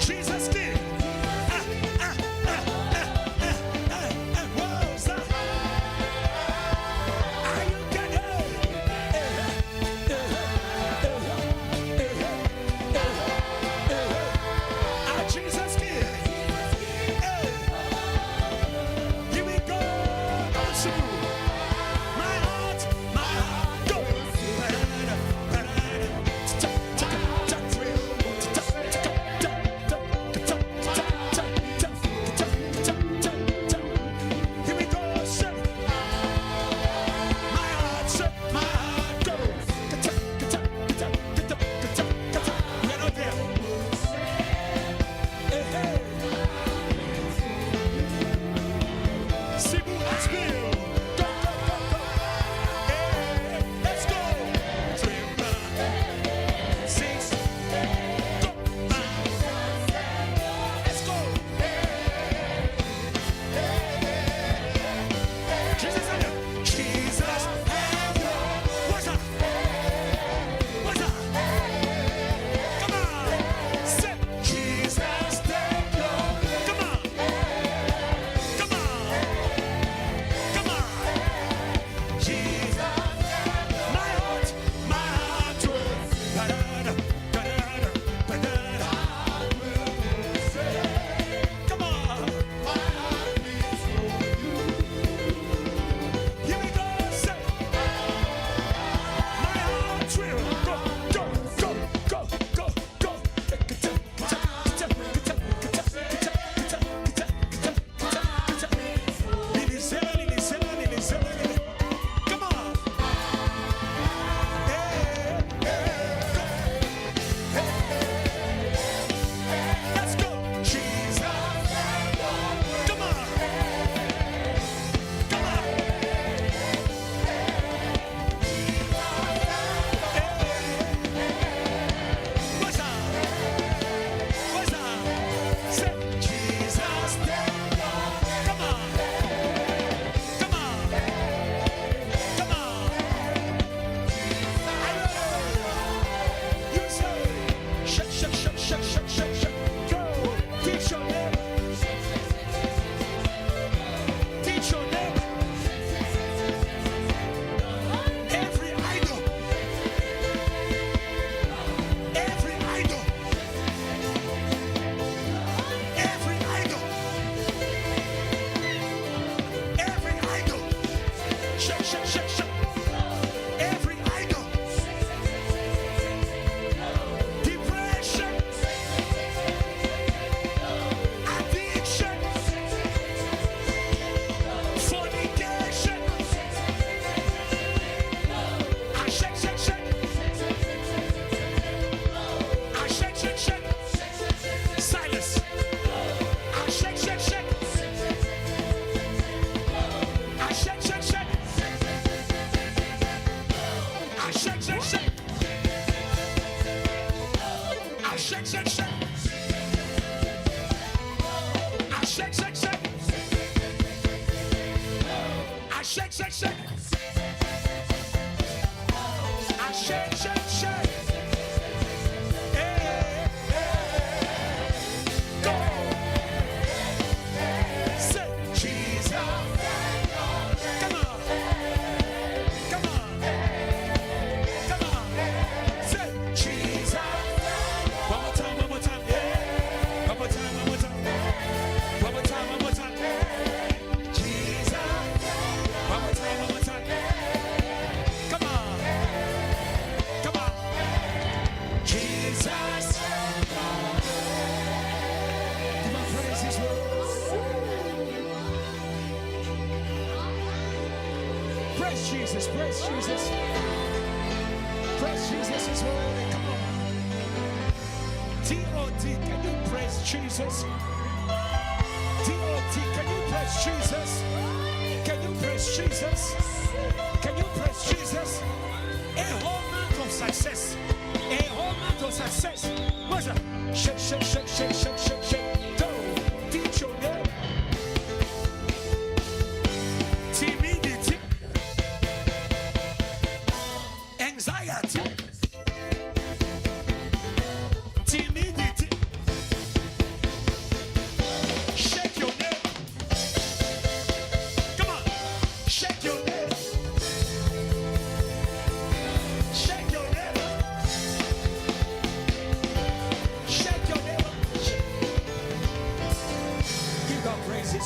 Jesus King. Jesus, praise Jesus. Praise Jesus is holy. Come on. T-O-T, can you praise Jesus? T-O-T, can you praise Jesus? Can you praise Jesus? Can you praise Jesus? A whole month of success. A whole month of success. What's that? Shake, shake, shake, shake, shake, shake, shake. Go. Teach your name. Timidity. Anxiety. Timidity.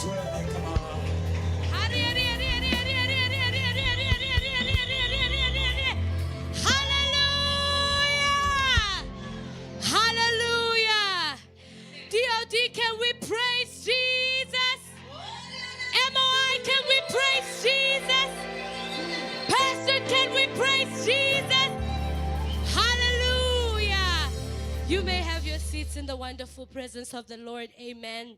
is worthy. Come on. Hallelujah! Hallelujah! DOD, can we praise Jesus? MOI, can we praise Jesus? Pastor, can we praise Jesus? Hallelujah! You may have your seats in the wonderful presence of the Lord. Amen.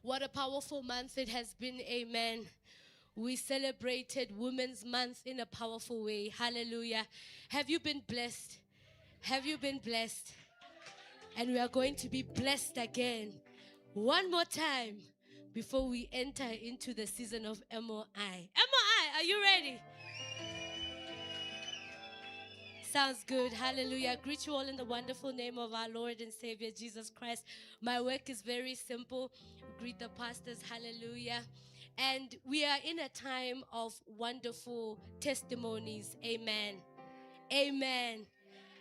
What a powerful month it has been. Amen. We celebrated Women's Month in a powerful way. Hallelujah. Have you been blessed? Have you been blessed? And we are going to be blessed again one more time before we enter into the season of MOI. MOI, are you ready? Sounds good. Hallelujah. I greet you all in the wonderful name of our Lord and Savior Jesus Christ. My work is very simple. Greet the pastors. Hallelujah. And we are in a time of wonderful testimonies. Amen. Amen.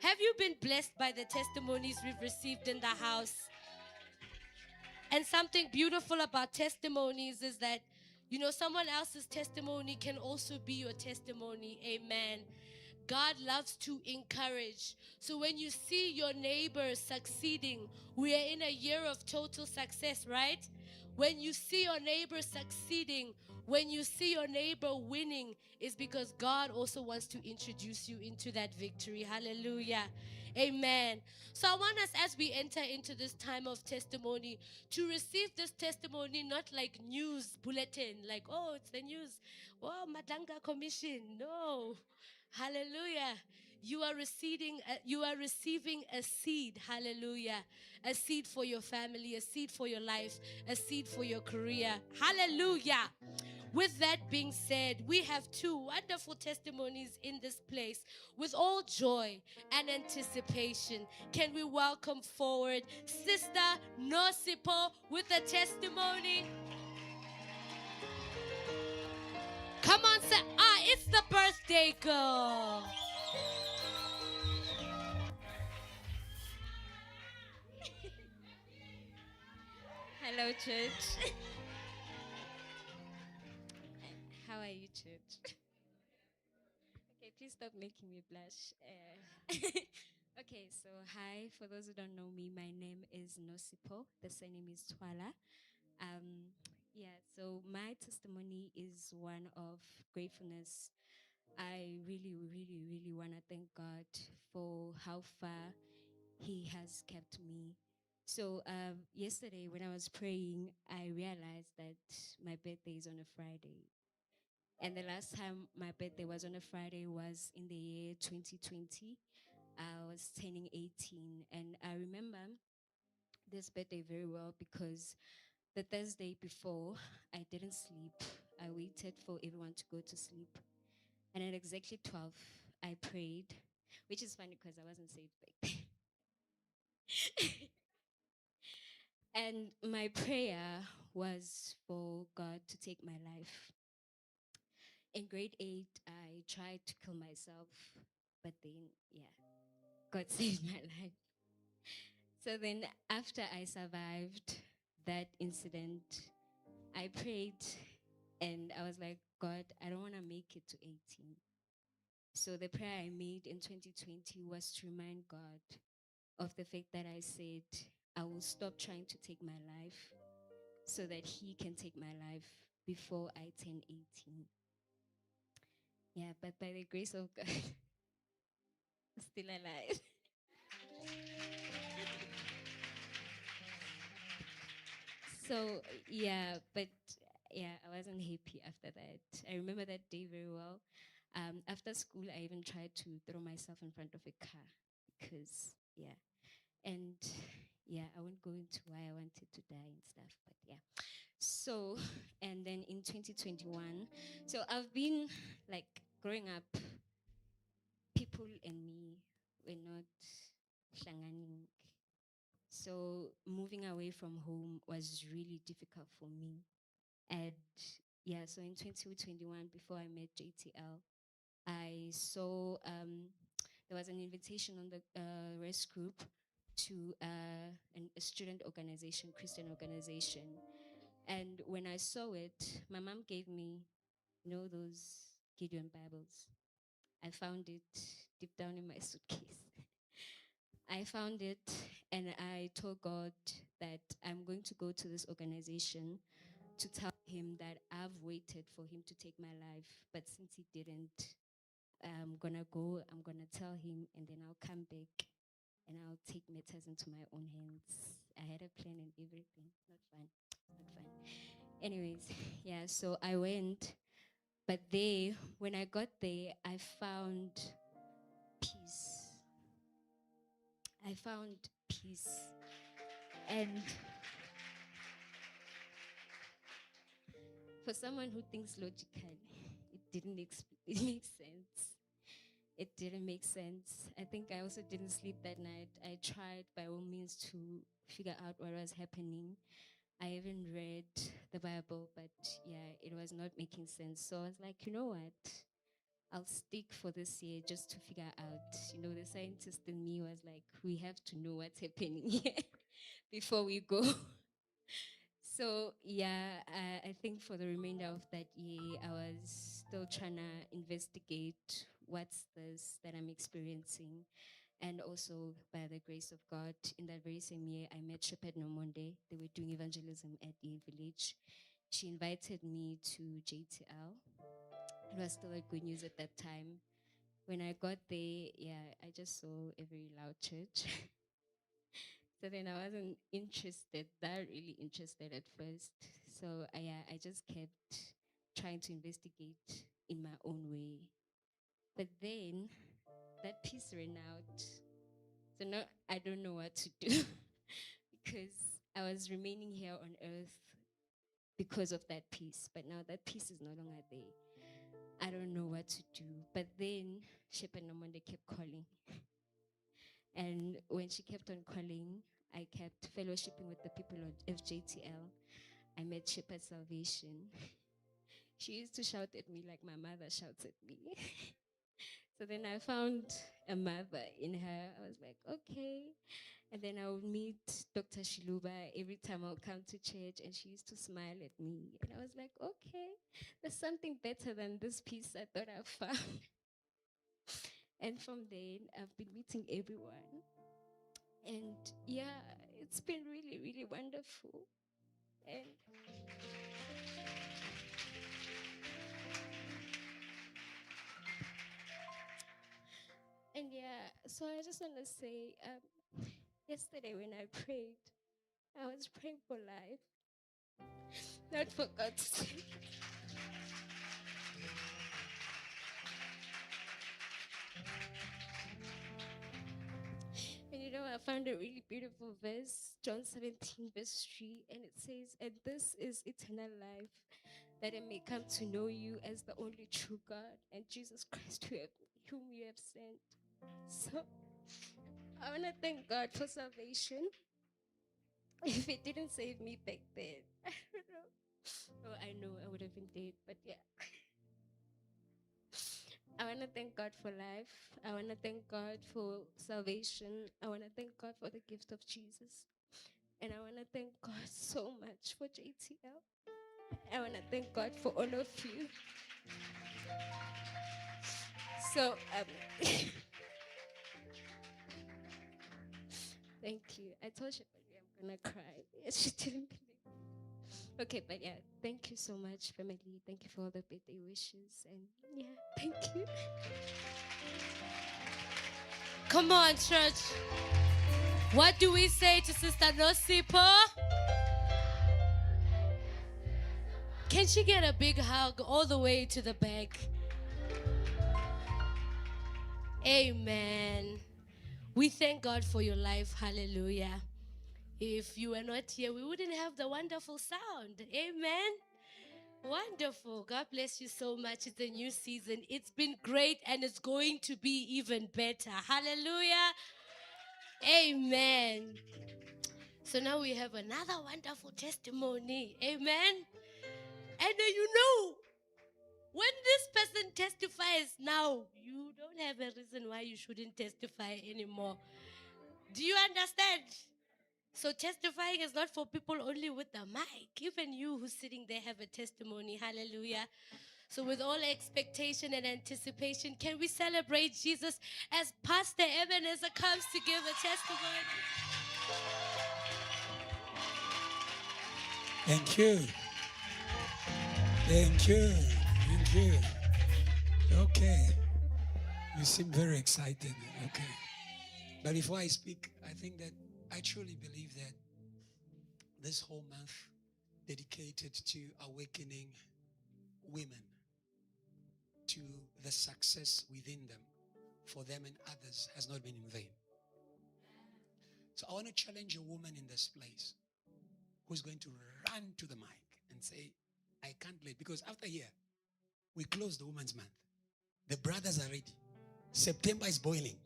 Have you been blessed by the testimonies we've received in the house? And something beautiful about testimonies is that, someone else's testimony can also be your testimony. Amen. God loves to encourage. So when you see your neighbor succeeding, we are in a year of total success, right? When you see your neighbor succeeding, when you see your neighbor winning, it's because God also wants to introduce you into that victory. Hallelujah. Amen. So I want us, as we enter into this time of testimony, to receive this testimony not like news bulletin, like, oh, it's the news. Oh, Madanga Commission. No. Hallelujah. You are receiving a seed. Hallelujah. A seed for your family, a seed for your life, a seed for your career. Hallelujah. With that being said, we have two wonderful testimonies in this place. With all joy and anticipation, can we welcome forward Sister Nosipo with a testimony? Come on, say, it's the birthday girl. Hello, church. How are you, church? Okay, please stop making me blush. Okay, so hi. For those who don't know me, my name is Nosipo. The surname is Twala. So my testimony is one of gratefulness. I really, really, really want to thank God for how far He has kept me. So yesterday when I was praying, I realized that my birthday is on a Friday. And the last time my birthday was on a Friday was in the year 2020. I was turning 18. And I remember this birthday very well because the Thursday before, I didn't sleep. I waited for everyone to go to sleep. And at exactly 12, I prayed, which is funny because I wasn't saved back then. And my prayer was for God to take my life. In grade 8, I tried to kill myself, but then, God saved my life. So then after I survived that incident, I prayed and I was like, God, I don't want to make it to 18. So the prayer I made in 2020 was to remind God of the fact that I said, I will stop trying to take my life so that He can take my life before I turn 18. Yeah, but by the grace of God, I'm still alive. So, I wasn't happy after that. I remember that day very well. After school, I even tried to throw myself in front of a car because, I won't go into why I wanted to die and stuff, but yeah. So, and then in 2021, so I've been like growing up, people and me were not hlanganing. So moving away from home was really difficult for me. And so in 2021, before I met JTL, I saw there was an invitation on the rest group to a student organization, Christian organization. And when I saw it, my mom gave me, those Gideon Bibles. I found it deep down in my suitcase. I found it and I told God that I'm going to go to this organization to tell him that I've waited for him to take my life, but since he didn't, I'm gonna go, I'm gonna tell him, and then I'll come back and I'll take matters into my own hands. I had a plan and everything. Not fun. Not fun. Anyways, yeah, so I went, but there, when I got there, I found peace. I found peace. And for someone who thinks logically, it makes sense. It didn't make sense. I think I also didn't sleep that night. I tried by all means to figure out what was happening. I even read the Bible, but yeah, it was not making sense. So I was like, you know what? I'll stick for this year just to figure out. The scientist in me was like, we have to know what's happening here before we go. So yeah, I think for the remainder of that year, I was still trying to investigate what's this that I'm experiencing. And also, by the grace of God, in that very same year, I met Shepherd Nomonde. They were doing evangelism at the village. She invited me to JTL. It was still a good news at that time. When I got there, yeah, I just saw a very loud church. So then I wasn't that really interested at first. So I just kept trying to investigate in my own way. But then that peace ran out. So now I don't know what to do because I was remaining here on earth because of that peace. But now that peace is no longer there. I don't know what to do. But then Shepherd Nomonde kept calling. And when she kept on calling, I kept fellowshipping with the people of JTL. I met Shepherd Salvation. She used to shout at me like my mother shouts at me. So then I found a mother in her. I was like, okay. And then I would meet Dr. Kiluba every time I would come to church, and she used to smile at me. And I was like, okay, there's something better than this peace I thought I found. And from then, I've been meeting everyone. And yeah, it's been really, really wonderful. And yeah, so I just want to say, yesterday when I prayed, I was praying for life, not for God's sake. And I found a really beautiful verse, John 17, verse 3, and it says, and this is eternal life, that it may come to know you as the only true God and Jesus Christ whom you have sent. So I want to thank God for salvation. If it didn't save me back then, I don't know. Oh, I know I would have been dead, but yeah. I want to thank God for life. I want to thank God for salvation. I want to thank God for the gift of Jesus. And I want to thank God so much for JTL. I want to thank God for all of you. So, thank you. I told Shepard I'm going to cry. She didn't believe. Okay, but yeah, thank you so much, family. Thank you for all the birthday wishes. And yeah, thank you. Come on, church. What do we say to Sister Nosipo? Can she get a big hug all the way to the back? Amen. We thank God for your life. Hallelujah. If you were not here, we wouldn't have the wonderful sound. Amen. Wonderful. God bless you so much. It's a new season. It's been great and it's going to be even better. Hallelujah. Amen. So now we have another wonderful testimony. Amen. And when this person testifies now, you don't have a reason why you shouldn't testify anymore. Do you understand? So testifying is not for people only with the mic. Even you who's sitting there have a testimony. Hallelujah. So with all expectation and anticipation, can we celebrate Jesus as Pastor Ebenezer comes to give a testimony? Thank you. Thank you. Thank you. Okay. You seem very excited. Okay. But before I speak, I think that I truly believe that this whole month dedicated to awakening women to the success within them, for them and others, has not been in vain. So I want to challenge a woman in this place who's going to run to the mic and say, I can't wait. Because after here, we close the woman's month. The brothers are ready. September is boiling.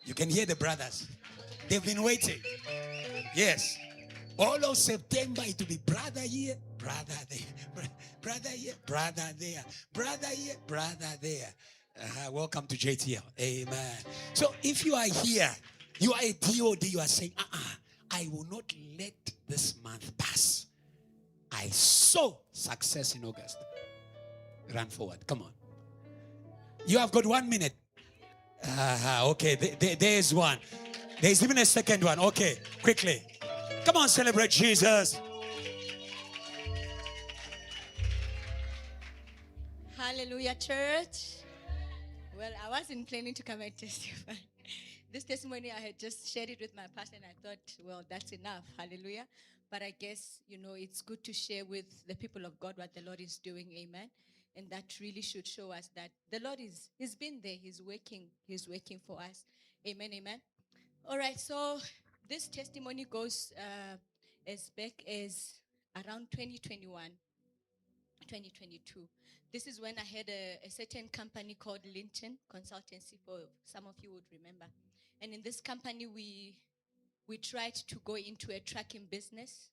You can hear the brothers. They've been waiting. Yes. All of September, it will be brother here, brother there, brother here, brother there, brother here, brother there. Welcome to JTL. Amen. So if you are here, you are a DOD, you are saying, I will not let this month pass. I saw success in August. Run forward. Come on. You have got 1 minute. Okay, there's one. There's even a second one. Okay, quickly. Come on, celebrate Jesus. Hallelujah, church. Well, I wasn't planning to come and testify. This testimony, I had just shared it with my pastor, and I thought, well, that's enough. Hallelujah. But I guess, it's good to share with the people of God what the Lord is doing. Amen. And that really should show us that the Lord He's been there. He's working for us. Amen, amen. All right, so this testimony goes as back as around 2021, 2022. This is when I had a certain company called Linton Consultancy, for some of you would remember. And in this company, we tried to go into a trucking business.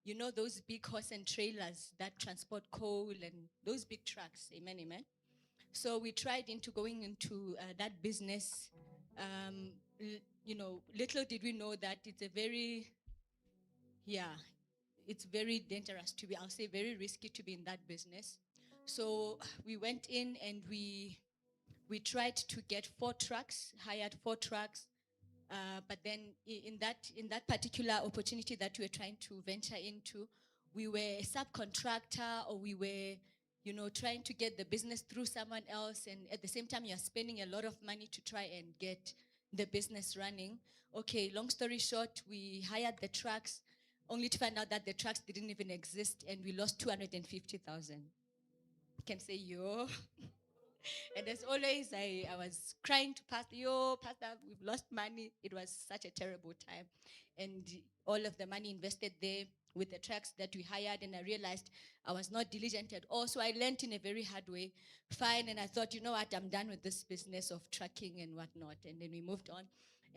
You know those big horse and trailers that transport coal and those big trucks. Amen, amen. So we tried into going into that business. Little did we know that it's it's very dangerous to be, I'll say very risky to be in that business. So we went in and we tried to get 4 trucks, hired 4 trucks. But then in that particular opportunity that we were trying to venture into, we were a subcontractor, or we were, trying to get the business through someone else. And at the same time, you're spending a lot of money to try and get the business running. Okay, long story short, we hired the trucks, only to find out that the trucks didn't even exist, and we lost 250,000. You can say, yo. And as always, I was crying to Pastor, Pastor, we've lost money. It was such a terrible time. And all of the money invested there with the trucks that we hired, and I realized I was not diligent at all. So I learned in a very hard way. Fine, and I thought, you know what, I'm done with this business of trucking and whatnot. And then we moved on.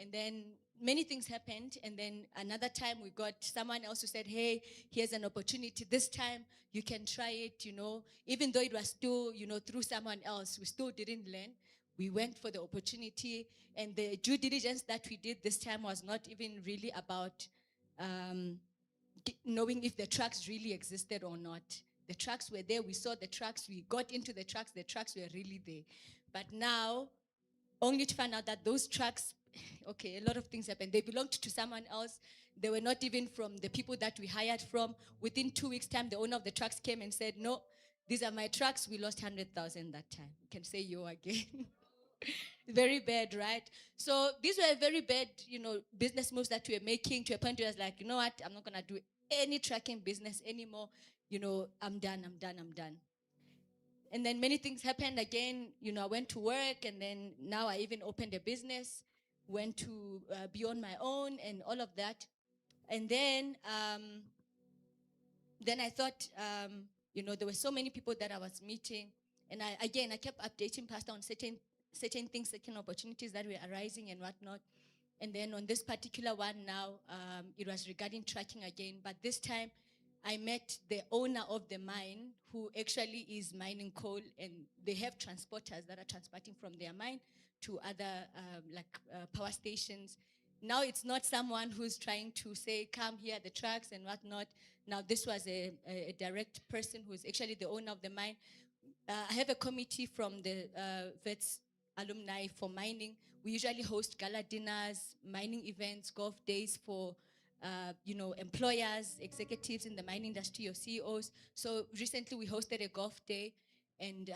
And then many things happened. And then another time we got someone else who said, hey, here's an opportunity. This time you can try it, Even though it was still, through someone else, we still didn't learn. We went for the opportunity. And the due diligence that we did this time was not even really about knowing if the trucks really existed or not. The trucks were there. We saw the trucks. We got into the trucks. The trucks were really there. But now, only to find out that those trucks, okay, a lot of things happened. They belonged to someone else. They were not even from the people that we hired from. Within 2 weeks' time, the owner of the trucks came and said, no, these are my trucks. We lost 100,000 that time. You can say yo again. Very bad, right? So these were very bad, business moves that we were making, to a point where I was like, you know what, I'm not going to do any trucking business anymore. I'm done. And then many things happened again. I went to work, and then now I even opened a business, went to be on my own and all of that. And then I thought, there were so many people that I was meeting. And I kept updating Pastor on certain things, certain opportunities that were arising and whatnot. And then on this particular one now, it was regarding trucking again. But this time, I met the owner of the mine, who actually is mining coal, and they have transporters that are transporting from their mine to other power stations. Now it's not someone who's trying to say, come here, the trucks and whatnot. Now this was a direct person who's actually the owner of the mine. I have a committee from the VETS alumni for mining. We usually host gala dinners, mining events, golf days for employers, executives in the mining industry or CEOs. So recently we hosted a golf day. And,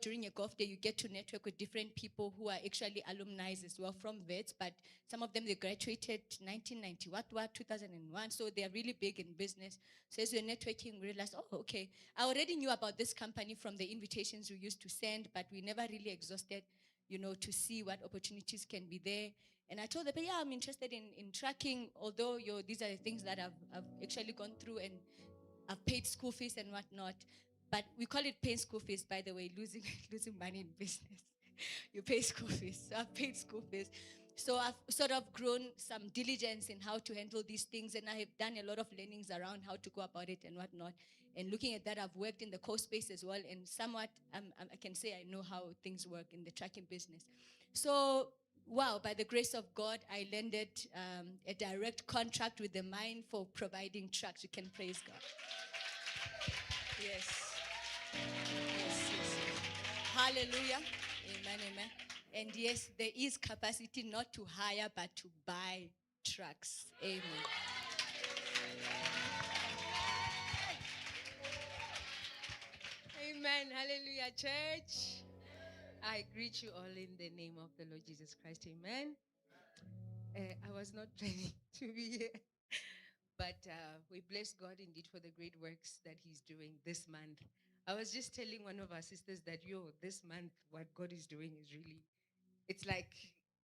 during a golf day, you get to network with different people who are actually alumni as well from VETS, but some of them, they graduated 1990, 2001, so they are really big in business. So as we're networking, we realized, oh, okay, I already knew about this company from the invitations we used to send, but we never really exhausted, to see what opportunities can be there. And I told them, yeah, I'm interested in tracking, although these are the things that I've actually gone through and I've paid school fees and whatnot. But we call it paying school fees, by the way, losing money in business. You pay school fees. So I've paid school fees. So I've sort of grown some diligence in how to handle these things, and I have done a lot of learnings around how to go about it and whatnot. And looking at that, I've worked in the core space as well, and somewhat I can say I know how things work in the tracking business. So, wow, by the grace of God, I landed a direct contract with the mine for providing trucks. You can praise God. Yes. Yes. Hallelujah. Amen, amen. And yes, there is capacity not to hire, but to buy trucks. Amen. Amen. Hallelujah, church. I greet you all in the name of the Lord Jesus Christ. Amen. I was not planning to be here, but we bless God indeed for the great works that He's doing this month. I was just telling one of our sisters that, this month, what God is doing is really, it's like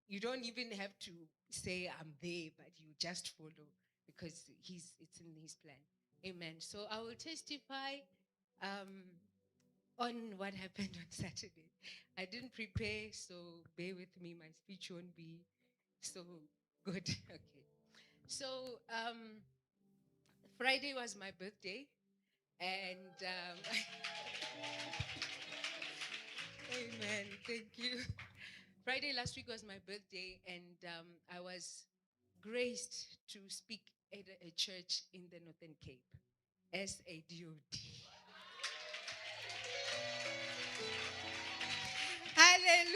you don't even have to say I'm there, but you just follow because it's in His plan. Amen. So I will testify on what happened on Saturday. I didn't prepare, so bear with me. My speech won't be so good. Okay. So Friday was my birthday, and amen. Thank you. Friday last week was my birthday, and I was graced to speak at a church in the Northern Cape as a DOD. Hallelujah!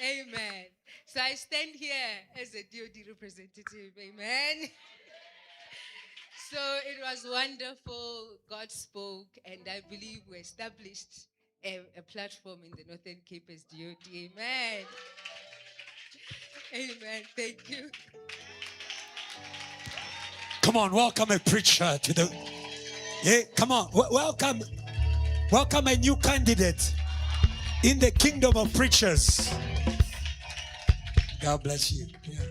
Amen. So I stand here as a DOD representative. Amen. So it was wonderful. God spoke, and I believe we established a platform in the Northern Cape as DOD. Amen. Amen. Thank you. Come on, welcome a preacher to the. Yeah, come on, welcome a new candidate in the kingdom of preachers. God bless you. Yeah.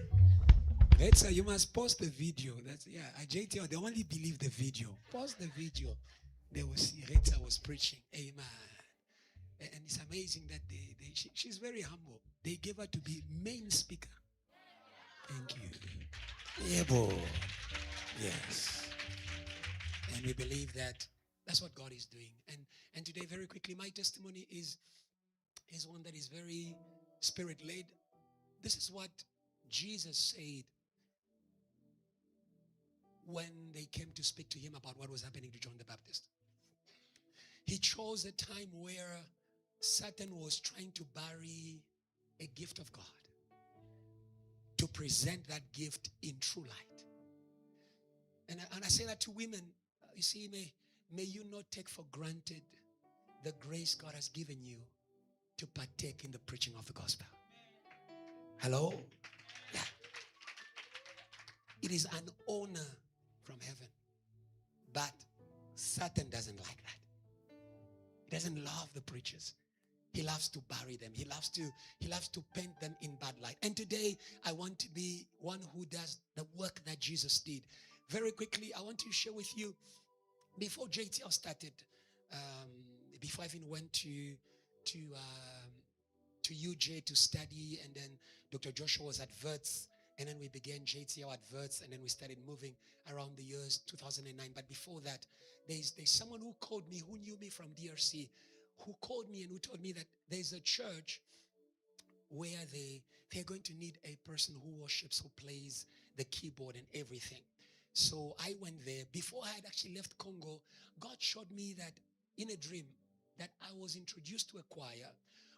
Reza, you must post the video. That's JTL, they only believe the video. Post the video. They will see Reza was preaching. Amen. And it's amazing that she's very humble. They gave her to be main speaker. Thank you. Yeah, boy. Yes. And we believe that that's what God is doing. And today, very quickly, my testimony is one that is very spirit-led. This is what Jesus said when they came to speak to him about what was happening to John the Baptist. He chose a time where Satan was trying to bury a gift of God, to present that gift in true light. And I say that to women, you see, may you not take for granted the grace God has given you to partake in the preaching of the gospel. Hello? Yeah. It is an honor from heaven. But Satan doesn't like that. He doesn't love the preachers. He loves to bury them. He loves to paint them in bad light. And today, I want to be one who does the work that Jesus did. Very quickly, I want to share with you, before JTL started, before I even went to UJ to study, and then Dr. Joshua was at VETS, and then we began JTL at VETS, and then we started moving around the years 2009. But before that, there's someone who called me, who knew me from DRC, who called me and who told me that there's a church where they're going to need a person who worships, who plays the keyboard and everything. So I went there. Before I had actually left Congo, God showed me that in a dream that I was introduced to a choir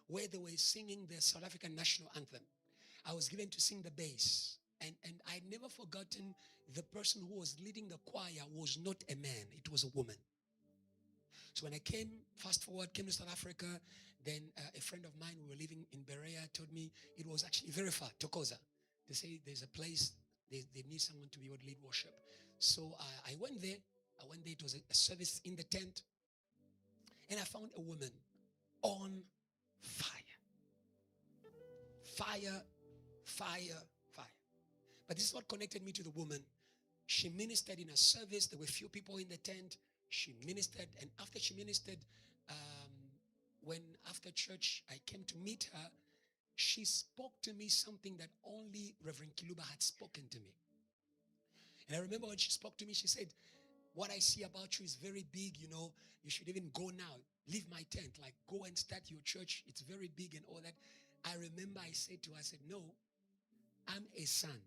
where they were singing the South African national anthem. I was given to sing the bass. And I'd never forgotten the person who was leading the choir was not a man, it was a woman. So when I came, fast forward, came to South Africa, then a friend of mine who were living in Berea told me it was actually very far, Tokoza. They say there's a place, they need someone to be able to lead worship. So I went there. It was a service in the tent. And I found a woman on fire. Fire, fire, fire. But this is what connected me to the woman. She ministered in a service. There were few people in the tent. She ministered, and after she ministered, when after church I came to meet her, she spoke to me something that only Reverend Kiluba had spoken to me. And I remember when she spoke to me, she said, "What I see about you is very big, you know. You should even go now. Leave my tent. Like, go and start your church. It's very big and all that." I remember I said to her, I said, "No, I'm a son.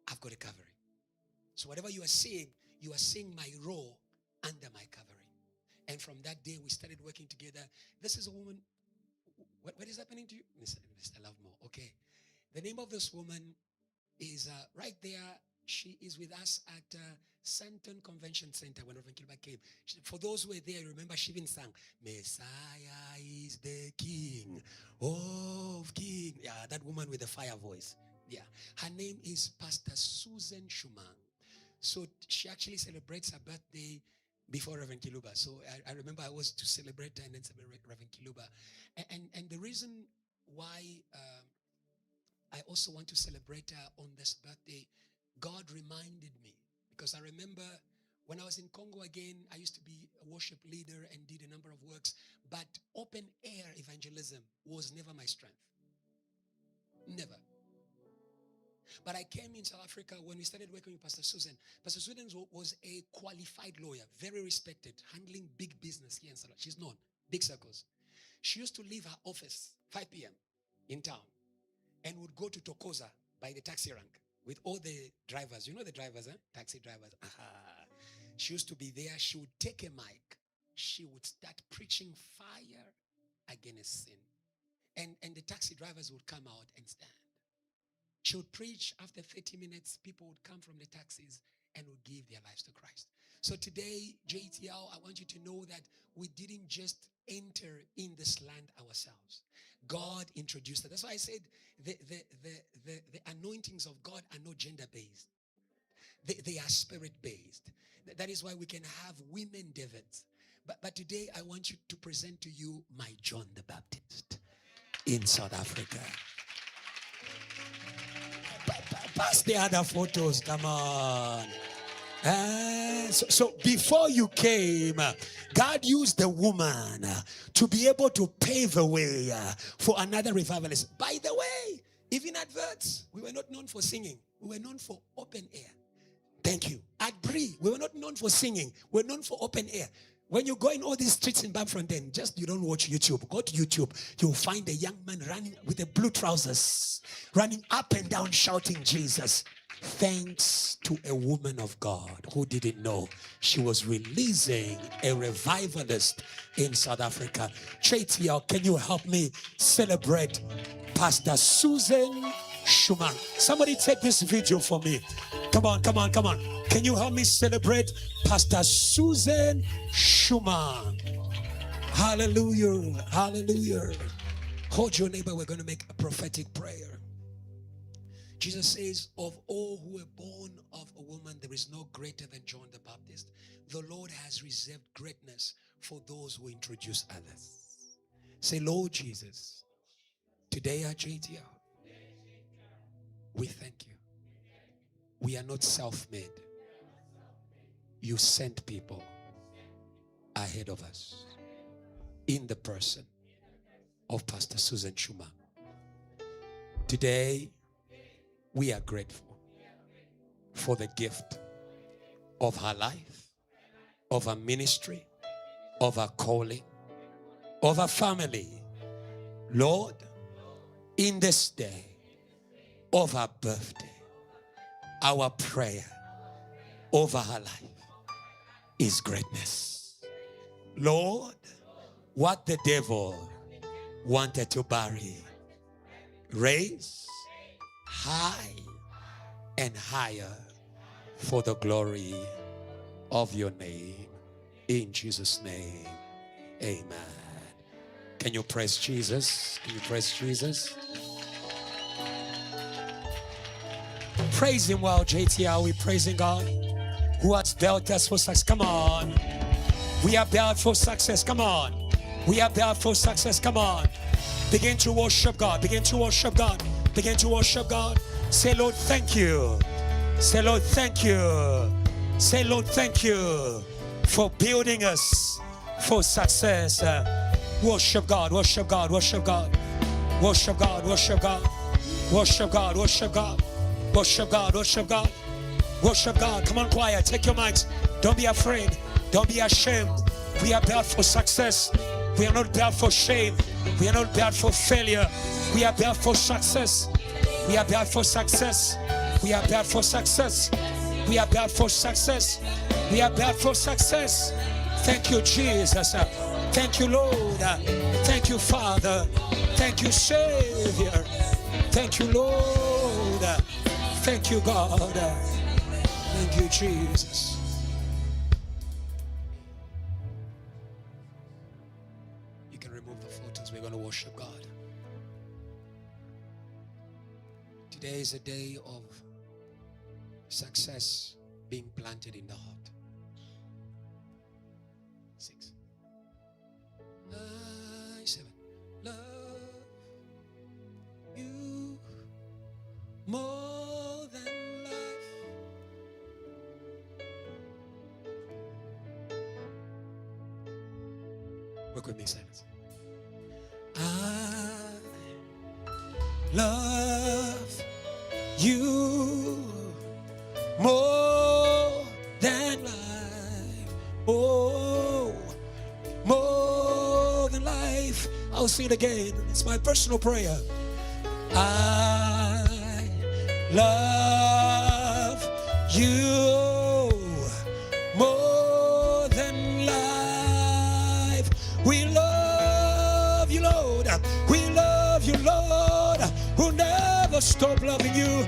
I've got a covering. So whatever you are seeing my role under my covering." And from that day, we started working together. This is a woman. What is happening to you? Mr. Lovemore. Okay. The name of this woman is right there. She is with us at Santon Convention Center when Reverend Kiluba came. For those who were there, remember she even sang, "Messiah is the King of Kings." Yeah, that woman with the fire voice. Yeah. Her name is Pastor Susan Shumang. So she actually celebrates her birthday before Reverend Kiluba. So I remember I was to celebrate her and then celebrate Reverend Kiluba. And the reason why I also want to celebrate her on this birthday, God reminded me, because I remember when I was in Congo again, I used to be a worship leader and did a number of works, but open air evangelism was never my strength. Never. But I came in South Africa when we started working with Pastor Susan. Pastor Susan was a qualified lawyer, very respected, handling big business here in South Africa. She's known, big circles. She used to leave her office 5 p.m. in town and would go to Tokoza by the taxi rank with all the drivers. You know the drivers, huh? Taxi drivers. She used to be there. She would take a mic. She would start preaching fire against sin. And the taxi drivers would come out and stand. She would preach. After 30 minutes, people would come from the taxis and would give their lives to Christ. So today, JTL, I want you to know that we didn't just enter in this land ourselves. God introduced us. That's why I said the anointings of God are not gender-based. They are spirit-based. That is why we can have women Davids. But today, I want you to present to you my John the Baptist in South Africa. Pass the other photos, come on. So before you came, God used the woman to be able to pave the way for another revivalist. By the way, even adverts, we were not known for singing. We were known for open air. Thank you. At Bree, we were not known for singing. We were known for open air. When you go in all these streets in Bamfronten, just you don't watch YouTube. Go to YouTube. You'll find a young man running with the blue trousers, running up and down shouting Jesus. Thanks to a woman of God who didn't know she was releasing a revivalist in South Africa. JTL, can you help me celebrate Pastor Susan Shumang? Somebody take this video for me. Come on, come on, come on. Can you help me celebrate Pastor Susan Shumang? Hallelujah, hallelujah. Hold your neighbor, we're going to make a prophetic prayer. Jesus says, of all who were born of a woman, there is no greater than John the Baptist. The Lord has reserved greatness for those who introduce others. Say, Lord Jesus, today at JTL, we thank you. We are not self-made. You sent people ahead of us in the person of Pastor Susan Shumang. Today, we are grateful for the gift of her life, of her ministry, of her calling, of her family. Lord, in this day of our birthday, our prayer over her life is greatness. Lord, what the devil wanted to bury, raise high and higher for the glory of your name. In Jesus' name, amen. Can you praise Jesus? Can you praise Jesus? Praise him while JT, are we praising God? Who has built us for success? Come on. We are built for success. Come on. We are built for success. Come on. Begin to worship God. Begin to worship God. Begin to worship God. Say, Lord, thank you. Say, Lord, thank you. Say, Lord, thank you for building us for success. Worship God. Worship God. Worship God. Worship God. Worship God. Worship God. Worship God. Worship God. Worship God. Worship God. Come on, choir. Take your mics. Don't be afraid. Don't be ashamed. We are built for success. We are not built for shame. We are not built for failure. We are built for success. We are built for success. We are built for success. We are built for success. We are built for success. Thank you, Jesus. Thank you, Lord. Thank you, Father. Thank you, Savior. Thank you, Lord. Thank you, God. Thank you, Jesus. You can remove the photos. We're going to worship God. Today is a day of success being planted in the heart. 6. 7. Love you more than life. Work with me, silence. I love you more than life. Oh, more than life. I'll say it again. It's my personal prayer. I love you more than life. We love you, Lord. We love you, Lord. We'll never stop loving you.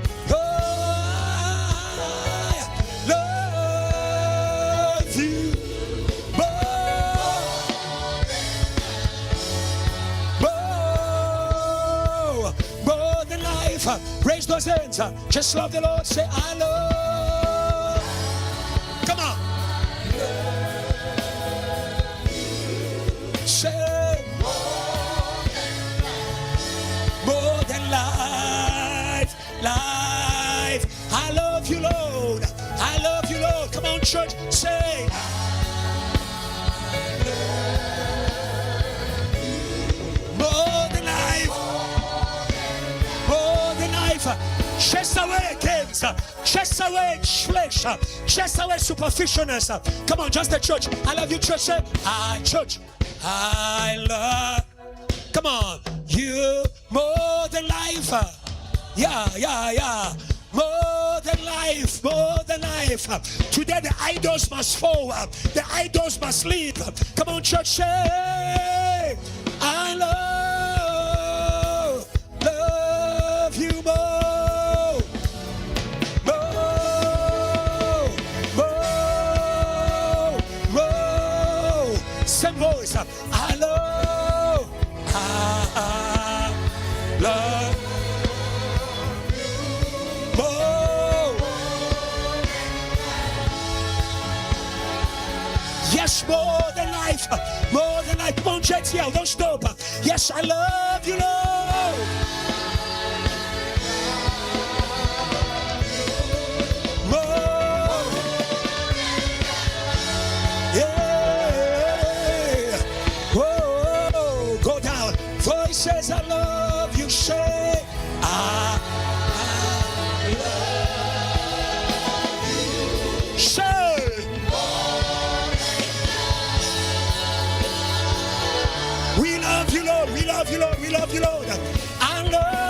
Raise those hands. Just love the Lord. Say, I love. Come on. Say, more than life. Life. I love you, Lord. I love you, Lord. Come on, church. Say, more than life. Chase away games, chase away flesh, chase away superficialness. Come on, just the church. I love you, church. Say, church. I love. Come on, you more than life. Yeah. More than life, more than life. Today the idols must fall, the idols must leave. Come on, church. Say, I love you more. Same voice. I love more. Yes, more than life. More than life. Come on, church, yell, don't stop. Yes, I love you, Lord. Says I love you, say I love you. Say we love you, Lord. We love you, Lord. We love you, Lord. I love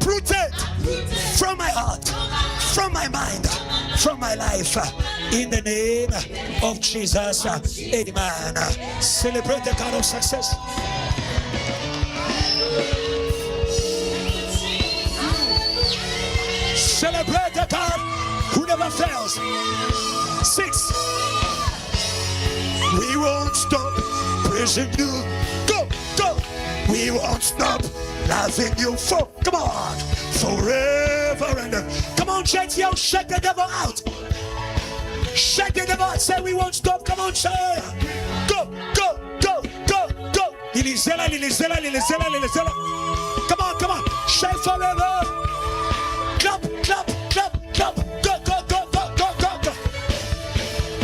uprooted from my heart, from my mind, from my life. In the name of Jesus. Amen. Celebrate the God of success. Celebrate the God who never fails. 6. We won't stop praising you. Go, go. We won't stop loving you for, come on, forever and ever. Come on, church, yo, shake the devil out. Shake the devil out. Say we won't stop. Come on, say. Go, go, go, go, go. Lilizela, Lilizela, Lilizela, Lilizela. Come on, come on. Shake forever. Clap, clap, clap, clap. Go, go, go, go, go, go, go.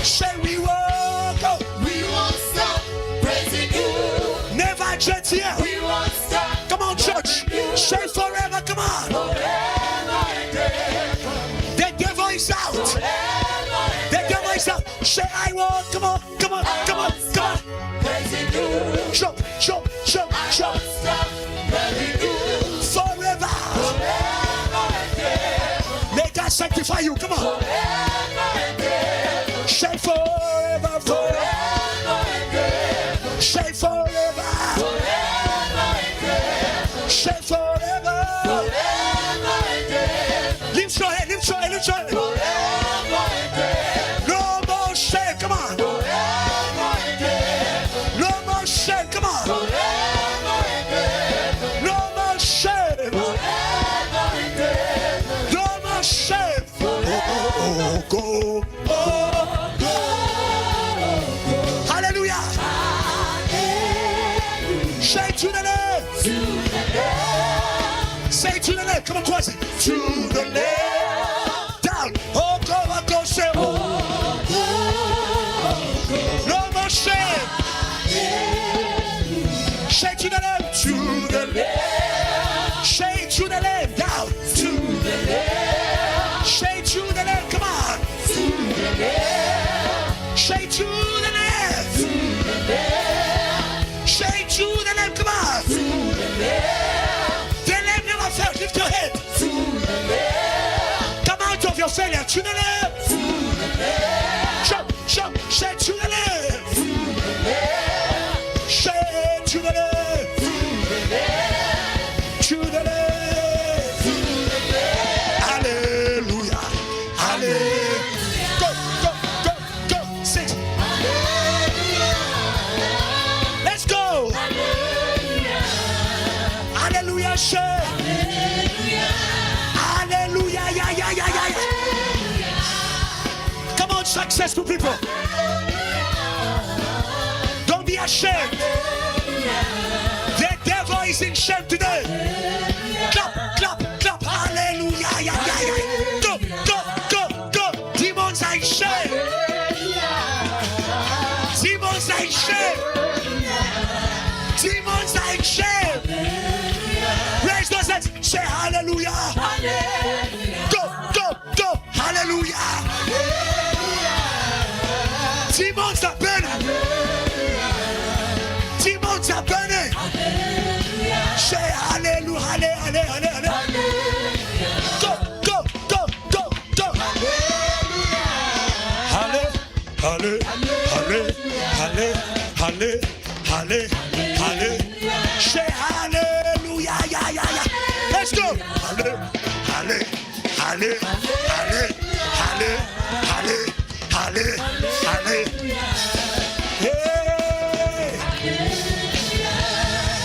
Say we won't go. We won't stop praising you. Never church here. We won't stop. Come on, church. Say forever. Come on. Forever and ever. The devil is out. Forever The devil is out. Say I won't. Come on, come on, come on, come on. praising you. Jump, jump, jump, I jump. won't stop praising you. Forever. Forever and ever. May God sanctify you. Come on. Forever and ever. Say forever, forever. Forever and ever. Say forever. Forever and ever. Say forever. Forever and ever. Lift your head, lift your head, lift your head. Forever and ever. No more shame. Come on. Forever and ever. No more shame. Come on. Forever and ever. No more shame. Forever and ever. No more shame. Oh, go. Oh, go. Hallelujah. Say to the left. Say to the left. Come on, twice. To the left. Down. Oh, go, say. Oh, go. No more shame. Say to the left. To the left. Say to the left. Down. To the left. Say to the left. Come on. To the left. Say to the left. To the left. Say to the left. Come on. To the left. The left never fails. Lift your head. To the left. Come out of your failure. To the left. To the left. Jump, jump. Say to the left. To the left. Say to the left. To the left. To the left. To the left. Hallelujah. Hallelujah. Go, go, go, go. Sit. Let's go. Hallelujah. Say. Hallelujah. Yeah, yeah, yeah, yeah, yeah. Come on, successful people. Don't be ashamed. The devil is in shame today. Clap, clap, clap. Hallelujah. Yeah, yeah, yeah. Go, go, go, go. Demons are in shame. Demons are in shame. Demons are in shame. Raise those hands. Say hallelujah. Go, go, go. Hallelujah. Demons are burning. Demons are burning. Say hallelujah. Hallelujah. Hallelujah. Go, go, go, go, go. Hallelujah. Hallelujah. Hallelujah. Say hallelujah. Yeah, yeah, yeah. Let's go. Hallelujah. Hey.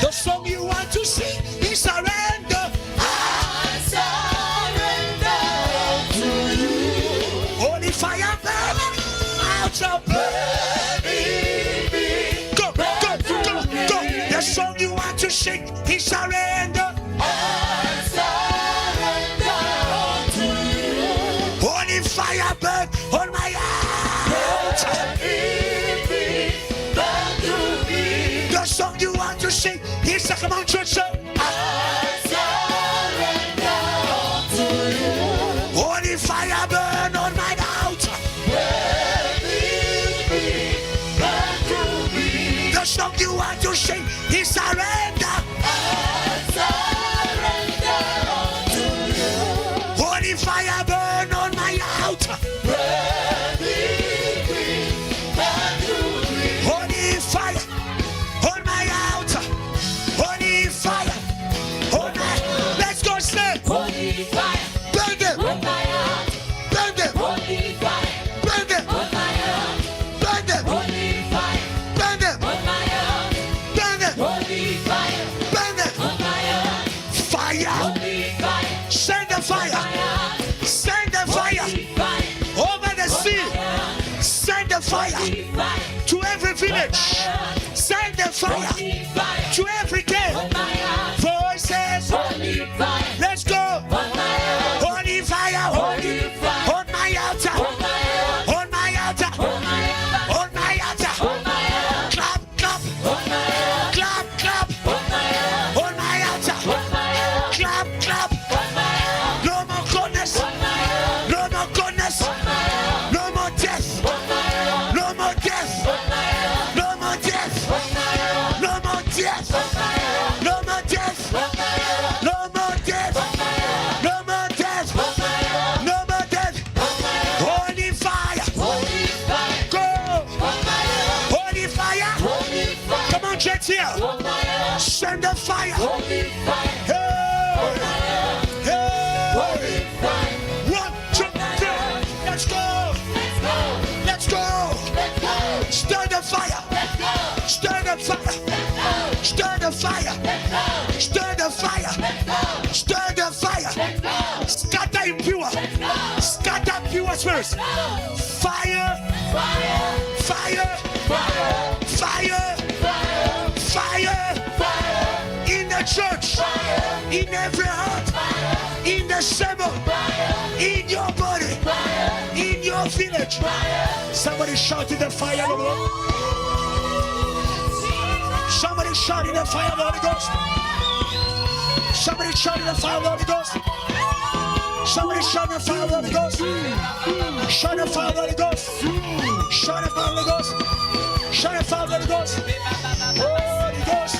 The song you want to sing is surrender. I surrender to you. Only fire burning out of burning. Go, go, go, go. The song you want to sing is surrender. I surrender to you. Only fire burn on my altar. The song you want to sing is a come on, church. Say, I surrender to you. Holy fire burn on my altar. The song you want to sing is surrender. I surrender Burn them. Fire. Send the fire. Send the fire. Over the sea. Send the fire to every village. Send the fire to every cave. Voices. Let's go. Holy fire. On my altar. On my altar. On my altar. Clap, clap. Clap, clap. On my altar. Clap, clap. No more goodness. No more goodness. No more death. No more death. No more death. No more death. No more death. No more death. No more death. No more death. Holy fire. Go. Holy fire. Come on, church here. Send the fire. Hey. Hey. 1, 2, 3. Let's go. Let's go. Stir the fire. Stir the fire. Stir the fire. Stir the fire. Stir the fire. Scatter impure. Scatter pure spirits. Fire. Fire. Fire. Fire. In the church. In every heart. In the symbol. In your body. In your village. Somebody shouted the fire, Lord. Somebody shouting the fire of the Holy Ghost. Somebody shouting the fire of the Holy Ghost. Somebody shouting the fire of the Holy Ghost. Shout the fire of the Holy Ghost. Shout the fire of the Holy Ghost. Shout the fire of the Holy Ghost. Holy Ghost.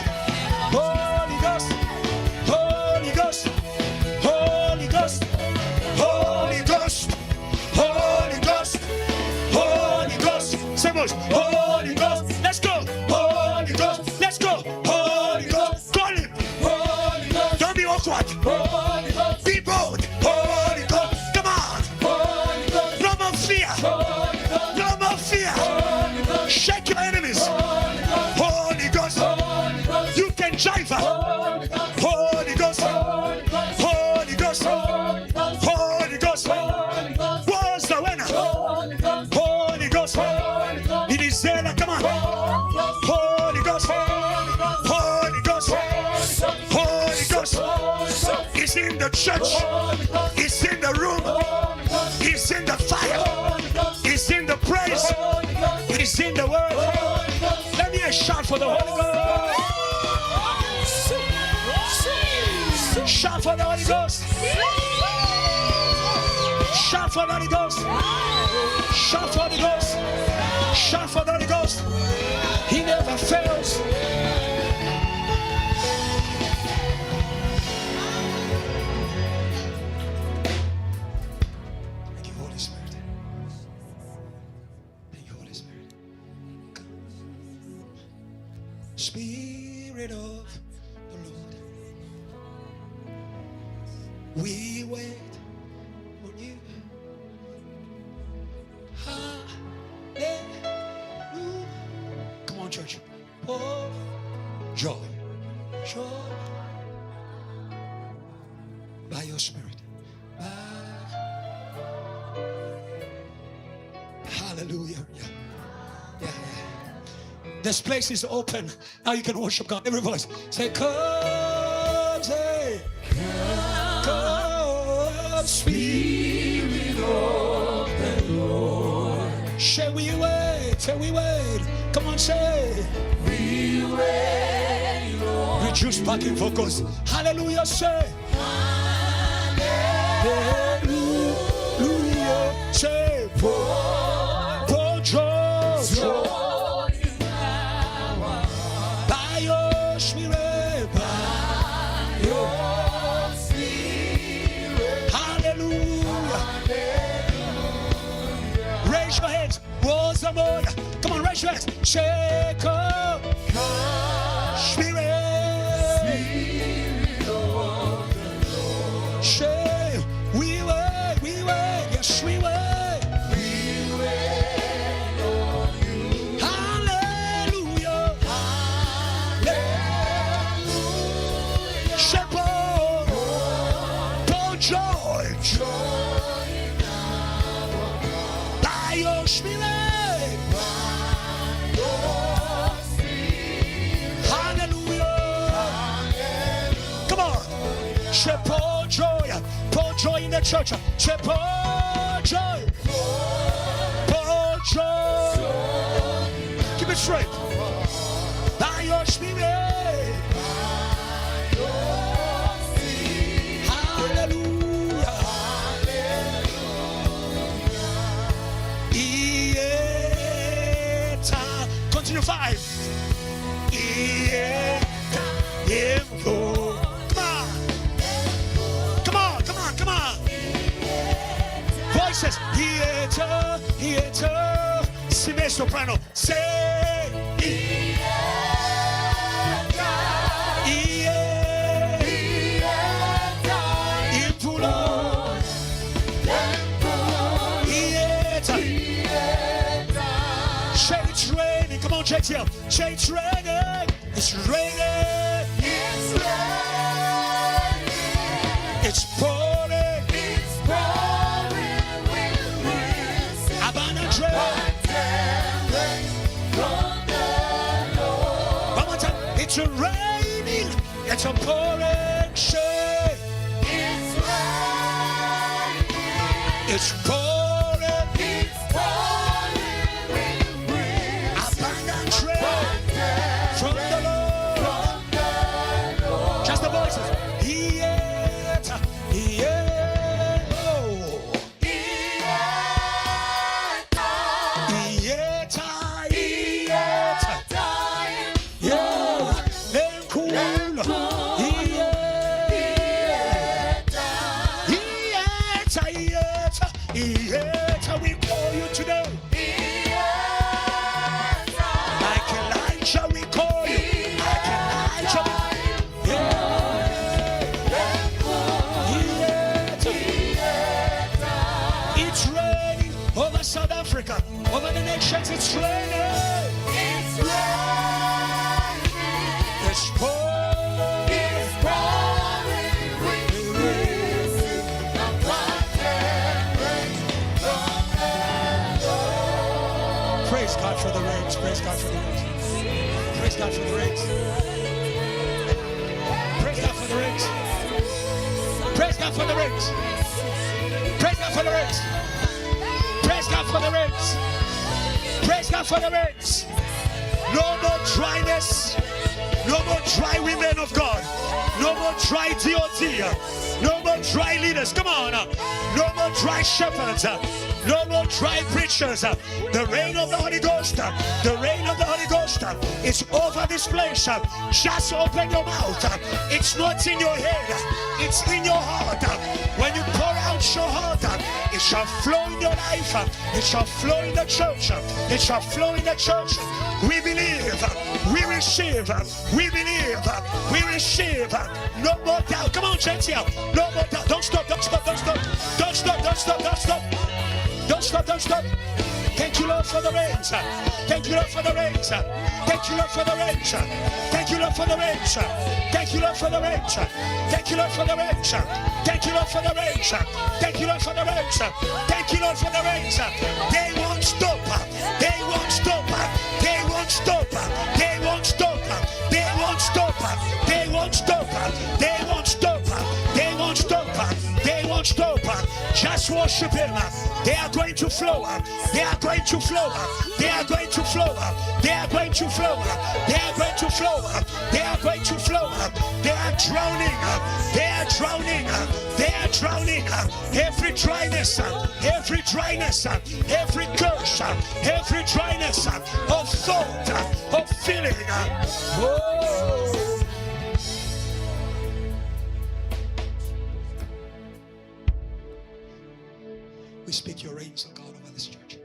Holy Ghost. Holy Ghost. Holy Ghost. Holy Ghost. Holy Ghost. Holy Ghost. Symbols. Holy Ghost. Let's go. Holy Ghost. Let's go. Holy Ghost. Call him. Holy Ghost. Don't be awkward. Holy Ghost. Be bold. Holy Ghost. Come on. Holy Ghost. No more fear. Holy Ghost. No more fear. Holy Ghost. Shake your enemies. Holy Ghost. Holy Ghost. You can drive her. Holy Ghost. Holy Ghost. Holy Ghost. Holy Ghost. What's the winner? Holy Ghost. It is there. Come on. Holy Ghost. Holy Ghost. Holy Ghost. It's in the church. It's in the room. It's in the fire. It's in the praise. It's in the word. Let me a shout for the Holy Ghost. Shout for the Holy Ghost. Shout for the Holy Ghost. Shout for the Ghost. Shout for the Holy Ghost. He never fails. Thank you, Holy Spirit. Thank you, Holy Spirit. Spirit of the Lord, we wait on you. Hallelujah. Come on, church. Oh, joy. Joy. By your Spirit. Hallelujah. Yeah. This place is open. Now you can worship God. Every voice. Say, come, say, come, Spirit of the Lord. Shall we wait? Shall we wait? Come on, say, we wait, Lord. Reduce backing vocals. Hallelujah, say. Hallelujah. Say, pour joy. By your Spirit. Hallelujah. Raise your hands. What's the more? Come on, raise your hands. Shake up. Spirit. Shake. We wait. Yes, we wait. Hallelujah. By your Spirit. Hallelujah. Come on. Pour joy. Pour joy in the church. Pour joy. Pour joy. Keep it straight. By your Spirit. Hallelujah. Continue 5. Come on. Come on. Voices. Si me soprano. Say. It's raining. Come on, check here. It's raining. It's raining. It's raining. It's pouring. It's pouring with rain. Abundant rain. One more time. It's raining. It's a pouring shade. It's raining. It's pouring. It's pouring. From the Lord. Just the voices. We call you today. Like Elijah, we call you. Like Elijah. It's raining over South Africa, over the nations. It's raining. It's raining. It's pouring. It's pouring. Praise God for the rains. Praise God for the rains. Praise God for the rains. Praise God for the rains. Praise God for the rains. Praise God for the rains. Praise God for the rains. Praise God for the rains. No more dryness. No more dry women of God. No more dry DOT. No more dry leaders. Come on. No more dry shepherds. No more dry preachers. The rain of the Holy Ghost. The rain of the Holy Ghost is over this place. Just open your mouth. It's not in your head. It's in your heart. When you pour out your heart, it shall flow in your life. It shall flow in the church. It shall flow in the church. We believe. We receive. We believe. We receive. No more doubt. Come on, church here. No more doubt. Don't stop. Don't stop. Don't stop. Don't stop. Don't stop. Don't stop. Don't stop. Don't stop. Thank you, Lord, for the rains. Thank you, Lord, for the rains. Thank you, Lord, for the rains. Thank you, Lord, for the rains. Thank you, Lord, for the rains. Thank you, Lord, for the rains. Thank you, Lord, for the rains. Thank you, Lord, for the rains. Thank you, Lord, for the rains. They won't stop. They won't stop. They won't stop. They won't stop. They won't stop. They won't stop. They won't stop. They won't stop. They won't stop. Just worship Him. They are going to flow. They are going to flow. They are going to flow. They are going to flow. They are going to flow. They are going to flow. They are drowning. They are drowning. They are drowning. Every dryness, every dryness, every curse, every dryness of thought, of feeling. Oh. We speak your reigns, oh God, over this church.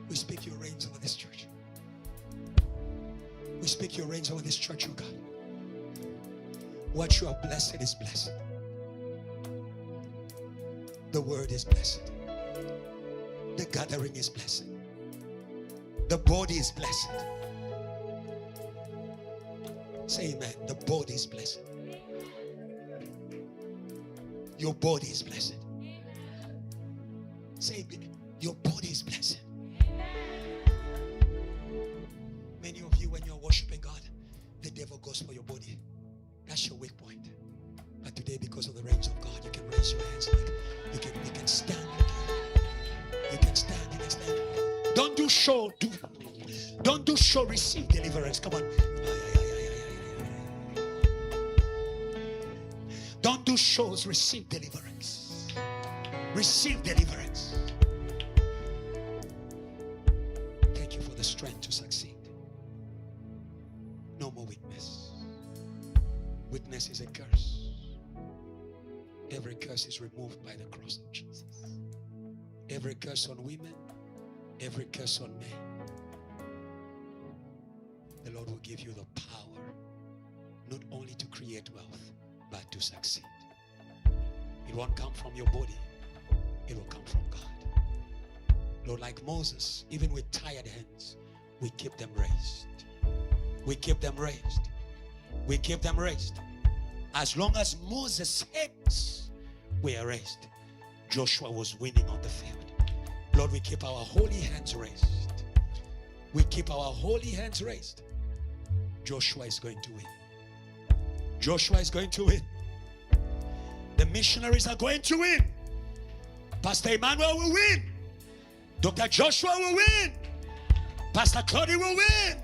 We speak your reigns over this church. We speak your reigns over this church, oh God. What you have blessed is blessed. The word is blessed. The gathering is blessed. The body is blessed. Say amen. The body is blessed. Your body is blessed. Say, your body is blessed. Many of you, when you're worshiping God, the devil goes for your body. That's your weak point. But today, because of the reigns of God, you can raise your hands. You can stand. You can stand. You can stand. Don't do show. Don't do show. Receive deliverance. Come on. Don't do shows. Receive deliverance. Receive deliverance. Thank you for the strength to succeed. No more weakness. Weakness is a curse. Every curse is removed by the cross of Jesus. Every curse on women, every curse on men. The Lord will give you the power not only to create wealth, but to succeed. It won't come from your body. It will come from God. Lord, like Moses, even with tired hands, we keep them raised. We keep them raised. We keep them raised. As long as Moses' hands were raised, Joshua was winning on the field. Lord, we keep our holy hands raised. We keep our holy hands raised. Joshua is going to win. Joshua is going to win. The missionaries are going to win. Pastor Emmanuel will win. Dr. Joshua will win. Pastor Claudia will win.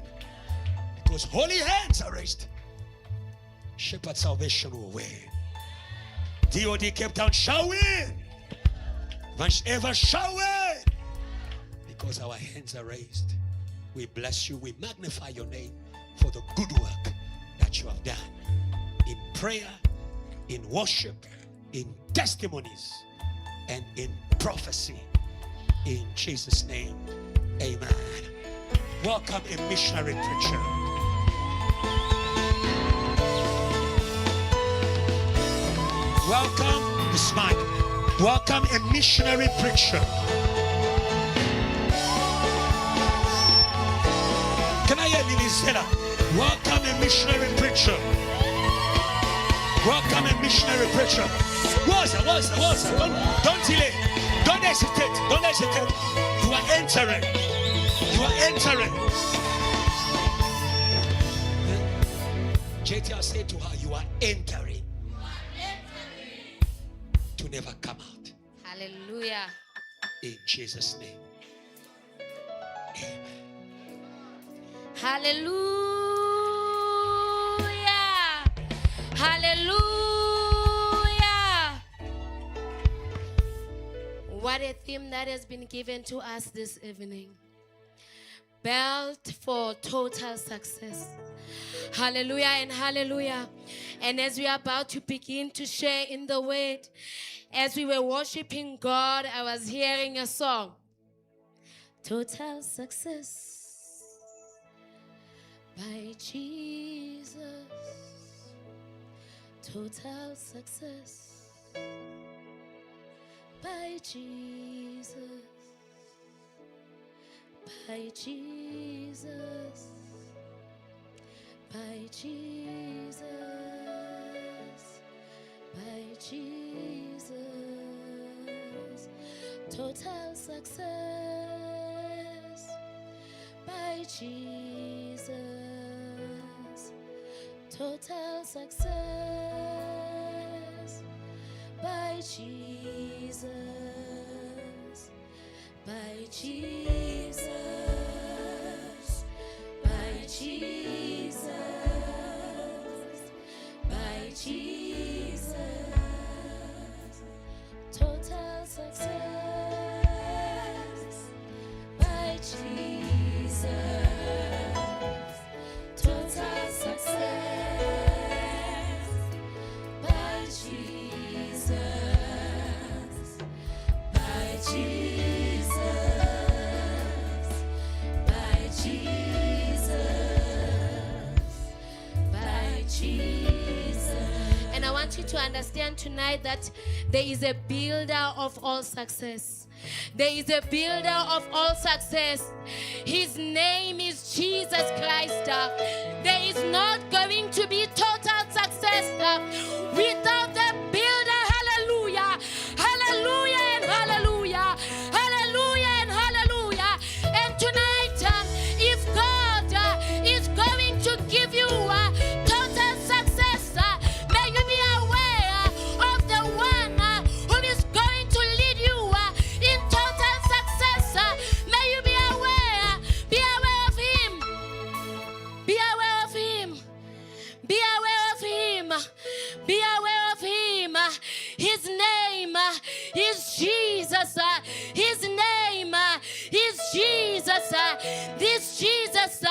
Because holy hands are raised. Shepherd Salvation will win. DOD Cape Town shall win. Ever shall win. Because our hands are raised. We bless you. We magnify your name for the good work that you have done. In prayer, in worship, in testimonies, and in prophecy. In Jesus' name, amen. Welcome a missionary preacher. Welcome, this mic. Welcome a missionary preacher. Can I hear Lily Zella? Welcome a missionary preacher. Welcome a missionary preacher. What's that? Don't delay. Don't hesitate. Don't hesitate. You are entering. You are entering. JTR said to her, you are entering. To never come out. Hallelujah. In Jesus' name. Amen. Hallelujah. Hallelujah. What a theme that has been given to us this evening. Built for total success. Hallelujah and hallelujah. And as we are about to begin to share in the word, as we were worshiping God, I was hearing a song. Total success by Jesus. Total success by Jesus. By Jesus. By Jesus. By Jesus. Total success by Jesus. Total success by Jesus. By Jesus. By Jesus. By Jesus. Total success by Jesus. Total success by Jesus. By Jesus. By Jesus. By Jesus. And I want you to understand tonight that there is a builder of all success. There is a builder of all success. His name is Jesus Christ. There is not going to be total success without the builder. Hallelujah. Be aware of him. His name is Jesus. His name is Jesus. This Jesus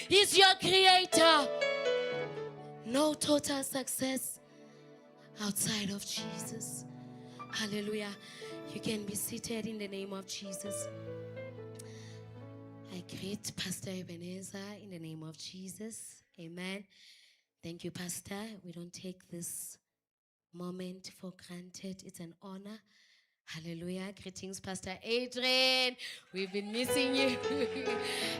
is your creator. No total success outside of Jesus. Hallelujah. You can be seated in the name of Jesus. I greet Pastor Ebenezer in the name of Jesus. Amen. Thank you, Pastor. We don't take this moment for granted. It's an honor. Hallelujah. Greetings, Pastor Adrian. We've been missing you.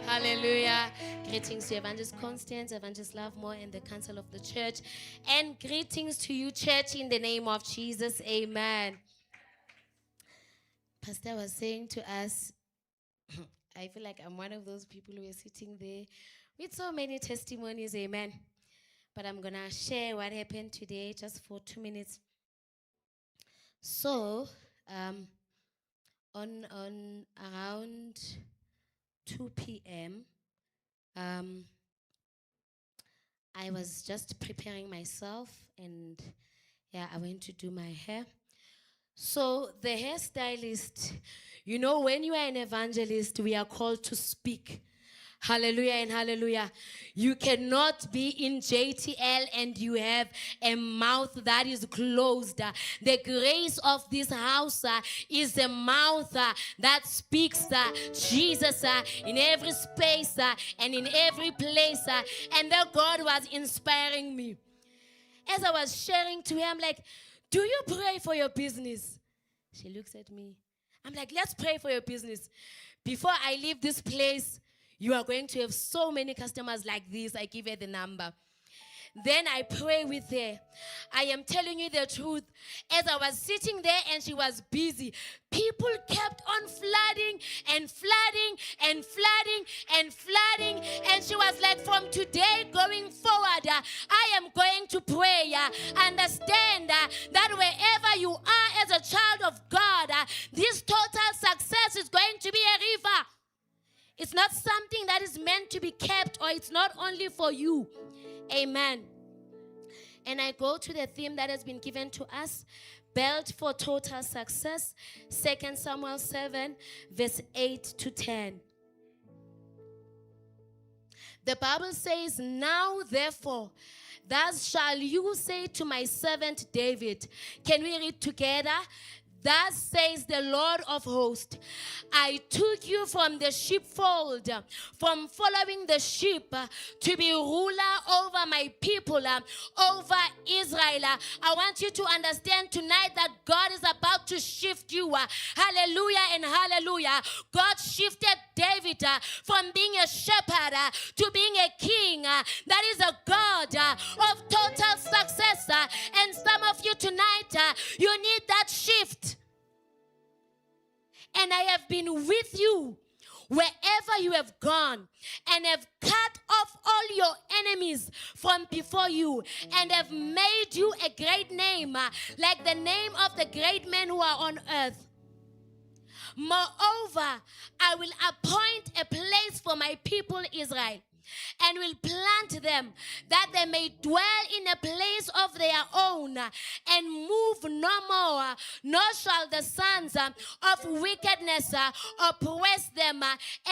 Hallelujah. Greetings to Evangelist Constance, Evangelist Lovemore, and the council of the church. And greetings to you, church, in the name of Jesus. Amen. Pastor was saying to us, I feel like I'm one of those people who are sitting there with so many testimonies. Amen. But I'm going to share what happened today just for 2 minutes. So, on around 2 p.m., I was just preparing myself, and I went to do my hair. So the hairstylist, you know, when you are an evangelist, we are called to speak. Hallelujah and hallelujah. You cannot be in JTL and you have a mouth that is closed. The grace of this house is a mouth that speaks Jesus in every space and in every place. And that God was inspiring me. As I was sharing to her, I'm like, do you pray for your business? She looks at me. I'm like, let's pray for your business. Before I leave this place, you are going to have so many customers like this. I give her the number. Then I pray with her. I am telling you the truth. As I was sitting there and she was busy, people kept on flooding and flooding and flooding and flooding. And she was like, from today going forward, I am going to pray. Understand that wherever you are as a child of God, this total success is going to be a river. It's not something that is meant to be kept, or it's not only for you. Amen. And I go to the theme that has been given to us, built for total success, 2 Samuel 7, verse 8 to 10. The Bible says, now therefore, thus shall you say to my servant David. Can we read together? Thus says the Lord of hosts, I took you from the sheepfold, from following the sheep, to be ruler over my people, over Israel. I want you to understand tonight that God is about to shift you. Hallelujah and hallelujah. God shifted David from being a shepherd to being a king. That is a God of total success. And some of you tonight, you need that shift. And I have been with you wherever you have gone, and have cut off all your enemies from before you, and have made you a great name, like the name of the great men who are on earth. Moreover, I will appoint a place for my people Israel, and will plant them, that they may dwell in a place of their own, and move no more, nor shall the sons of wickedness oppress them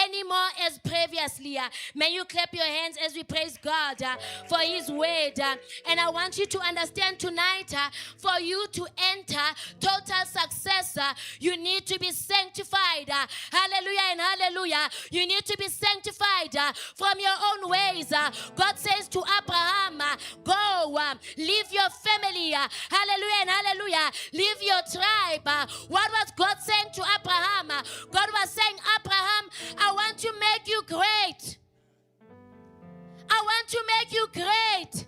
anymore as previously. May you clap your hands as we praise God for his word. And I want you to understand tonight, for you to enter total success, you need to be sanctified. Hallelujah and hallelujah. You need to be sanctified from your own ways. God says to Abraham, go, leave your family, hallelujah and hallelujah, leave your tribe. What was God saying to Abraham? God was saying, Abraham, I want to make you great. I want to make you great.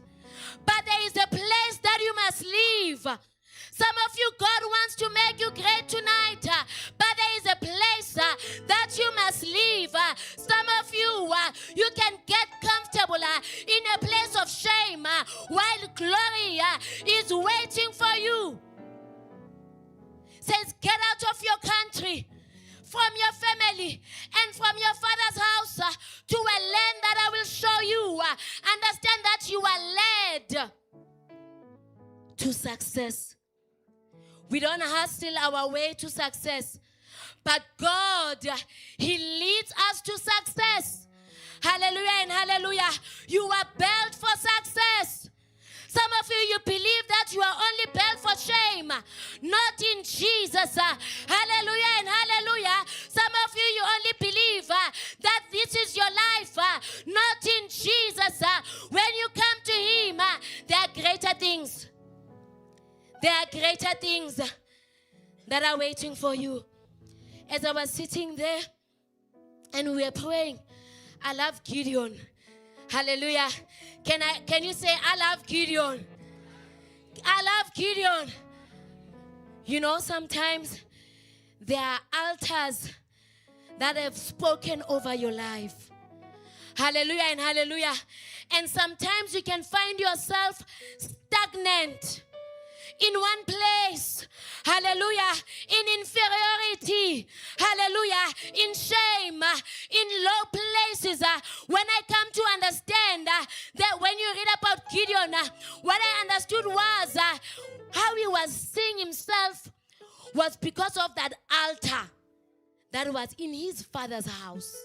But there is a place that you must leave. Some of you, God wants to make you great tonight, but there is a place that you must leave. Some of you, you can get comfortable in a place of shame while glory is waiting for you. Says, get out of your country, from your family, and from your father's house to a land that I will show you. Understand that you are led to success. We don't hustle our way to success. But God, He leads us to success. Hallelujah and hallelujah. You are built for success. Some of you believe that you are only built for shame. Not in Jesus. Hallelujah and hallelujah. Some of you only believe that this is your life. Not in Jesus. When you come to Him, there are greater things. There are greater things that are waiting for you. As I was sitting there and we were praying, I love Gideon. Hallelujah. Can you say, I love Gideon? I love Gideon. You know, sometimes there are altars that have spoken over your life. Hallelujah and hallelujah. And sometimes you can find yourself stagnant in one place, hallelujah, in inferiority, hallelujah, in shame, in low places. When I come to understand that when you read about Gideon, what I understood was how he was seeing himself was because of that altar that was in his father's house.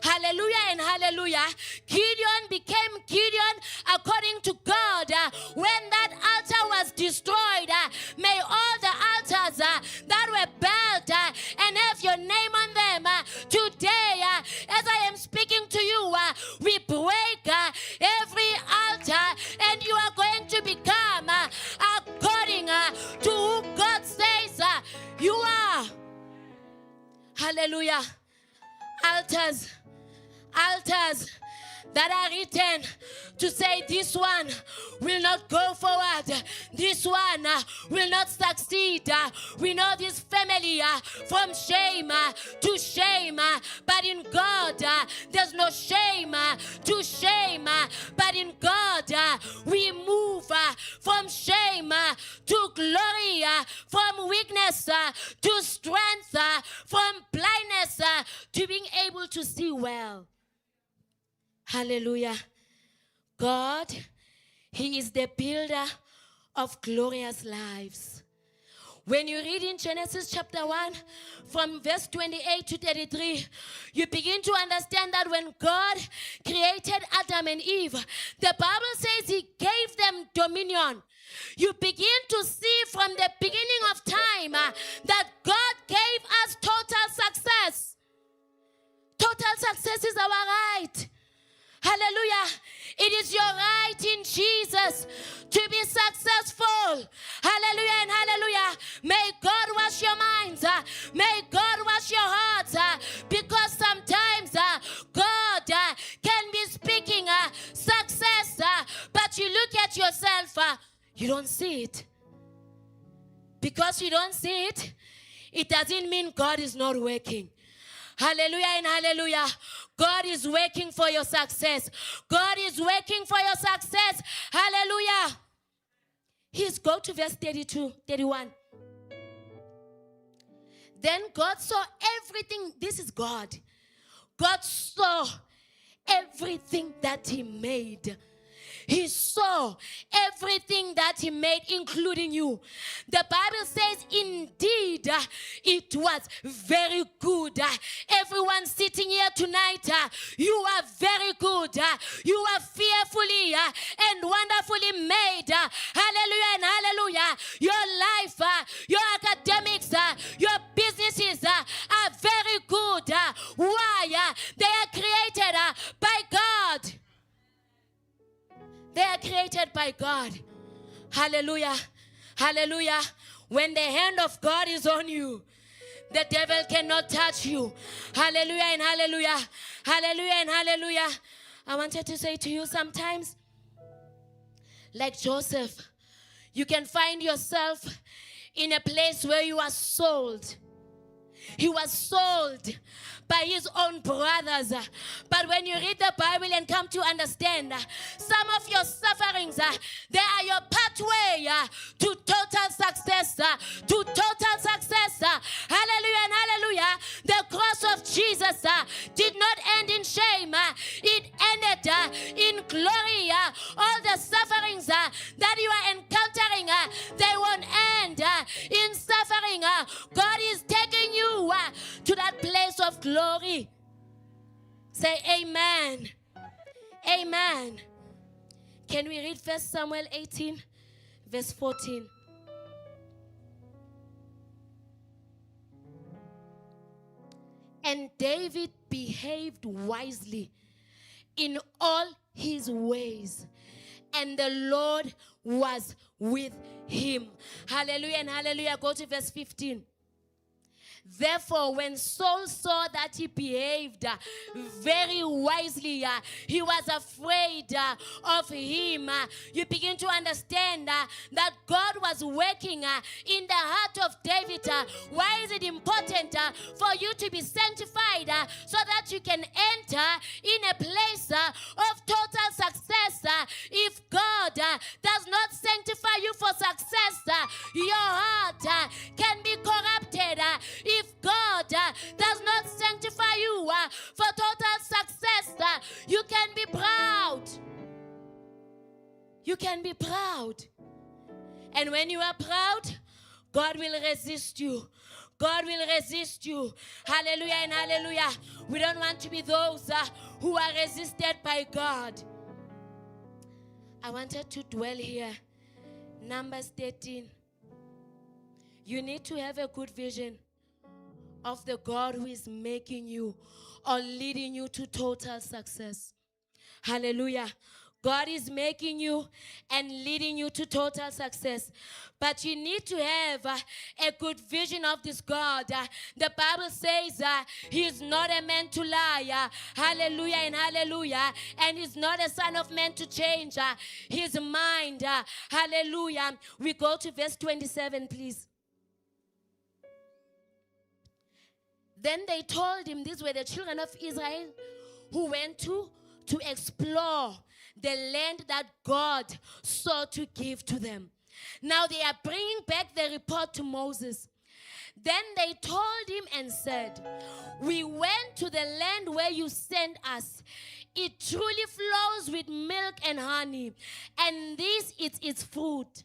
Hallelujah and hallelujah. Gideon became Gideon according to God. When that altar was destroyed, may all the altars that were built and have your name on them today, as I am speaking to you, we break every altar and you are going to become according to who God says you are. Hallelujah. Altars that are written to say this one will not go forward, this one will not succeed. We know this family from shame to shame, but in God there's no shame to shame, but in God we move from shame to glory, from weakness to strength, from blindness to being able to see well. Hallelujah. God, He is the builder of glorious lives. When you read in Genesis chapter 1, from verse 28 to 33, you begin to understand that when God created Adam and Eve, the Bible says He gave them dominion. You begin to see from the beginning of time that God gave us total success. Total success is our right. Hallelujah. It is your right in Jesus to be successful. Hallelujah and hallelujah. May God wash your minds. May God wash your hearts. Because sometimes God can be speaking success, but you look at yourself, you don't see it. Because you don't see it, it doesn't mean God is not working. Hallelujah and hallelujah. God is working for your success. God is working for your success. Hallelujah. Go to verse 32, 31. Then God saw everything. This is God. God saw everything that He made. He saw everything that He made, including you. The Bible says, indeed, it was very good. Everyone sitting here tonight, you are very good. You are fearfully and wonderfully made. Hallelujah and hallelujah. Your life, your academics, your businesses are very good. Why? They are created by God. They are created by God. Hallelujah. Hallelujah. When the hand of God is on you, the devil cannot touch you. Hallelujah and hallelujah. Hallelujah and hallelujah. I wanted to say to you, sometimes, like Joseph, you can find yourself in a place where you are sold. He was sold by his own brothers. But when you read the Bible and come to understand, some of your sufferings, they are your pathway to total success. To total success. Hallelujah and hallelujah. The cross of Jesus did not end in shame. It ended in glory. All the sufferings that you are encountering glory. Say amen. Amen. Can we read 1 Samuel 18, verse 14? And David behaved wisely in all his ways, and the Lord was with him. Hallelujah and hallelujah. Go to verse 15. Therefore, when Saul saw that he behaved very wisely, he was afraid of him. You begin to understand that God was working in the heart of David. Why is it important for you to be sanctified so that you can enter in a place of total success? If God does not sanctify you for success, your heart can be corrupted. If God does not sanctify you for total success, you can be proud. You can be proud. And when you are proud, God will resist you. God will resist you. Hallelujah and hallelujah. We don't want to be those who are resisted by God. I wanted to dwell here. Numbers 13. You need to have a good vision of the God who is making you or leading you to total success. Hallelujah. God is making you and leading you to total success. But you need to have a good vision of this God. The Bible says he is not a man to lie. Hallelujah and hallelujah. And he's not a son of man to change his mind. Hallelujah. We go to verse 27, please. Then they told him, these were the children of Israel who went to explore the land that God sought to give to them. Now they are bringing back the report to Moses. Then they told him and said, we went to the land where you sent us. It truly flows with milk and honey, and this is its fruit.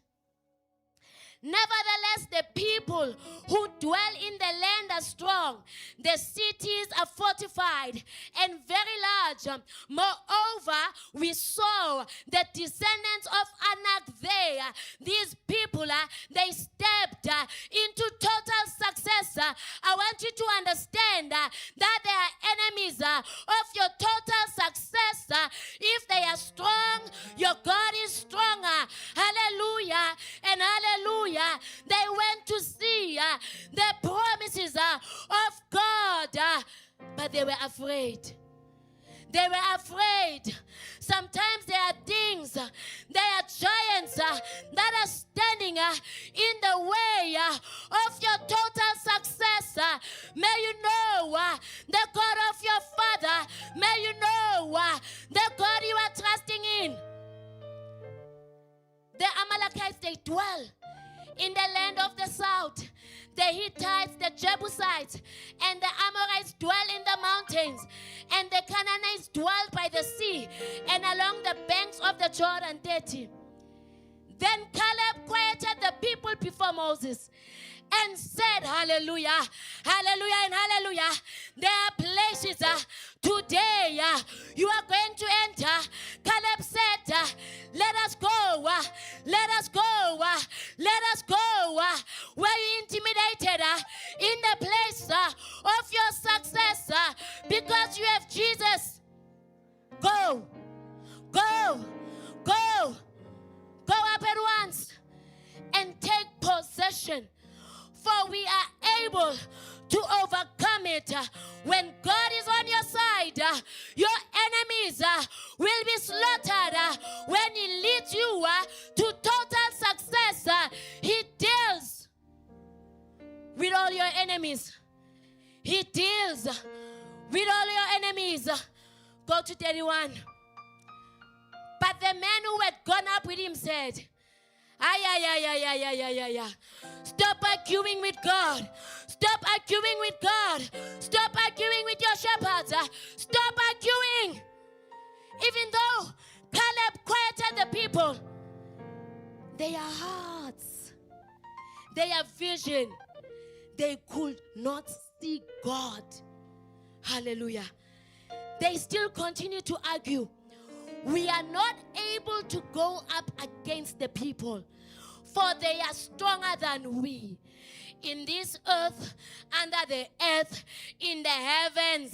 Nevertheless, the people who dwell in the land are strong. The cities are fortified and very large. Moreover, we saw the descendants of Anak there. These people, they stepped into total success. I want you to understand that they are enemies of your total success. If they are strong, your God is stronger. Hallelujah and hallelujah. They went to see the promises of God, but they were afraid. They were afraid. Sometimes there are things, there are giants that are standing in the way of your total success. May you know the God of your father. May you know the God you are trusting in. The Amalekites, they dwell in the land of the south. The Hittites, the Jebusites, and the Amorites dwell in the mountains, and the Canaanites dwell by the sea and along the banks of the Jordan 30. Then Caleb quieted the people before Moses and said, hallelujah, hallelujah, and hallelujah. There are places today you are going to enter. Caleb said, let us go, let us go, let us go. Were you intimidated in the place of your success because you have Jesus? Go, go, go, go up at once and take possession. For we are able to overcome it. When God is on your side, your enemies will be slaughtered. When he leads you to total success, he deals with all your enemies. He deals with all your enemies. Go to 31. But the man who had gone up with him said, stop arguing with God. Stop arguing with God. Stop arguing with your shepherds. Stop arguing. Even though Caleb quieted the people, their hearts, their vision, they could not see God. Hallelujah. They still continue to argue. We are not able to go up against the people, for they are stronger than we. In this earth, under the earth, in the heavens,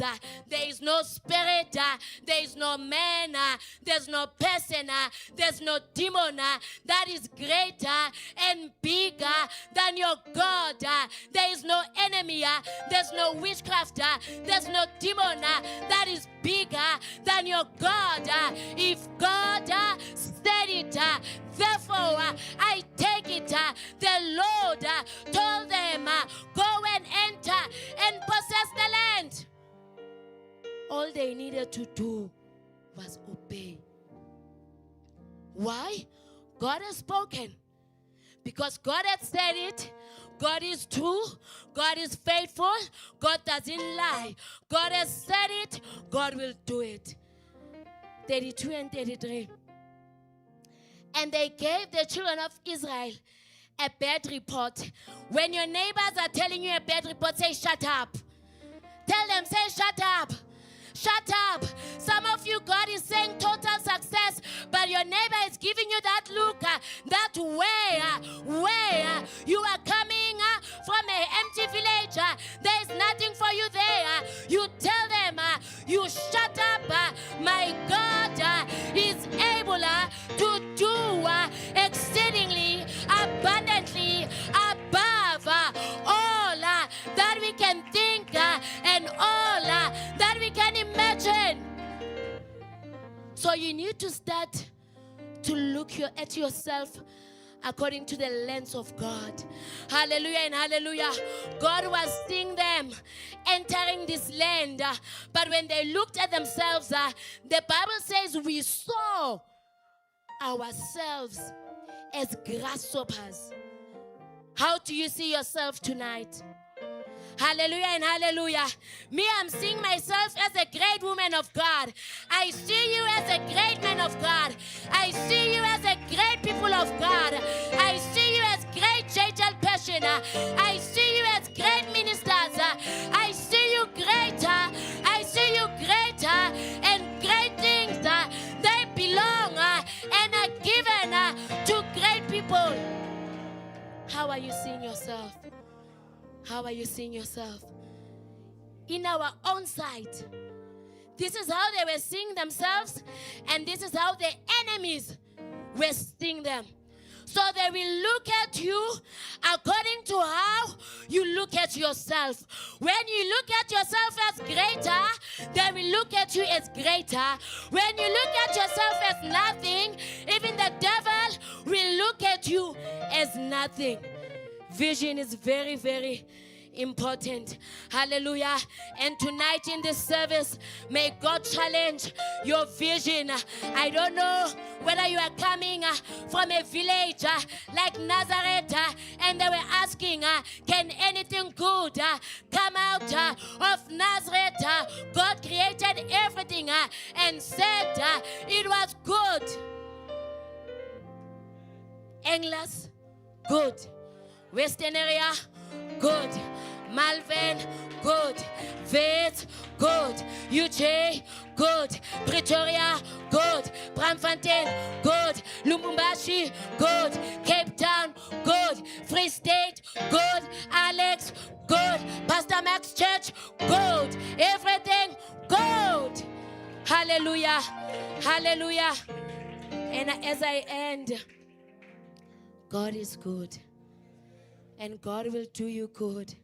there is no spirit, there is no man, there's no person, there's no demon that is greater and bigger than your God. There is no enemy, there's no witchcraft, there's no demon that is bigger than your God. If God said it, therefore I take it. The Lord told them, go and enter and possess the land. All they needed to do was obey. Why? God has spoken. Because God had said it. God is true. God is faithful. God doesn't lie. God has said it. God will do it. 32 and 33. And they gave the children of Israel a bad report. When your neighbors are telling you a bad report, say, shut up. Tell them, say, shut up. Shut up. Some of you, God is saying total success, but your neighbor is giving you that look, that where you are coming from an empty village. There is nothing for you there. You tell them, you shut up. My God is able to do exceedingly abundantly above all that we can think and all that we can imagine. So you need to start to look at yourself according to the lens of God. Hallelujah and hallelujah. God was seeing them entering this land, but when they looked at themselves, the Bible says we saw ourselves as grasshoppers. How do you see yourself tonight? Hallelujah and hallelujah. Me, I'm seeing myself as a great woman of God. I see you as a great man of God. I see you as a great people of God. I see you as great JJ passion. I see you as great ministers. I see you greater. I see you greater, and great things they belong and are given to great people. How are you seeing yourself? How are you seeing yourself? In our own sight. This is how they were seeing themselves, and this is how the enemies were seeing them. So they will look at you according to how you look at yourself. When you look at yourself as greater, they will look at you as greater. When you look at yourself as nothing, even the devil will look at you as nothing. Vision is very, very important. Hallelujah. And tonight in this service, may God challenge your vision. I don't know whether you are coming from a village like Nazareth and they were asking, can anything good come out of Nazareth? God created everything and said it was good. Englas, good. Western area, good. Malvern, good. Wits, good. UJ, good. Pretoria, good. Braamfontein, good. Lubumbashi, good. Cape Town, good. Free State, good. Alex, good. Pastor Max Church, good. Everything, good. Hallelujah. Hallelujah. And as I end, God is good. And God will do you good.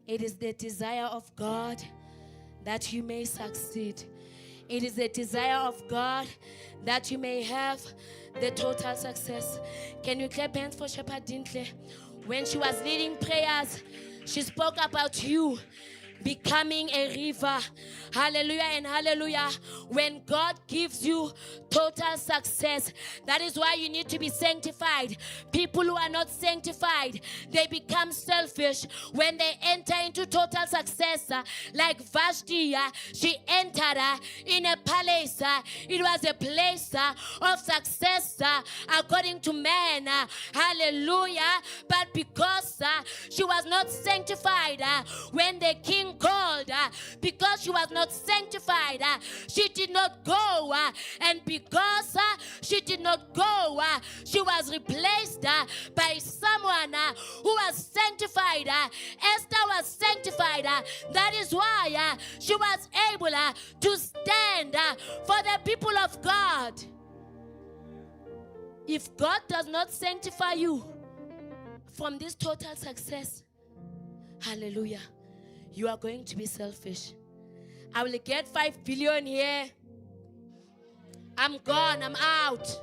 It is the desire of God that you may succeed. It is the desire of God that you may have the total success. Can you clap hands for Shepherd Dintle? When she was leading prayers, she spoke about you becoming a river. Hallelujah and hallelujah. When God gives you total success, that is why you need to be sanctified. People who are not sanctified, they become selfish when they enter into total success. Like Vashti, she entered in a palace. It was a place of success according to man. Hallelujah. But because she was not sanctified, when the king being called, because she was not sanctified, she did not go. And because she did not go, she was replaced by someone who was sanctified. Esther was sanctified. That is why she was able to stand for the people of God. If God does not sanctify you from this total success, hallelujah, you are going to be selfish. I will get 5 billion here. I'm gone, I'm out.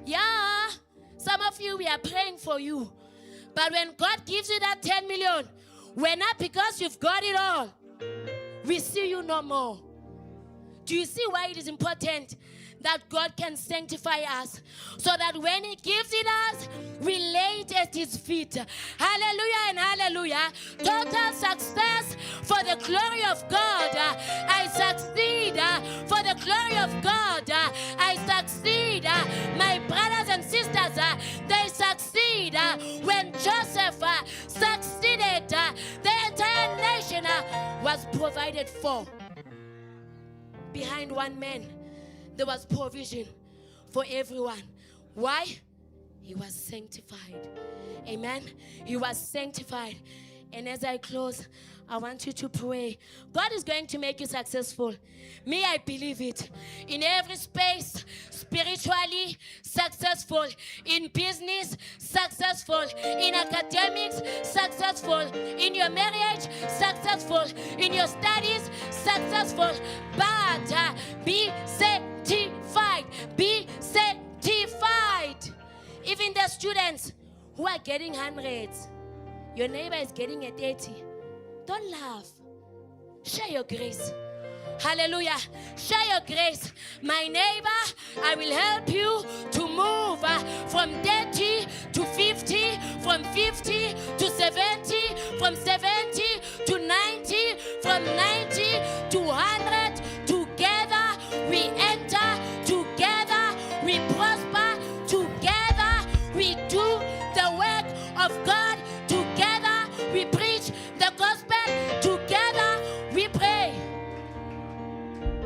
Yeah, some of you, we are praying for you. But when God gives you that 10 million, we're not because you've got it all. We see you no more. Do you see why it is important that God can sanctify us, so that when He gives it us, we lay it at His feet? Hallelujah and hallelujah. Total success for the glory of God. I succeed for the glory of God. I succeed. My brothers and sisters, they succeed. When Joseph succeeded, the entire nation was provided for. Behind one man, there was provision for everyone. Why? He was sanctified. Amen. He was sanctified. And as I close, I want you to pray. God is going to make you successful. Me, I believe it. In every space, spiritually successful. In business, successful. In academics, successful. In your marriage, successful. In your studies, successful. But be sanctified. Be sanctified. Even the students who are getting hundreds, your neighbor is getting a 30. Don't laugh. Share your grace. Hallelujah. Share your grace. My neighbor, I will help you to move from 30 to 50, from 50 to 70, from 70 to 90, from 90 to 100. Together we enter, together we prosper, together we do the work of God, together we preach the gospel, together we pray.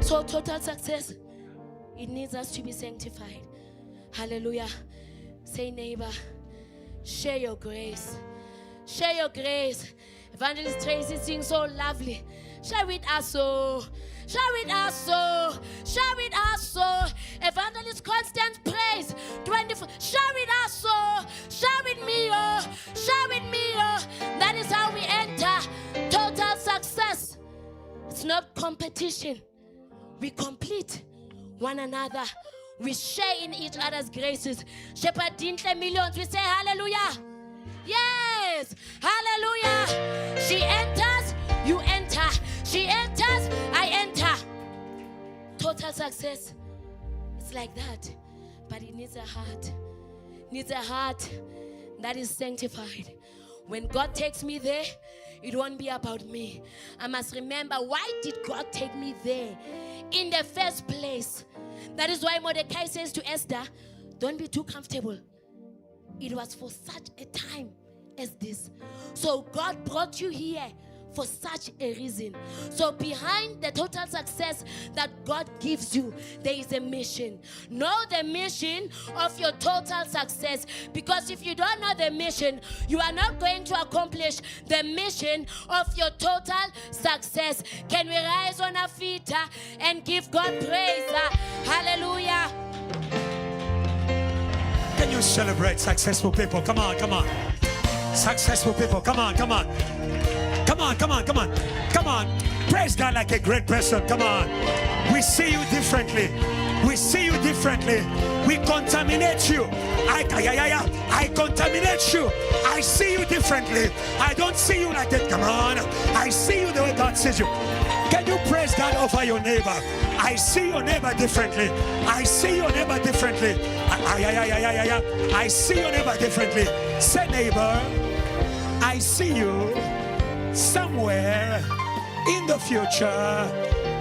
So total success, it needs us to be sanctified. Hallelujah. Say, neighbor, share your grace. Share your grace. Evangelist Tracy sings so lovely. Share with us so. Share with us so. Share with us so. Evangelist Constance praise 24. Share with us so. Share with me, oh. Share with me, oh. That is how we enter total success. It's not competition. We complete one another. We share in each other's graces. Shepherd Dintle millions. We say hallelujah. Yes. Hallelujah. She enters, you enter. She enters, I enter. Total success. It's like that. But it needs a heart. Needs a heart that is sanctified. When God takes me there, it won't be about me. I must remember, why did God take me there in the first place? That is why Mordecai says to Esther, don't be too comfortable. It was for such a time as this. So God brought you here for such a reason. So behind the total success that God gives you, there is a mission. Know the mission of your total success. Because if you don't know the mission, you are not going to accomplish the mission of your total success. Can we rise on our feet and give God praise? Hallelujah. Can you celebrate successful people? Come on, come on. Successful people, come on, come on. Come on, come on, come on. Come on. Praise God like a great person. Come on. We see you differently. We see you differently. We contaminate you. I contaminate you. I see you differently. I don't see you like that. Come on. I see you the way God sees you. Can you praise God over your neighbor? I see your neighbor differently. I see your neighbor differently. I see your neighbor differently. Say, neighbor, I see you somewhere in the future.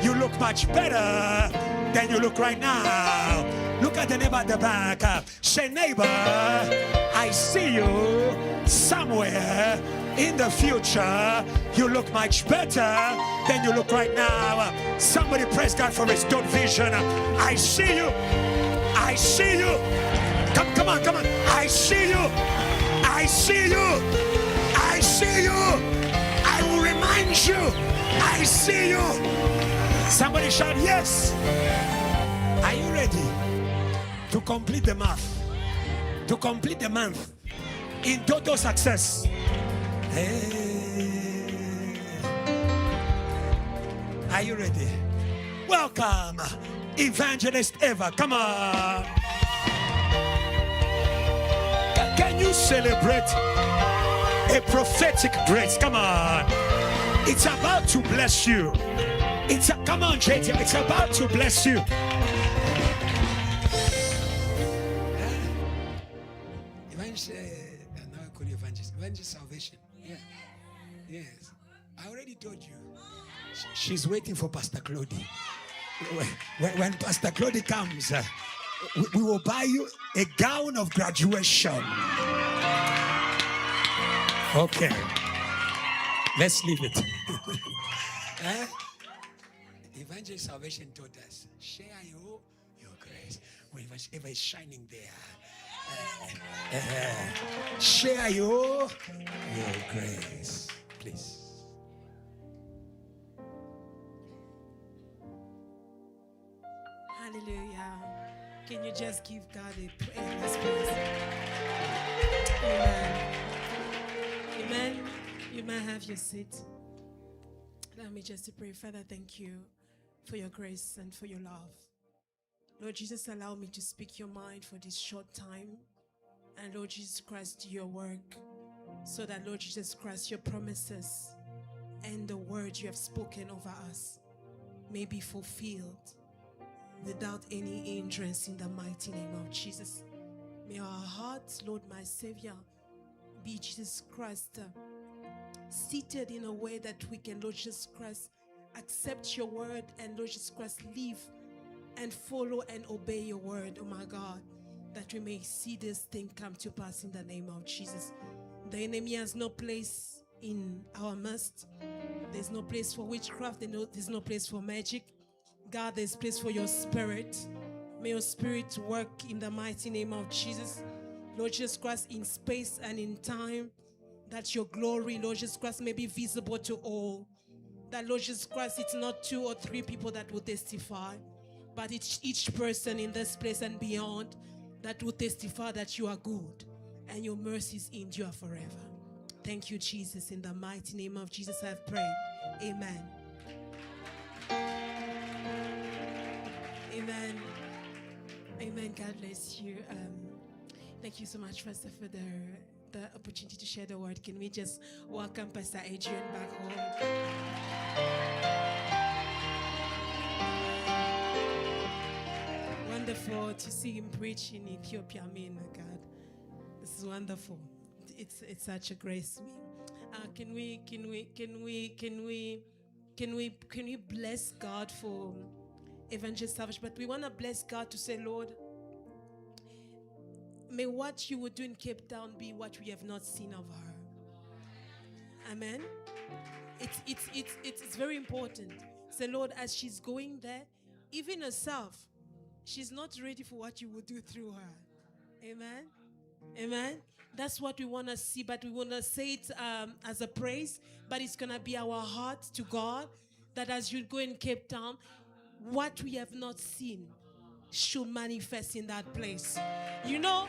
You look much better than you look right now. Look at the neighbor at the back. Say, neighbor, I see you somewhere in the future. You look much better than you look right now. Somebody praise God for his good vision. I see you. I see you. Come on. I see you. I see you. I see you. I will remind you. I see you. Somebody shout yes. Are you ready to complete the month? To complete the month in total success. Hey. Are you ready? Welcome, Evangelist Eva. Come on. Can you celebrate a prophetic grace? Come on. It's about to bless you. Come on, JT. It's about to bless you. Evangelist Salvation. Yeah. Yes. I already told you. She's waiting for Pastor Claudie. When Pastor Claudie comes, we will buy you a gown of graduation. Okay. Let's leave it. Evangelist Salvation taught us, share your grace. When Eva is shining there. Share your grace, please. Hallelujah. Can you just give God a praise, please? Amen. Amen. You may have your seat. Allow me just to pray. Father, thank you for your grace and for your love. Lord Jesus, allow me to speak your mind for this short time. And Lord Jesus Christ, do your work. So that, Lord Jesus Christ, your promises and the word you have spoken over us may be fulfilled without any hindrance in the mighty name of Jesus. May our hearts, Lord, my Savior, be, Jesus Christ, seated in a way that we can, Lord Jesus Christ, accept your word and, Lord Jesus Christ, live and follow and obey your word, oh my God, that we may see this thing come to pass in the name of Jesus. The enemy has no place in our midst. There's no place for witchcraft. There's no place for magic. God, there's place for your spirit. May your spirit work in the mighty name of Jesus. Lord Jesus Christ, in space and in time, that your glory, Lord Jesus Christ, may be visible to all. That, Lord Jesus Christ, it's not 2 or 3 people that will testify, but it's each person in this place and beyond that will testify that you are good and your mercies endure forever. Thank you, Jesus. In the mighty name of Jesus, I have prayed. Amen. Amen. Amen. God bless you. Thank you so much, Pastor, for the opportunity to share the word. Can we just welcome Pastor Adrian back home? Wonderful to see him preach in Ethiopia. I mean, God, this is wonderful. It's such a grace. Can we bless God for Evangelist Savage? But we want to bless God to say, Lord, may what you would do in Cape Town be what we have not seen of her. Amen. It's very important. Say, Lord, as she's going there, even herself, she's not ready for what you will do through her. Amen. Amen. That's what we want to see, but we want to say it as a praise, but it's going to be our heart to God, that as you go in Cape Town, what we have not seen should manifest in that place. You know,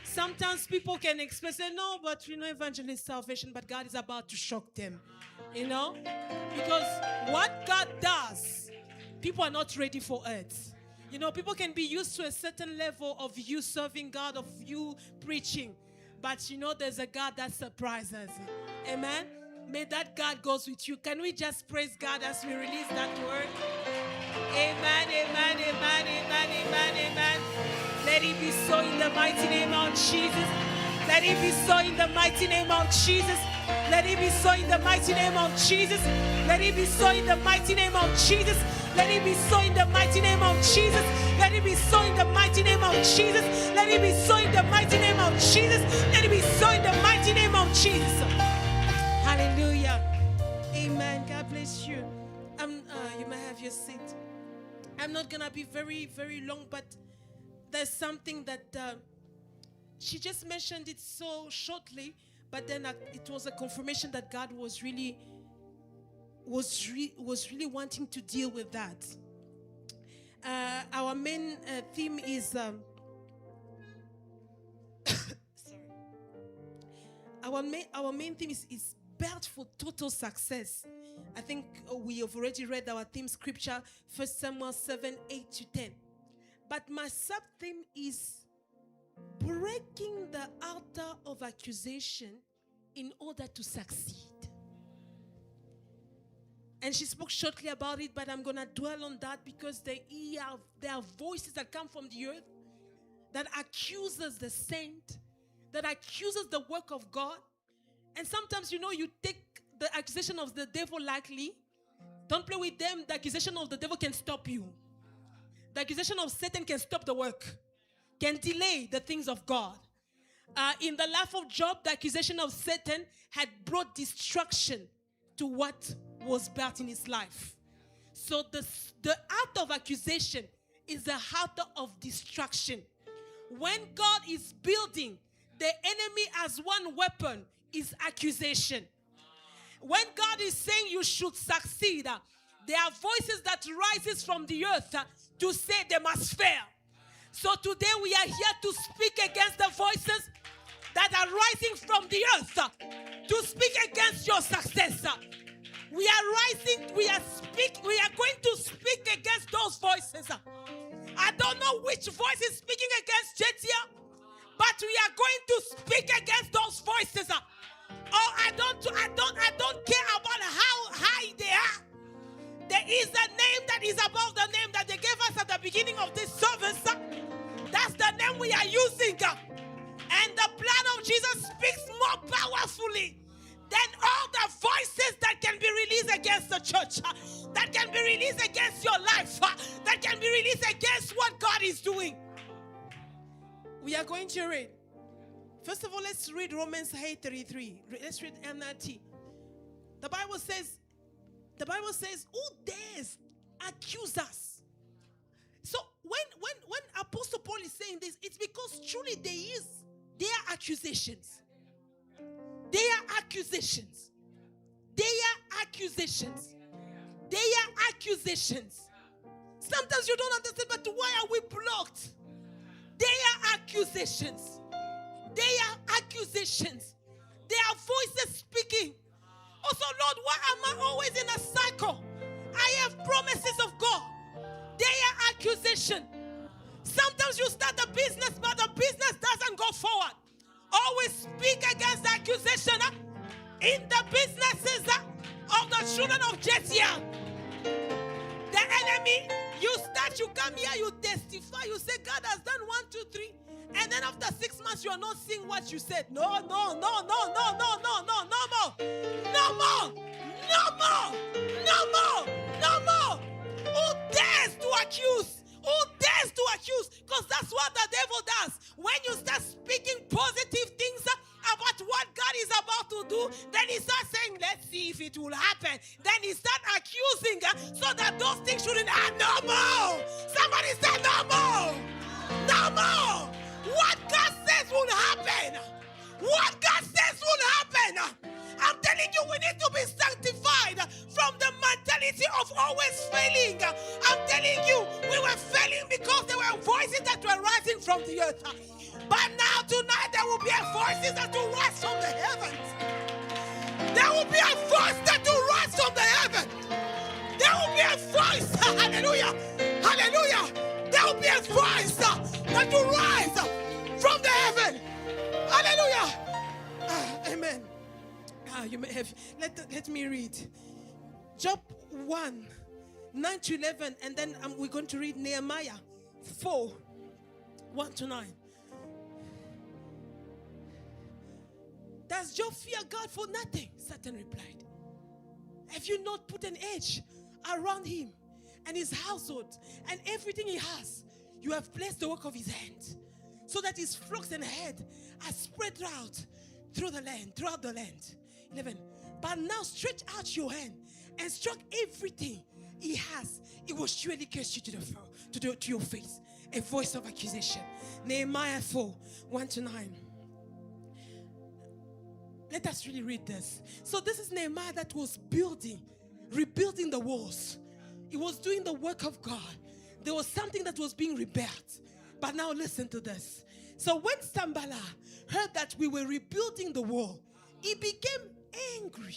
sometimes people can express, say, no, but evangelist salvation, but God is about to shock them. You know, because what God does, people are not ready for it. You know, people can be used to a certain level of you serving God, of you preaching. But there's a God that surprises. Amen. May that God goes with you. Can we just praise God as we release that word? Amen, amen, amen, amen, amen, amen. Let it be so in the mighty name of Jesus. Let it be so in the mighty name of Jesus. Let it be so in the mighty name of Jesus. Let it be so in the mighty name of Jesus. Let it be so in the mighty name of Jesus. Let it be so in the mighty name of Jesus. Let it be so in the mighty name of Jesus. Let it be so in the mighty name of Jesus. Hallelujah. Amen. God bless you. You may have your seat. I'm not going to be very, very long, but there's something that she just mentioned it so shortly, but then it was a confirmation that God was really wanting to deal with that. Our main theme is sorry. Our main theme is built for total success. I think we have already read our theme scripture, 1 Samuel 7:8-10. But my sub-theme is breaking the altar of accusation in order to succeed. And she spoke shortly about it, but I'm going to dwell on that because there are voices that come from the earth that accuses the saint, that accuses the work of God. And sometimes, you take the accusation of the devil lightly. Don't play with them. The accusation of the devil can stop you. The accusation of Satan can stop the work, can delay the things of God. In the life of Job, the accusation of Satan had brought destruction to what was built in his life. So the act of accusation is the heart of destruction. When God is building, the enemy as one weapon is accusation. When God is saying you should succeed, there are voices that rises from the earth to say they must fail. So today we are here to speak against the voices that are rising from the earth to speak against your success. We are going to speak against those voices. I don't know which voice is speaking against Jetia, but we are going to speak against those voices. Oh, I don't care about how high they are. There is a name that is above the name that they gave us at the beginning of this service. That's the name we are using. And the blood of Jesus speaks more powerfully than all the voices that can be released against the church, that can be released against your life, that can be released against what God is doing. We are going to read. First of all, let's read Romans 8:33. Let's read NLT. The Bible says, who dares accuse us? So when Apostle Paul is saying this, it's because truly there are accusations. They are accusations. They are accusations. They are accusations. Sometimes you don't understand, but why are we blocked? They are accusations. They are accusations. There are voices speaking. Also, Lord, why am I always in a cycle? I have promises of God. They are accusation. Sometimes you start a business, but the business doesn't go forward. Always speak against the accusation in the businesses of the children of Jesiah. The enemy, you come here, you testify, you say God has done 1, 2, 3, and then after 6 months you are not seeing what you said. No more. Who dares to accuse? Who dares to accuse? Because that's what the devil does. When you start speaking positive things about what God is about to do, then he starts saying, let's see if it will happen. Then he starts accusing so that those things shouldn't happen. No more. Somebody say no more. No more. What God says will happen. What God says will happen. I'm telling you, we need to be sanctified from the mentality of always failing. I'm telling you, we were failing because there were voices that were rising from the earth. But now, tonight, there will be a voices that will rise from the heavens. There will be a voice that will rise from the heavens. There will be a voice. Hallelujah. Hallelujah. There will be a voice that will rise from the heaven. Hallelujah. Amen. You may have. Let me read. Job 1, 9-11, and then we're going to read Nehemiah 4, 1-9. Does Job fear God for nothing? Satan replied. Have you not put an edge around him and his household and everything he has. You have blessed the work of his hand, so that his flocks and herd are spread out throughout the land. 11. But now stretch out your hand and struck everything he has. It will surely curse you to your face. A voice of accusation. Nehemiah 4, 1-9. Let us really read this. So this is Nehemiah that was rebuilding the walls. He was doing the work of God. There was something that was being rebuilt. But now listen to this. So when Sanballat heard that we were rebuilding the wall, he became angry.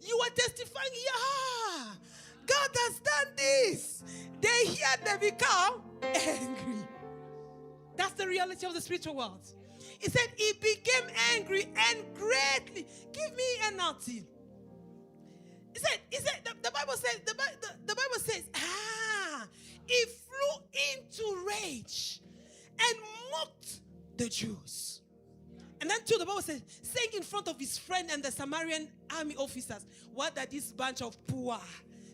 You are testifying, yeah, God has done this. They hear, they become angry. That's the reality of the spiritual world. He said he became angry and greatly. Give me NLT. He said the Bible says, the Bible says, he flew into rage and mocked the Jews. And then too, the Bible says, saying in front of his friend and the Samaritan army officers, what that this bunch of poor,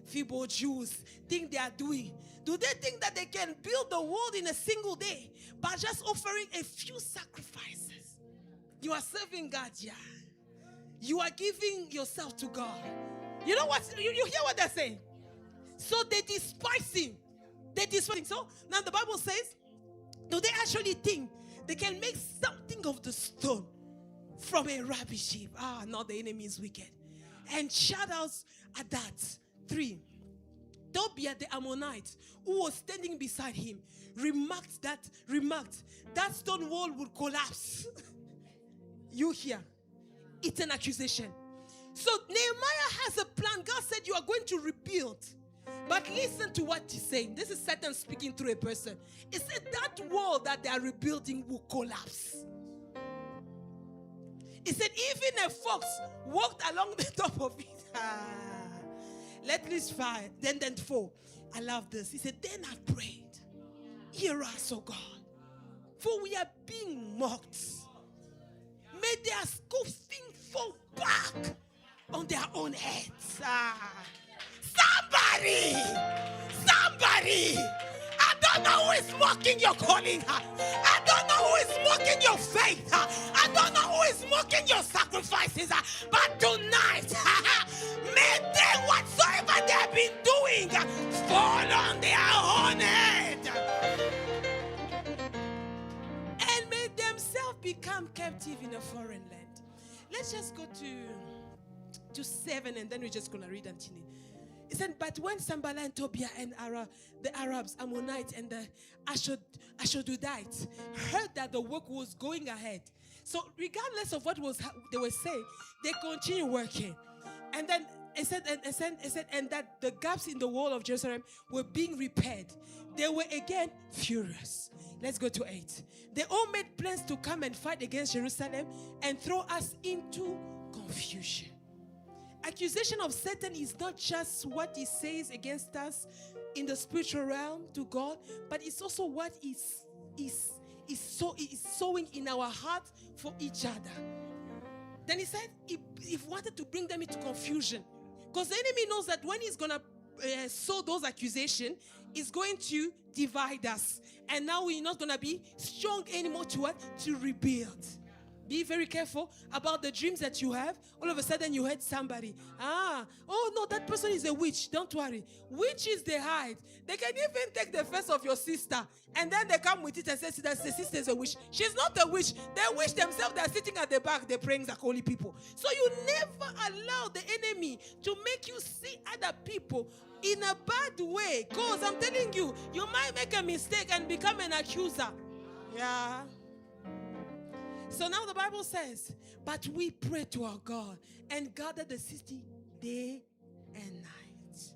feeble Jews think they are doing? Do they think that they can build the world in a single day by just offering a few sacrifices? You are serving God, yeah. You are giving yourself to God. You know what? You hear what they're saying? So they despise him. They despise him. So now the Bible says, do they actually think they can make something of the stone from a rubbish heap? No, the enemy is wicked. And shout out at that. 3. Tobiah the Ammonite, who was standing beside him, remarked that stone wall would collapse. You hear? It's an accusation. So Nehemiah has a plan. God said you are going to rebuild. But listen to what he's saying. This is Satan speaking through a person. He said that wall that they are rebuilding will collapse. He said even a fox walked along the top of it. Let least 5, then 4. I love this. He said, then I prayed. Hear us, O God. For we are being mocked. May their scoffing fall back on their own heads. Somebody. I don't know who is mocking your calling. I don't know who is mocking your faith. I don't know who is mocking your sacrifices. But tonight, may they, whatsoever they have been doing, fall on their own head. And may themselves become captive in a foreign land. Let's just go to 7 and then we're just going to read until it. He said, but when Sanballat and Tobiah and the Arabs, Ammonites, and the Ashdodites heard that the work was going ahead, so regardless of what they were saying, they continued working. And then it said, and that the gaps in the wall of Jerusalem were being repaired. They were again furious. Let's go to 8. They all made plans to come and fight against Jerusalem and throw us into confusion. Accusation of Satan is not just what he says against us in the spiritual realm to God, but it's also what is sowing in our heart for each other. Then he said he wanted to bring them into confusion, because the enemy knows that when he's going to sow those accusations, it's going to divide us. And now we're not going to be strong anymore to rebuild. Be very careful about the dreams that you have. All of a sudden you heard somebody. Oh no, that person is a witch. Don't worry. Witches, they hide. They can even take the face of your sister and then they come with it and say that the sister is a witch. She's not a witch. They wish themselves. They're sitting at the back. They're praying like holy people. So you never allow the enemy to make you see other people in a bad way. Because I'm telling you, you might make a mistake and become an accuser. Yeah. So now the Bible says, but we pray to our God and gather the city day and night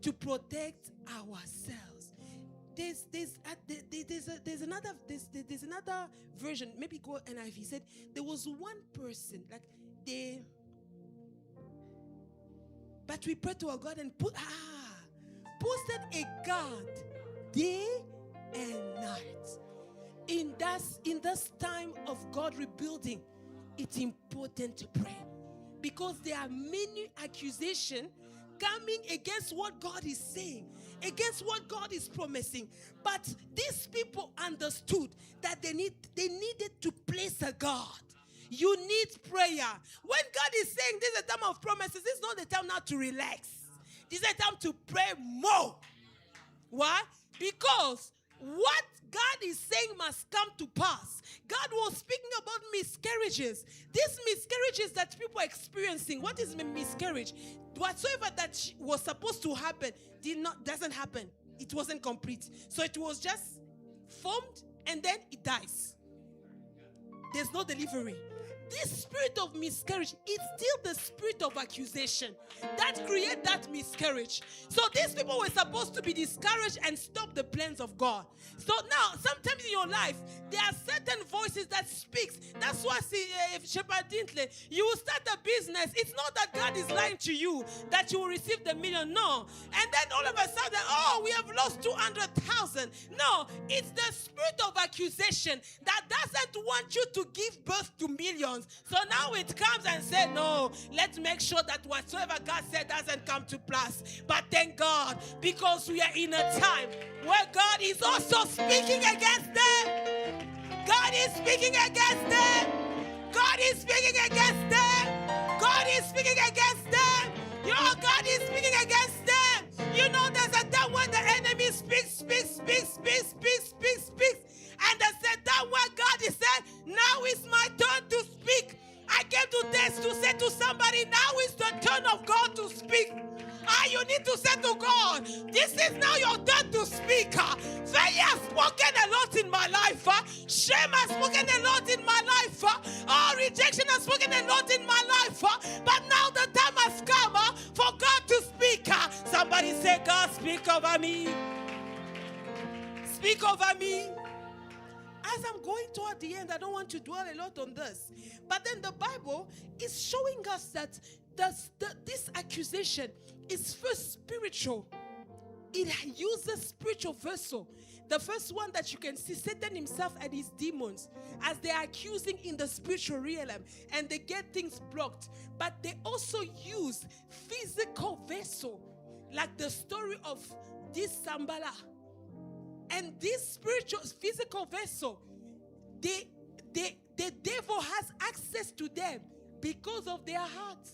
to protect ourselves. There's another version. Maybe go NIV. Said there was one person but we pray to our God and posted a guard day and night. In this time of God rebuilding, it's important to pray, because there are many accusations coming against what God is saying, against what God is promising. But these people understood that they needed to place a God. You need prayer. When God is saying this is a time of promises, it's not the time now to relax. This is a time to pray more. Why? Because what God is saying must come to pass. God was speaking about miscarriages. These miscarriages that people are experiencing. What is miscarriage? Whatsoever that was supposed to happen doesn't happen. It wasn't complete. So it was just formed and then it dies. There's no delivery. This spirit of miscarriage is still the spirit of accusation that creates that miscarriage. So these people were supposed to be discouraged and stop the plans of God. So now, sometimes in your life, there are certain voices that speaks. That's why, Shepherd Dintley, you will start a business. It's not that God is lying to you that you will receive the million. No. And then all of a sudden, we have lost 200,000. No, it's the spirit of accusation that doesn't want you to give birth to millions. So now it comes and says, no, let's make sure that whatsoever God said doesn't come to pass. But thank God, because we are in a time where God is also speaking against them. God is speaking against them. God is speaking against them. God is speaking against them. You know, God is speaking against them. You know, there's a time when the enemy speaks. And there's a time where God is saying, now is my turn to speak. I came to this to say to somebody, now is the turn of God to speak. You need to say to God, this is now your turn to speak. Failure has spoken a lot in my life. Shame has spoken a lot in my life. Rejection has spoken a lot in my life. But now the time has come for God to speak. Somebody say, God, speak over me. Speak over me. As I'm going toward the end, I don't want to dwell a lot on this. But then the Bible is showing us that this accusation is first spiritual. It uses spiritual vessel. The first one that you can see, Satan himself and his demons, as they are accusing in the spiritual realm, and they get things blocked. But they also use physical vessel, like the story of this Sambala. And this spiritual, physical vessel, the devil has access to them because of their hearts.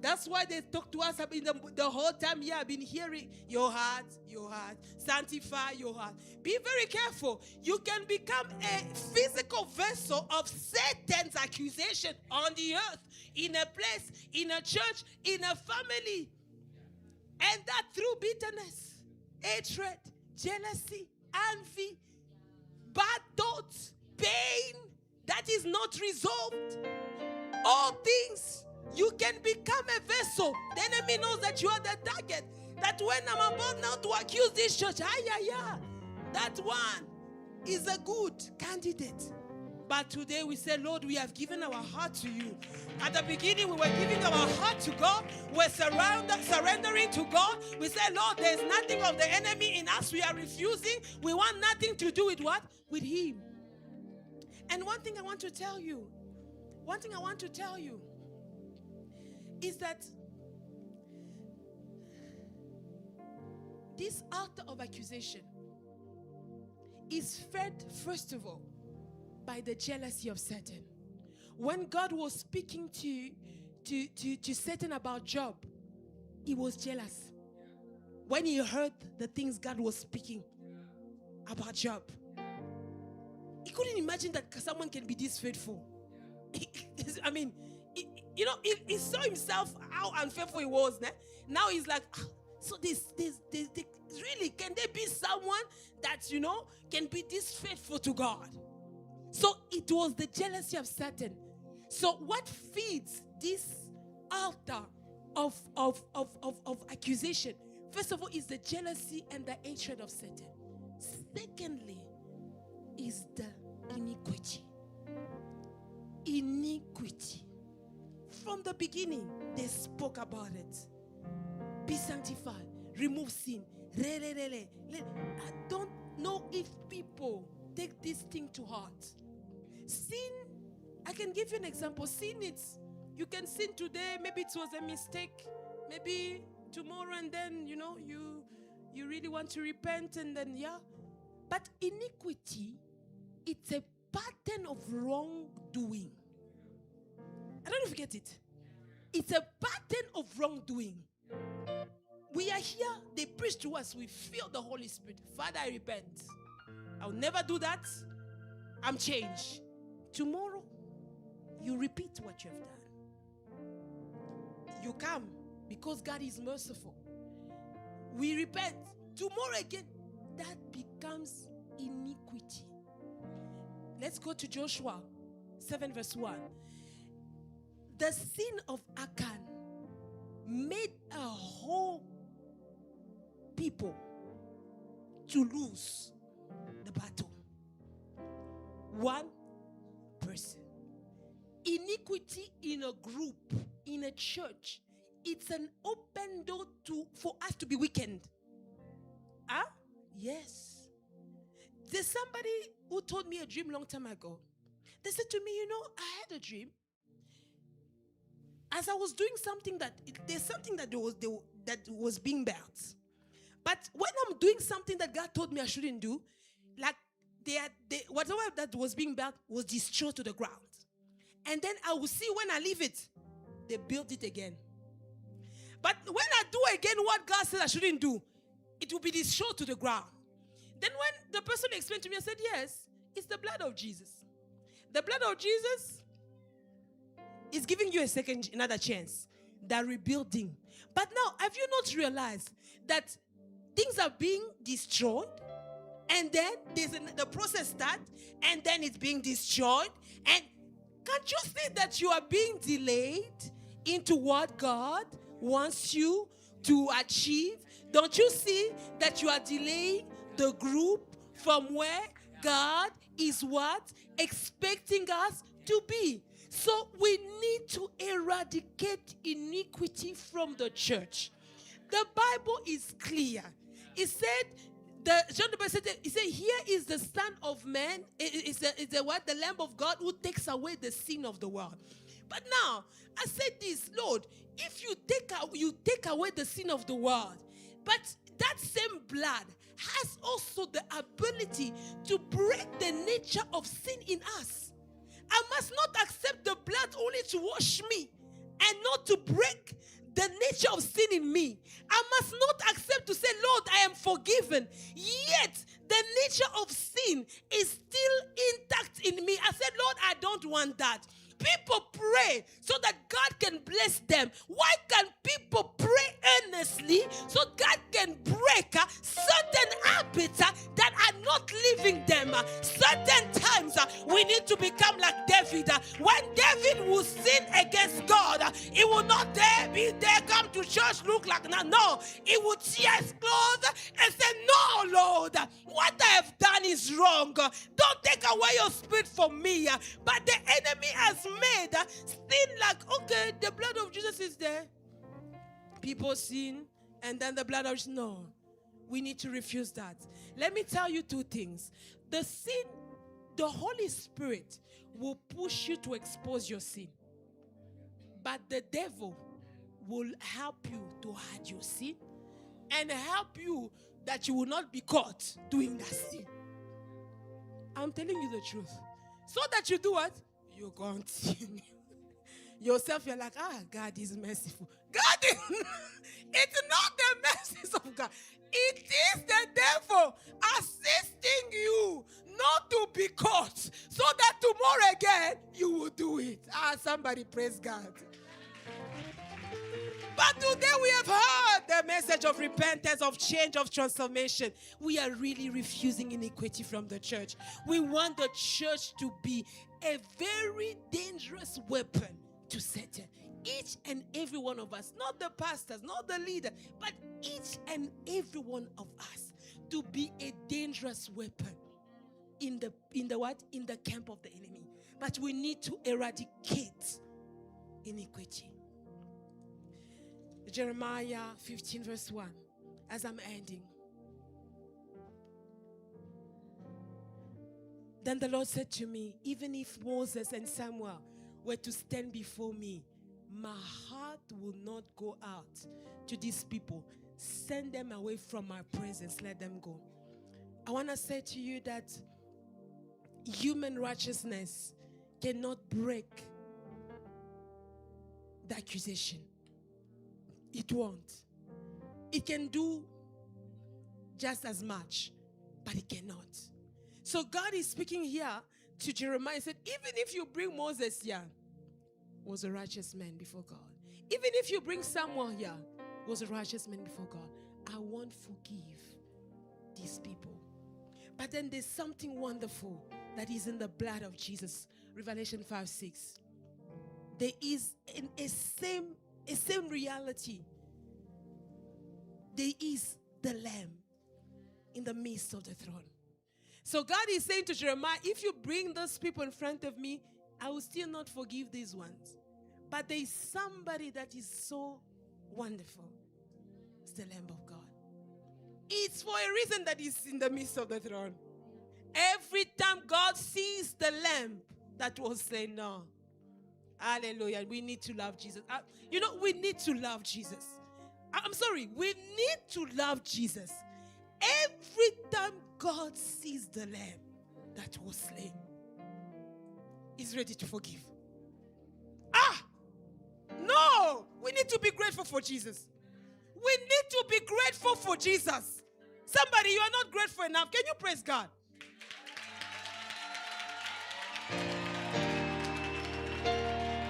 That's why they talk to us the whole time here. I've been hearing your heart, sanctify your heart. Be very careful. You can become a physical vessel of Satan's accusation on the earth, in a place, in a church, in a family. And that through bitterness, hatred, jealousy, envy, bad thoughts, pain that is not resolved. All things, you can become a vessel. The enemy knows that you are the target. That when I'm about now to accuse this church, that one is a good candidate. But today we say, Lord, we have given our heart to you. At the beginning, we were giving our heart to God. We're surrendering to God. We say, Lord, there's nothing of the enemy in us. We are refusing. We want nothing to do with what? With him. And one thing I want to tell you is that this altar of accusation is fed, first of all, by the jealousy of Satan. When God was speaking to Satan about Job, he was jealous. When he heard the things God was speaking about Job, he couldn't imagine that someone can be this faithful. I mean, he saw himself how unfaithful he was. Now he's like, so this really, can there be someone that, can be this faithful to God? So it was the jealousy of Satan. So what feeds this altar of accusation? First of all, is the jealousy and the hatred of Satan. Secondly, is the iniquity. Iniquity. From the beginning, they spoke about it. Be sanctified. Remove sin. I don't know if people take this thing to heart. Sin, I can give you an example. Sin, you can sin today. Maybe it was a mistake. Maybe tomorrow, and then, you really want to repent, and then, yeah. But iniquity, it's a pattern of wrongdoing. I don't know if you get it. It's a pattern of wrongdoing. We are here, they preach to us, we feel the Holy Spirit. Father, I repent. I'll never do that. I'm changed. Tomorrow, you repeat what you have done. You come because God is merciful. We repent. Tomorrow again, that becomes iniquity. Let's go to Joshua 7 verse 1. The sin of Achan made a whole people to lose the battle. One person. Iniquity in a group, in a church, it's an open door for us to be weakened. Huh? Yes. There's somebody who told me a dream long time ago. They said to me, I had a dream. As I was doing something there's something that was being built. But when I'm doing something that God told me I shouldn't do, like whatever that was being built was destroyed to the ground. And then I will see when I leave it, they build it again. But when I do again what God said I shouldn't do, it will be destroyed to the ground. Then when the person explained to me, I said, yes, it's the blood of Jesus. The blood of Jesus is giving you another chance. They're rebuilding. But now, have you not realized that things are being destroyed, and then the process starts, and then it's being destroyed? And can't you see that you are being delayed into what God wants you to achieve? Don't you see that you are delaying the group from where God is expecting us to be? So we need to eradicate iniquity from the church. The Bible is clear. It said, John the Baptist said, he said, here is the Son of Man, the Lamb of God who takes away the sin of the world. But now, I said this, Lord, if you take away the sin of the world, but that same blood has also the ability to break the nature of sin in us. I must not accept the blood only to wash me and not to break the nature of sin in me. I must not accept to say, Lord, I am forgiven, yet the nature of sin is still intact in me. I said, Lord, I don't want that. People pray so that God can bless them. Why can people pray earnestly so God can break certain habits that are not living them? Certain times we need to become like David. When David will sin against God, he will not be there, come to church, look like no. He would tear his clothes and say, no, Lord, what I have done is wrong. Don't take away your spirit from me. But the enemy has made sin like, okay, the blood of Jesus is there. People sin, and then the blood of Jesus. No, we need to refuse that. Let me tell you two things. The Holy Spirit will push you to expose your sin. But the devil will help you to hide your sin and help you that you will not be caught doing that sin. I'm telling you the truth. So that you do what? You continue. Yourself, you're like, God is merciful. God is, it's not the mercies of God. It is the devil assisting you not to be caught, so that tomorrow again, you will do it. Somebody praise God. But today we have heard the message of repentance, of change, of transformation. We are really refusing iniquity from the church. We want the church to be a very dangerous weapon to Satan. Each and every one of us, not the pastors, not the leader, but each and every one of us to be a dangerous weapon in the what? In the camp of the enemy. But we need to eradicate iniquity. Jeremiah 15 verse 1, as I'm ending. Then the Lord said to me, even if Moses and Samuel were to stand before me, my heart will not go out to these people. Send them away from my presence. Let them go. I want to say to you that human righteousness cannot break the accusation. It won't. It can do just as much, but it cannot. So God is speaking here to Jeremiah and said, even if you bring Moses here, was a righteous man before God. Even if you bring Samuel here, was a righteous man before God. I won't forgive these people. But then there's something wonderful that is in the blood of Jesus. Revelation 5:6. There is a same reality. There is the Lamb in the midst of the throne. So God is saying to Jeremiah, if you bring those people in front of me, I will still not forgive these ones. But there is somebody that is so wonderful. It's the Lamb of God. It's for a reason that he's in the midst of the throne. Every time God sees the Lamb that was slain, no. Hallelujah. We need to love Jesus. We need to love Jesus. I'm sorry. We need to love Jesus. Every time God sees the Lamb that was slain, He's ready to forgive. No! We need to be grateful for Jesus. We need to be grateful for Jesus. Somebody, you are not grateful enough. Can you praise God?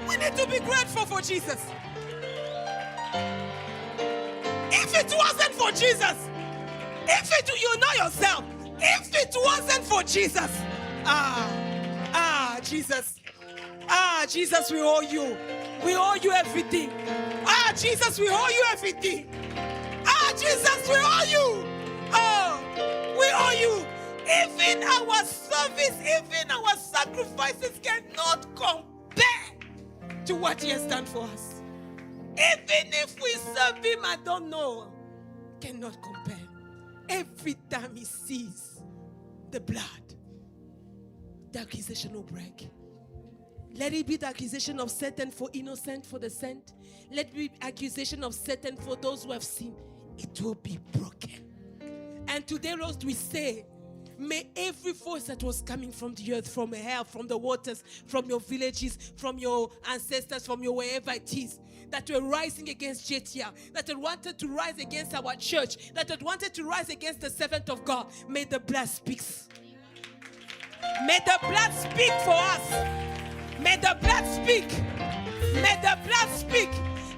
We need to be grateful for Jesus. If it wasn't for Jesus, you know yourself, if it wasn't for Jesus, Jesus, we owe you. We owe you everything. Jesus, we owe you everything. Jesus, we owe you. We owe you. Even our service, even our sacrifices cannot compare to what He has done for us. Even if we serve Him, I don't know, cannot compare. Every time He sees the blood, the accusation will break. Let it be the accusation of Satan for innocent, for the saint. Let it be accusation of Satan for those who have sinned. It will be broken. And today, Lord, we say, may every voice that was coming from the earth, from hell, from the waters, from your villages, from your ancestors, from your wherever it is, that were rising against JTR, that had wanted to rise against our church, that had wanted to rise against the servant of God, may the blood speak. May the blood speak for us. May the blood speak. May the blood speak.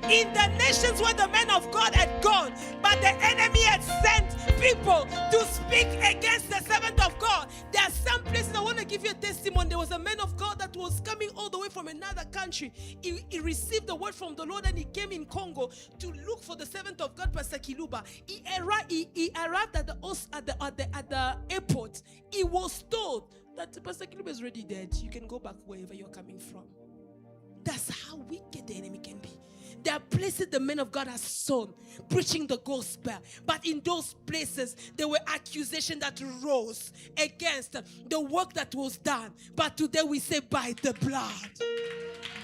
In the nations where the men of God had gone, but the enemy had sent people to speak against the servant of God. There are some places, I want to give you a testimony. There was a man of God that was coming all the way from another country. He received the word from the Lord and he came in Congo to look for the servant of God, Pastor Kiluba. He arrived at the airport. He was told that Pastor Kiluba is already dead. You can go back wherever you're coming from. That's how wicked the enemy can be. There are places the men of God have sown, preaching the gospel. But in those places, there were accusations that rose against the work that was done. But today we say, by the blood.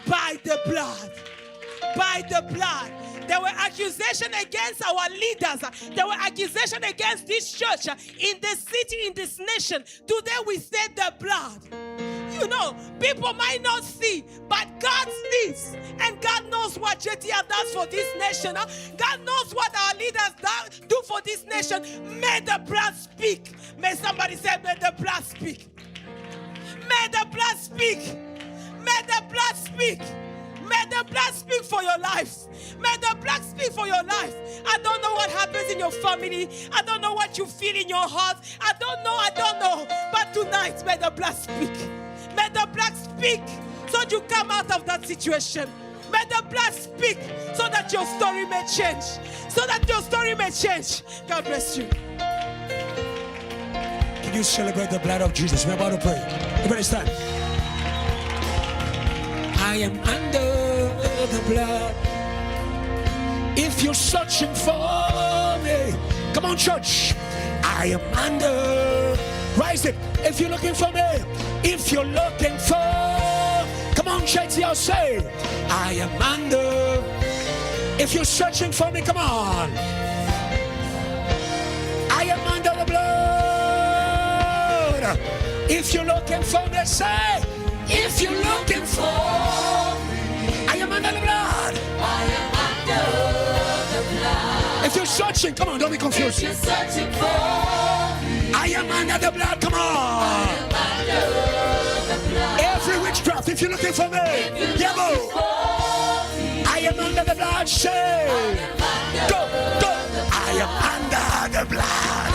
By the blood. By the blood. There were accusations against our leaders. There were accusations against this church, in this city, in this nation. Today we say the blood. You know, people might not see, but God sees. And God knows what JTR does for this nation. God knows what our leaders do for this nation. May the blood speak. May somebody say, may the blood speak. May the blood speak. May the blood speak. May the blood speak for your lives. May the blood speak for your life. I don't know what happens in your family. I don't know what you feel in your heart. I don't know. But tonight, may the blood speak. May the blood speak so you come out of that situation. May the blood speak so that your story may change. So that your story may change. God bless you. Can you celebrate the blood of Jesus? We're about to pray. Everybody stand. I am under the blood. If you're searching for me, come on, church. I am under. Rise it. If you're looking for me, if you're looking for, come on, JTL, say, I am under. If you're searching for me, come on. I am under the blood. If you're looking for me, say, if you're looking for me, I am under the blood. I am under the blood. If you're searching, come on, don't be confused. If you're searching for me, I am under the blood, come I on. am under the blood. Every witchcraft, if you're looking for me, yeah, move. I am under the blood, say, go, go. I am under the blood.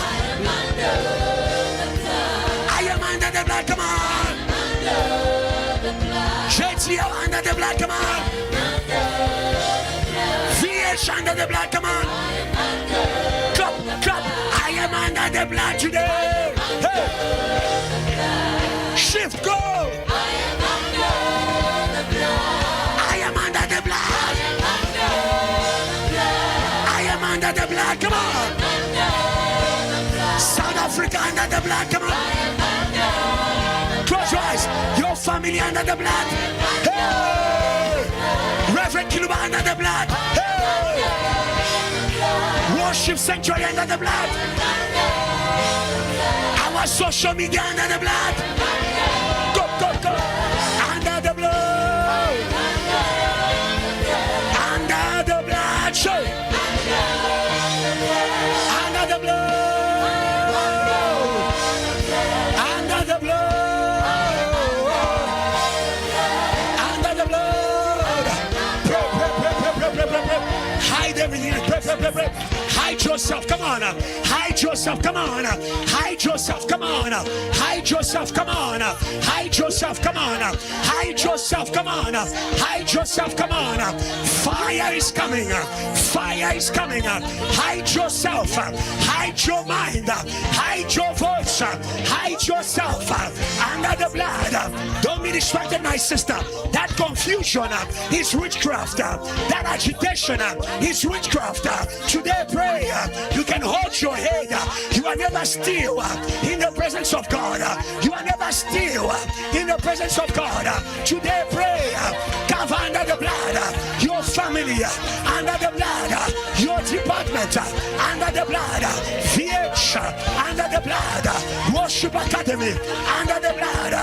I am under the blood, come on. JTL under the blood, come on. VH under the blood, come on. Clap, clap. I am under the blood today. Hey. Shift, go. I am under the blood. I am under the blood, come on. South Africa under the blood, come on. Close your eyes. Your family under the blood. Hey! Reverend Kiluba under the blood. Hey! Worship Sanctuary under the blood. Our social media under the blood. Go, go, go. Under the blood. Under the blood. Show. Under the blood. Under the blood. Under the blood. Pray, pray, pray, pray, pray, pray, pray, pray. Hide everything. Pray, pray, pray, pray. Hide yourself. Come on. Hide yourself. Come on. Hide yourself. Come on. Hide yourself. Come on. Hide yourself. Come on. Hide yourself. Come on. Hide yourself. Come on. Fire is coming. Fire is coming. Hide yourself. Hide your mind. Hide your voice. Hide yourself under the blood. Don't be distracted, my sister. That confusion is witchcraft. That agitation is witchcraft. Today pray. You can hold your head. You are never still in the presence of God. You are never still in the presence of God. Today pray. Cover under the blood. Your family under the blood. Your department under the blood. VH under the blood. Worship Academy under the blood.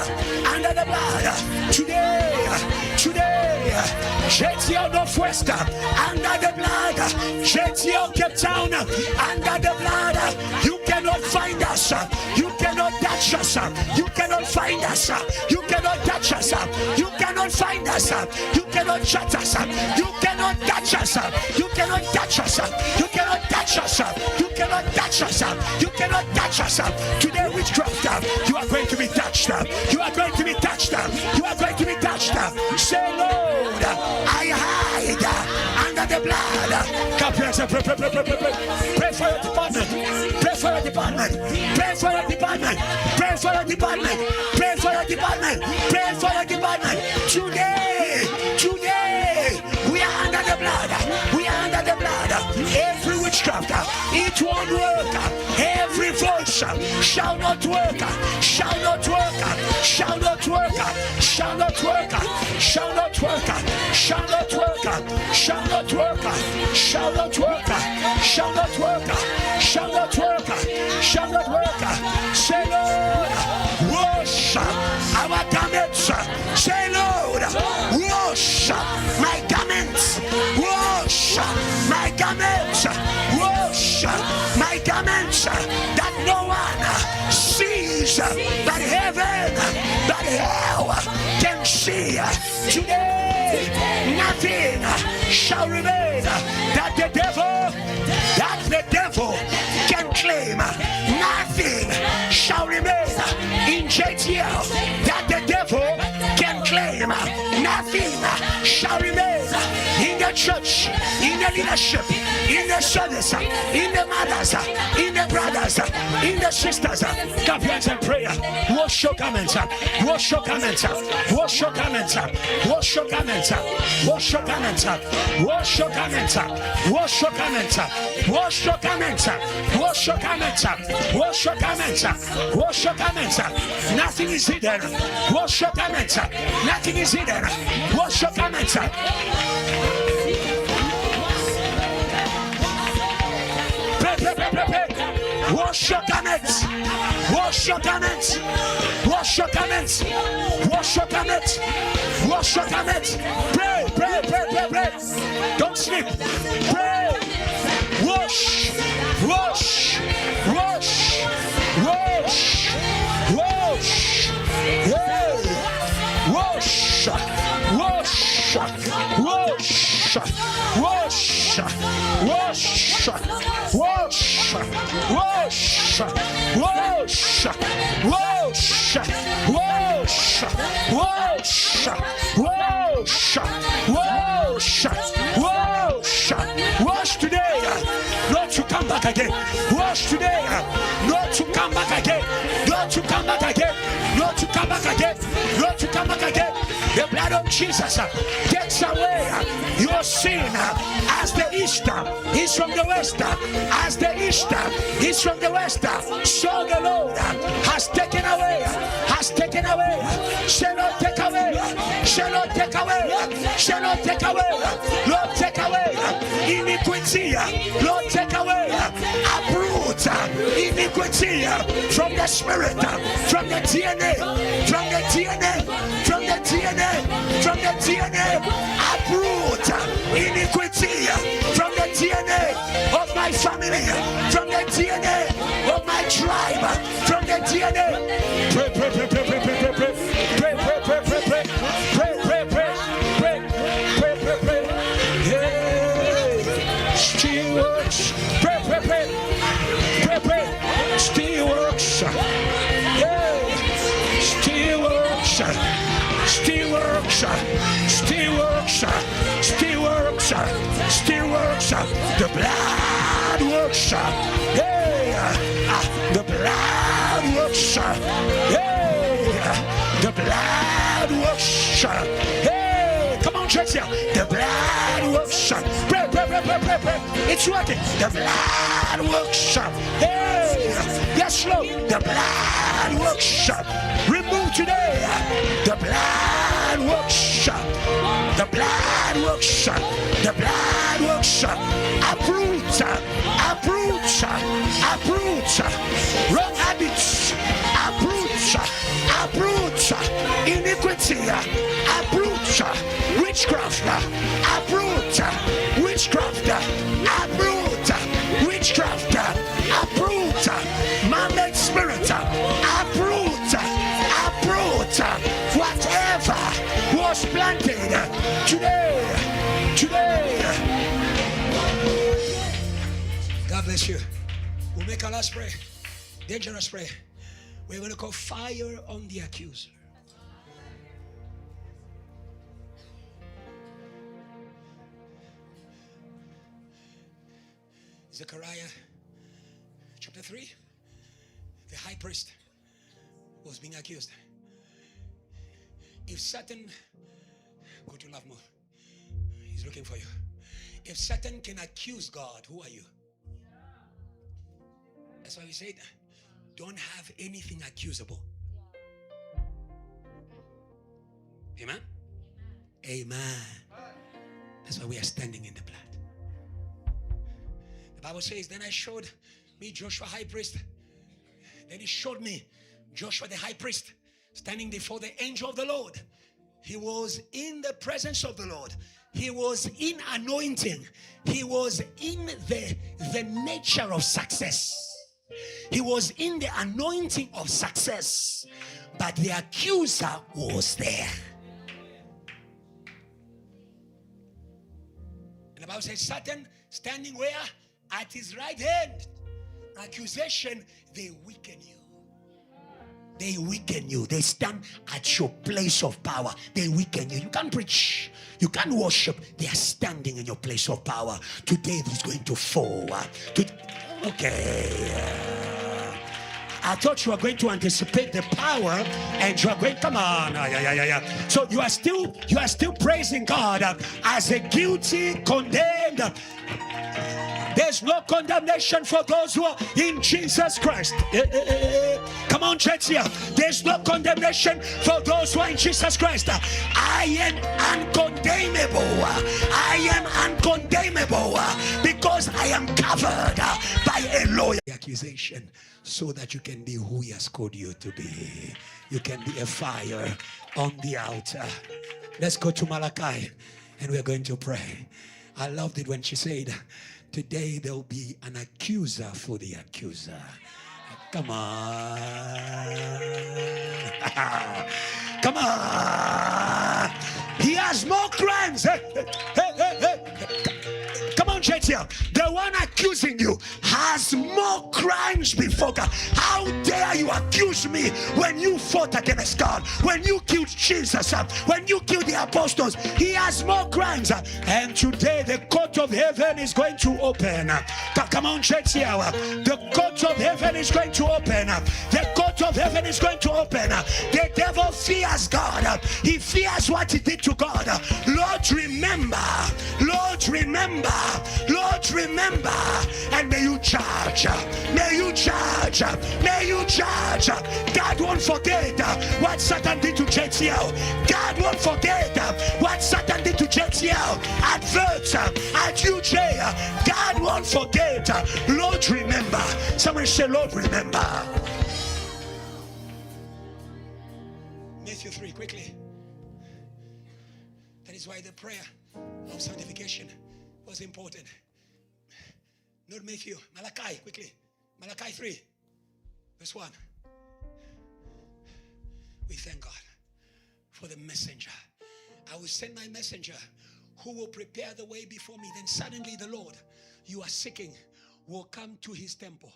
Under the blood. Today. JTL Northwest under the blood. JTL Cape Town under the blood. You cannot find us. You cannot touch us. You cannot find us. You cannot touch us. You cannot find us. You cannot shut us. You cannot touch us. You cannot touch us. You cannot touch us. You cannot touch us. You cannot touch us. Today witchcraft, you are going to be touched. You are going to be touched. You are going to be touched. Say, Lord, I hide under the blood. Pray for your department. Pray for your department. Pray for your department. Pray for your department. Pray for your department. Pray for your department. Today, we are under the blood. We are under the blood. Every witchcraft, it won't work. Every voice shall not work. Shall not work. Shall not work. Shall not work. Shall not work. Shall not work. Shall not work. Shall not work. Shall not work. Shall not work. Shall not work. Say, Lord, wash our garments. Say, Lord, wash my garments. Wash my garments. Wash my garments. That no one sees, but heaven, but hell can see. Today, nothing shall remain that the devil can claim. Nothing shall remain in JTL that the devil can claim. Nothing shall remain in the church, in the leadership, in the service, in the mothers, in the brothers. brothers, in the sisters, clap your hands and prayer. Wash your garments, wash your garments, wash your garments, wash your garments, wash your garments, wash your garments, wash your garments, wash your garments, wash your garments, wash your garments, wash your garments. Nothing is hidden. Wash your garments. Nothing is hidden. Wash your garments. Wash your garments. Wash your garments. Wash your garments. Wash your garments. Wash your garments. Pray, pray, pray, pray, pray. Don't sleep. Pray. Wash. Wash. Wash. Wash. Wash. Yeah. Wash. Wash. Wash. Wash. Wash. Wash. Wash. Wash. Wash. Wash. Wash. Wash. Wash. Wash. Wash today, not to come back again. Wash today, not to come back again. Not to come back again. Not to come back again. Not to come back again. The blood of Jesus takes away your sin as the east is from the west. As the east is from the west. So the Lord has taken away. Has taken away. Shall not take away. Shall not take away. Shall not take away. Lord, take away iniquity. Lord, take away. Uproot iniquity from the spirit, from the DNA, from the DNA, from the DNA, from the DNA. Uproot iniquity from the DNA of my family, from the DNA of my tribe, from the DNA. Pray, pray, pray, pray, pray, pray, pray, pray, pray, pray, pray, pray, pray, pray, pray, pray, pray, pray, pray. Yeah, still works. Pray, pray, pray, pray, pray. Still works. Yeah, still works. Still works. Still works. Still works. Still works. The blood works. Hey, the blood works. Hey, the blood works. Hey, come on, church here. The blood works. Pray, pray, pray, pray, pray, pray. It's working. The blood works. Hey, yes, Lord. The blood works. Remove today. The blood works. The blood works. The blood works. Uproot. Uproot. Uproot. Wrong habits. Uproot. Uproot. Iniquity. Uproot. Witchcraft. Uproot. Witchcraft. Uproot. Witchcraft. Uproot. Man-made spirit. Uproot. Uproot. Whatever was planted today. Today. God bless you. We'll make our last prayer. Dangerous prayer. We're going to call fire on the accuser. Zechariah chapter 3. The high priest was being accused. If Satan, go to love more. He's looking for you. If Satan can accuse God, who are you? That's why we said, don't have anything accusable. Amen? Amen. That's why we are standing in the blood. The Bible says, then I showed me Joshua high priest. Then he showed me Joshua the high priest standing before the angel of the Lord. He was in the presence of the Lord. He was in anointing. He was in the nature of success. He was in the anointing of success. But the accuser was there. And the Bible says, Satan standing where? At his right hand. Accusation, they weaken you. They weaken you. They stand at your place of power. They weaken you. You can't preach. You can't worship. They are standing in your place of power. Today is going to fall. Okay. I thought you were going to anticipate the power, and you are going, come on. So you are still praising God as a guilty, condemned. There's no condemnation for those who are in Jesus Christ. Come on, church here. There's no condemnation for those who are in Jesus Christ. I am uncondemnable. I am uncondemnable because I am covered by a lawyer. Accusation, so that you can be who He has called you to be. You can be a fire on the altar. Let's go to Malachi, and we're going to pray. I loved it when she said, today there will be an accuser for the accuser. Come on. Come on. He has more crimes. Come on, church here. The one accusing you has more crimes before God. How dare you accuse me when you fought against God, when you killed Jesus, when you killed the apostles? He has more crimes. And today the court of heaven is going to open. Come on, church here. The court of heaven is going to open. The court of heaven is going to open. The devil fears God. He fears what he did to God. Lord, remember. Lord, remember. Lord, remember. And may you charge. May you charge. May you charge. God won't forget what Satan did to JTL. God won't forget what Satan did to JTL. At Verts, at UJ. God won't forget. Lord, remember. Somebody say, Lord, remember. Matthew 3, quickly. That is why the prayer of sanctification was important. Not Matthew, Malachi, quickly. Malachi 3, verse 1. We thank God for the messenger. I will send my messenger who will prepare the way before me. Then suddenly the Lord you are seeking will come to His temple.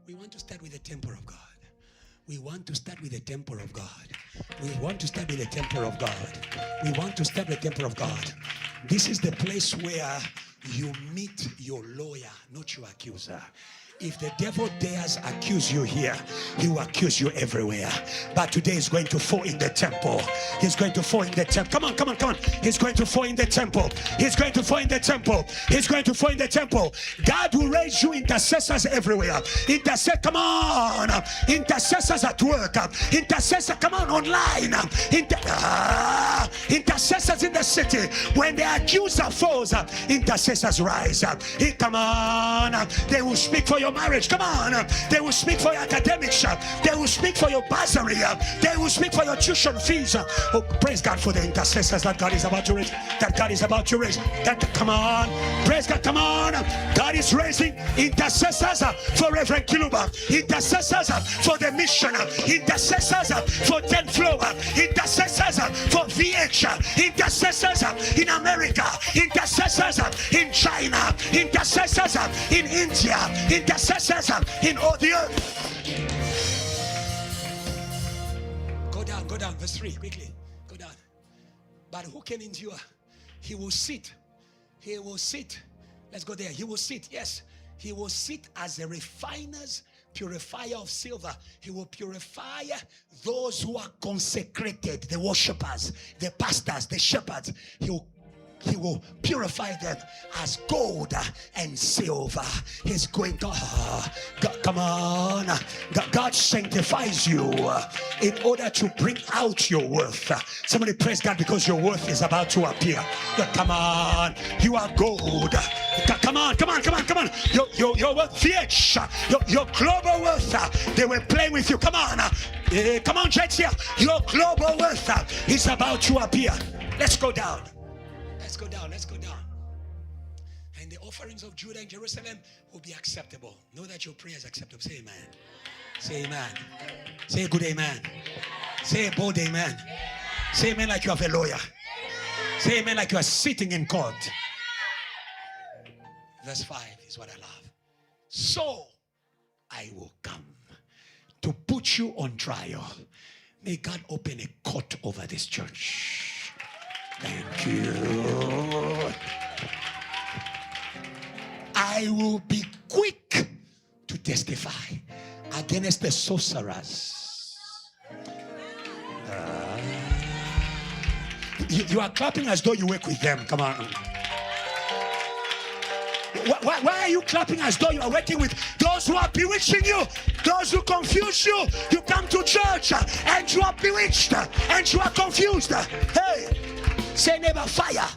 We want to start with the temple of God. We want to start with the temple of God. We want to start with the temple of God. We want to start with the temple of God. This is the place where you meet your lawyer, not your accuser. If the devil dares accuse you here, he will accuse you everywhere. But today he's going to fall in the temple. He's going to fall in the temple. Come on, come on, come on. He's going to fall in the temple. He's going to fall in the temple. He's going to fall in the temple. God will raise you intercessors everywhere. Come on. Intercessors at work. Intercessors, come on, online. Intercessors in the city. When the accuser falls, intercessors rise. Come on. They will speak for your marriage. Come on. They will speak for your academics. They will speak for your bursary. They will speak for your tuition fees. Oh, praise God for the intercessors that God is about to raise. That God is about to raise. Come on. Praise God. Come on. God is raising intercessors for Reverend Kiluba. Intercessors for the mission. Intercessors for 10th floor. Intercessors for VH. Intercessors in America. Intercessors in China. Intercessors in India. Intercessors in all the earth. Go down, verse 3, quickly. Go down. But who can endure? He will sit. He will sit. Let's go there. He will sit. Yes. He will sit as a refiner's purifier of silver. He will purify those who are consecrated, the worshippers, the pastors, the shepherds. He will purify them as gold and silver. He's going to come on. God sanctifies you in order to bring out your worth. Somebody praise God because your worth is about to appear. Come on. You are gold. Come on. Your worth, VH, your global worth. They were playing with you. Come on. Come on, church here. Your global worth is about to appear. Let's go down. Let's go down. And the offerings of Judah and Jerusalem will be acceptable. Know that your prayer is acceptable. Say amen. Say amen. Say a good amen. Say a bold amen. Say amen like you have a lawyer. Say amen like you are sitting in court. Verse 5 is what I love. So I will come to put you on trial. May God open a court over this church. Thank you. I will be quick to testify against the sorcerers. You are clapping as though you work with them. Come on. Why are you clapping as though you are working with those who are bewitching you? Those who confuse you. You come to church and you are bewitched and you are confused. Hey, say neighbor, fire.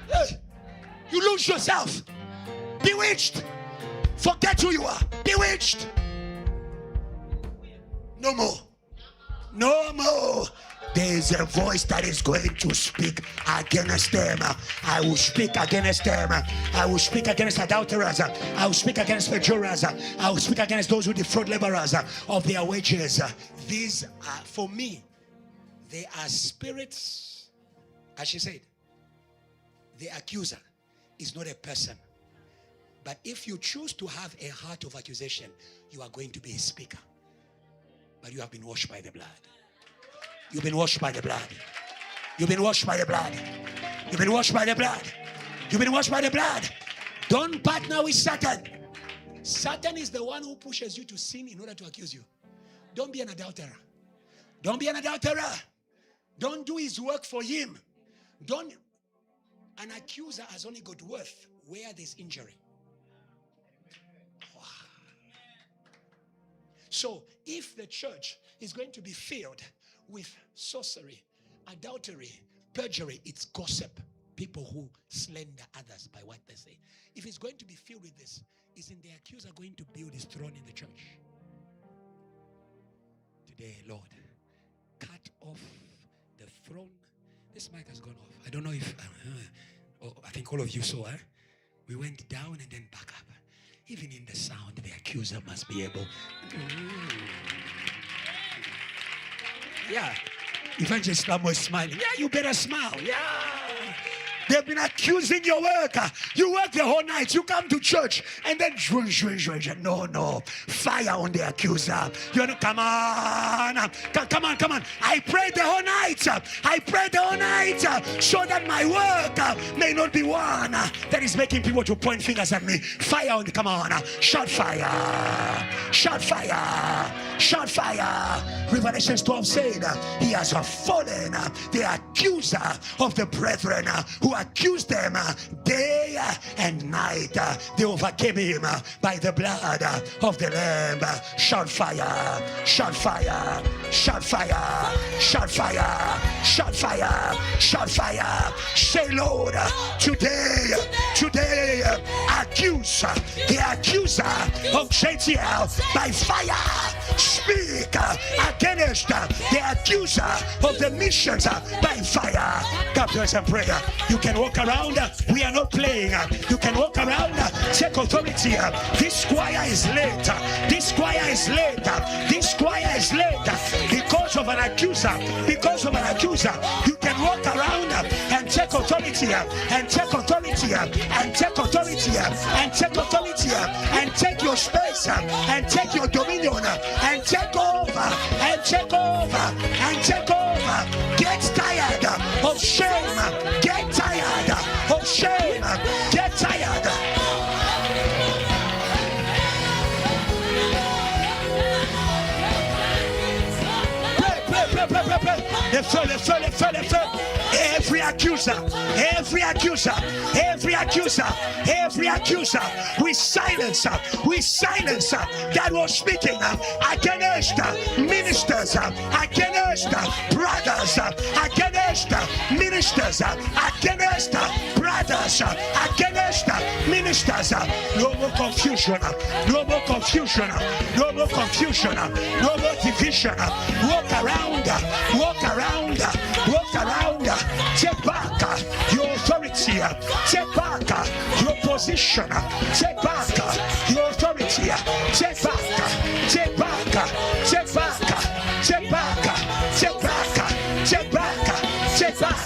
Hey, you lose yourself. Bewitched. Forget who you are. Bewitched. No more. No more. There is a voice that is going to speak against them. I will speak against them. I will speak against adulterers. I will speak against perjurers. I will speak against those who defraud laborers of their wages. These are, for me, they are spirits. As she said, the accuser is not a person. But if you choose to have a heart of accusation, you are going to be a speaker. But you have been washed by the blood. You've been washed by the blood. You've been washed by the blood. You've been washed by the blood. You've been washed by the blood. Don't partner with Satan. Satan is the one who pushes you to sin in order to accuse you. Don't be an adulterer. Don't be an adulterer. Don't do his work for him. Don't. An accuser has only got worth where there's injury. Wow. So if the church is going to be filled with sorcery, adultery, perjury, it's gossip. People who slander others by what they say. If it's going to be filled with this, isn't the accuser going to build his throne in the church? Today, Lord, cut off the throne. This mic has gone off. I don't know if, I think all of you saw, we went down and then back up. Even in the sound, the accuser must be able. Yeah. Evangelist Evangeline is smiling. Yeah, you better smile. Yeah. They've been accusing your work. You work the whole night. You come to church and then no. Fire on the accuser. You know, come on. I prayed the whole night. So that my work may not be one that is making people to point fingers at me. Fire on the, come on. Shout fire. Shout fire. Shout fire. Revelation 12 said, he has fallen, the accuser of the brethren who accused them day and night. They overcame him by the blood of the Lamb. Shout fire. Shout fire. Shout fire. Shout fire. Shout fire. Shout fire. Say, Lord, today, accuse the accuser of JTL by fire. Speak against the accuser of the missions by fire. God bless and prayer. You can walk around. We are not playing. You can walk around. Take authority. This choir is late. This choir is late. This choir is late because of an accuser. Because of an accuser. You can walk around and take authority. And take authority. And take authority. And take authority. And take your space. And take your dominion. And take over. And take over. And take over. Get tired of shame. Get tired of shame. Get tired. The fell. Every accuser, we silence that was speaking against ministers, against brothers, against ministers, against brothers, against ministers. No more confusion, no more confusion, no more confusion, no more division. Walk around, walk around, walk around. Take back your authority. Take back your position. Take back your authority. Take back. Take back. Take back. Take back. Take back. Take back. Take back.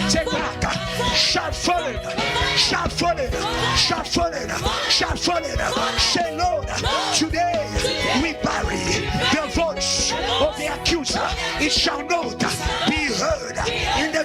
Take back. Shout falling. Shout falling. Shout falling. Shout falling. Say, Lord, today we bury the voice of the accuser. It shall not be heard in the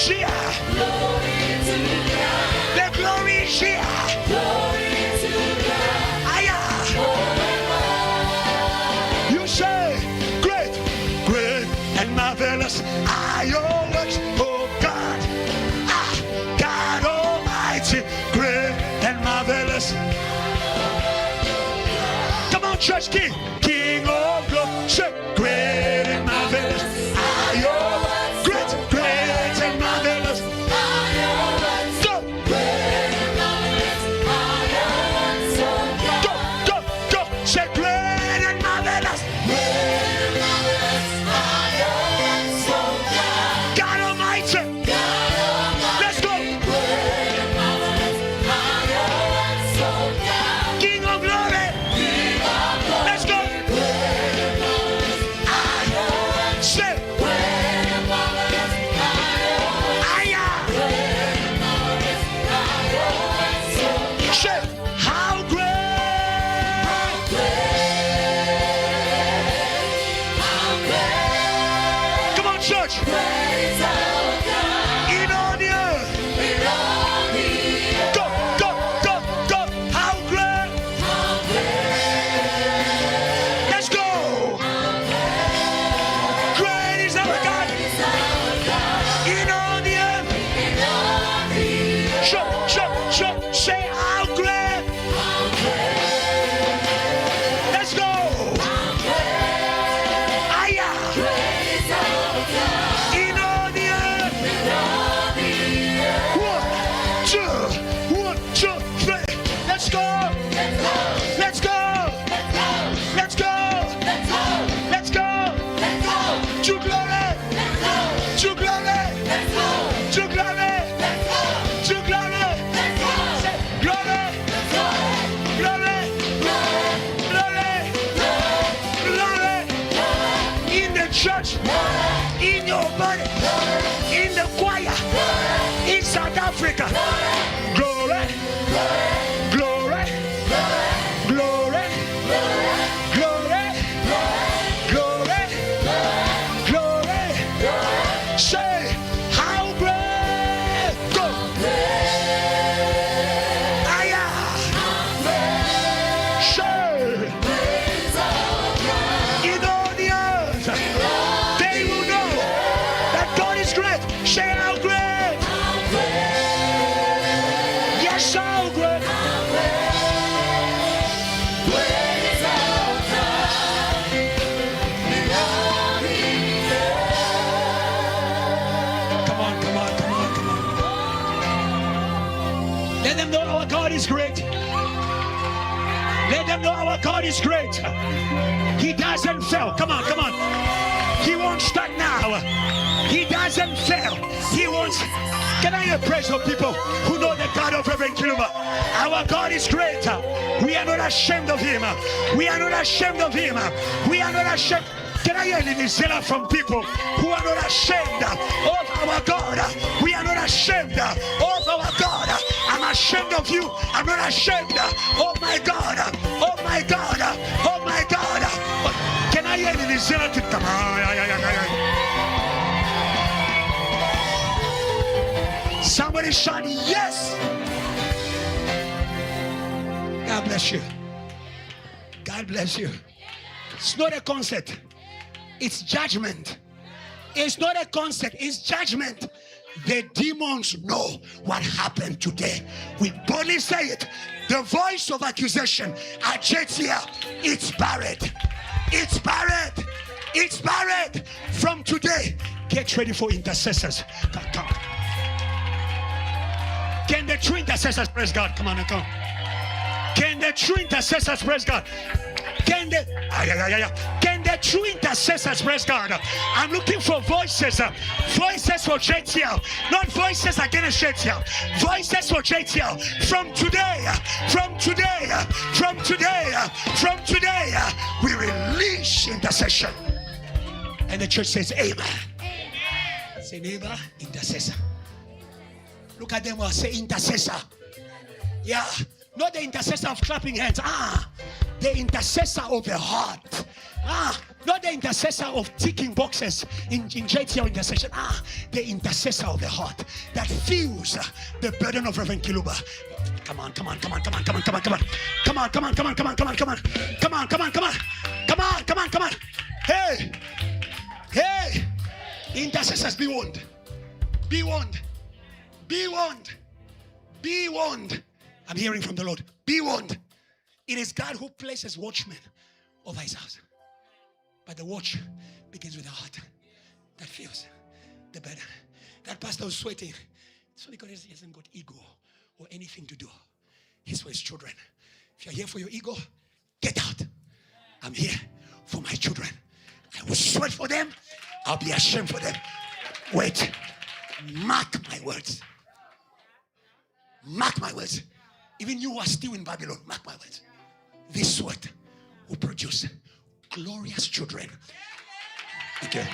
is here. The glory is here. You say, great, great and marvelous are your works, oh God. God Almighty, great and marvelous. Come on, church, King of glory, say, great and marvelous are your works. Great, great and marvelous are your works. Go, great and marvelous are your works, oh God. Go, go, go, say, great and marvelous. Great and marvelous are your works, oh God. God Almighty, God Almighty. Let's go. Great and marvelous are your works, oh God. King of glory. Let's go. Say, how great. Come on, church. In all the earth. Go, go, go, go. How great. Let's go. Great is our God. In all the earth. Show, show, show. Say how great. Let's go. Aya. In all the earth. 1, 2, 3. Let's go. Let's go. Let's go. Let's go. To glory. To glory. To glory. To glory. Say, glory. Glory. Glory. Glory. In the church. In your body. In the choir. In South Africa. Glory. Glory. Glory. Glory. Glory. Glory. Say, how great. Go. Aya. Say, in all the earth, they will know that God is great. Say, how great. Yes, how great. Come on, come on, come on, come on. Let them know our God is great. Let them know our God is great. He doesn't fail. Come on, come on. He won't start now. He doesn't fail. He won't. Can I hear praise of people who know the God of Evangelist Kiluba? Our God is great. We are not ashamed of him. We are not ashamed of him. We are not ashamed. Can I hear any zealot from people who are not ashamed of our God? We are not ashamed of our God. I'm ashamed of you. I'm not ashamed. Oh my God. Oh my God. Oh my God. Can I hear any zealot? Come on. Somebody shout yes. God bless you. God bless you. It's not a concert. It's judgment. It's not a concert. It's judgment. The demons know what happened today. We boldly say it. The voice of accusation at Jetia, it's buried. It's buried. It's buried. From today, get ready for intercessors. Come. Can the true intercessors praise God? Come on, come. Can the true intercessors praise God? Can the true intercessors praise God? I'm looking for voices. Voices for JTL. Not voices against JTL. Voices for JTL. From today, we release intercession. And the church says, amen. Say, neighbor, intercessor. Look at them all. Say, intercessor. Yeah. Not the intercessor of clapping hands. The intercessor of the heart. Not the intercessor of ticking boxes in JTL intercession. The intercessor of the heart that feels the burden of Reverend Kiluba. Come on. Hey, intercessors, be warned. Be warned. I'm hearing from the Lord. Be warned. It is God who places watchmen over his house. But the watch begins with the heart that feels the burden. That pastor was sweating. It's only because he hasn't got ego or anything to do. He's for his children. If you're here for your ego, get out. I'm here for my children. I will sweat for them. I'll be ashamed for them. Wait. Mark my words. Mark my words. Even you who are still in Babylon, mark my words. This sweat will produce glorious children. Okay.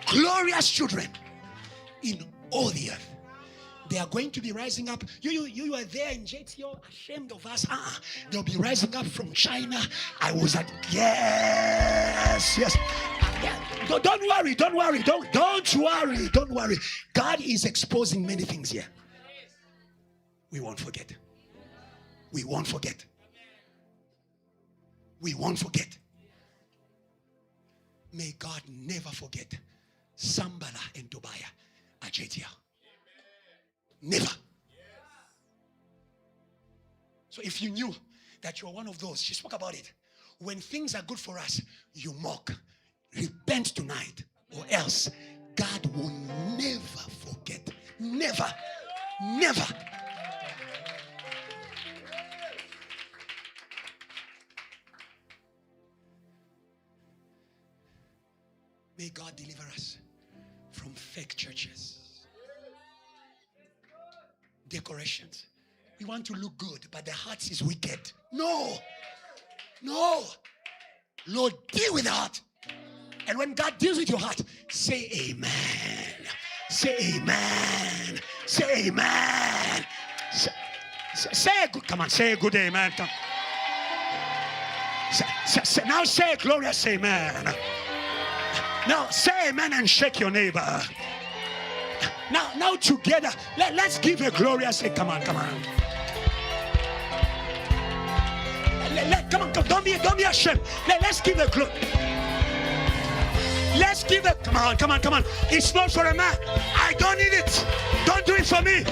Glorious children in all the earth. They are going to be rising up. You are there in JTO, ashamed of us. They'll be rising up from China. I was at yes. Yeah. Don't worry. Don't worry. God is exposing many things here. We won't forget. May God never forget Sambala and Tobiah at JTL. Never. So if you knew that you're one of those, she spoke about it. When things are good for us, you mock. Repent tonight, or else God will never forget. Never. May God deliver us from fake churches. Decorations. We want to look good, but the heart is wicked. No. Lord, deal with the heart. And when God deals with your heart, say amen. Say amen. Say amen. Say a good, come on, say a good amen. Come. Now say a glorious amen. Now say amen and shake your neighbor. Now together, let's give a glorious, come on. Come on, don't be ashamed. Let's give a glory. Let's give it. Come on. It's not for a man. I don't need it. Don't do it for me.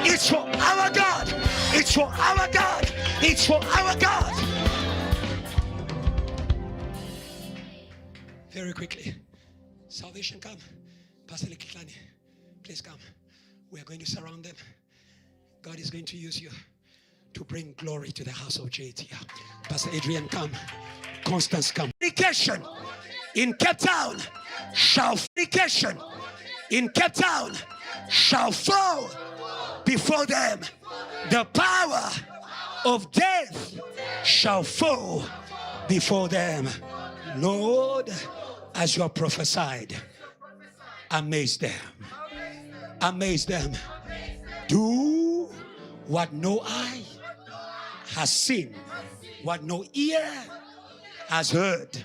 It's for our God. It's for our God. It's for our God. Very quickly. Salvation come. Pastor Likitlani, please come. We are going to surround them. God is going to use you to bring glory to the house of JTL. Pastor Adrian, come. Constance, come. Fornication in Cape Town shall fall before them. The power of death shall fall before them. Lord, as you have prophesied, amaze them. Do what no eye has seen, what no ear has heard,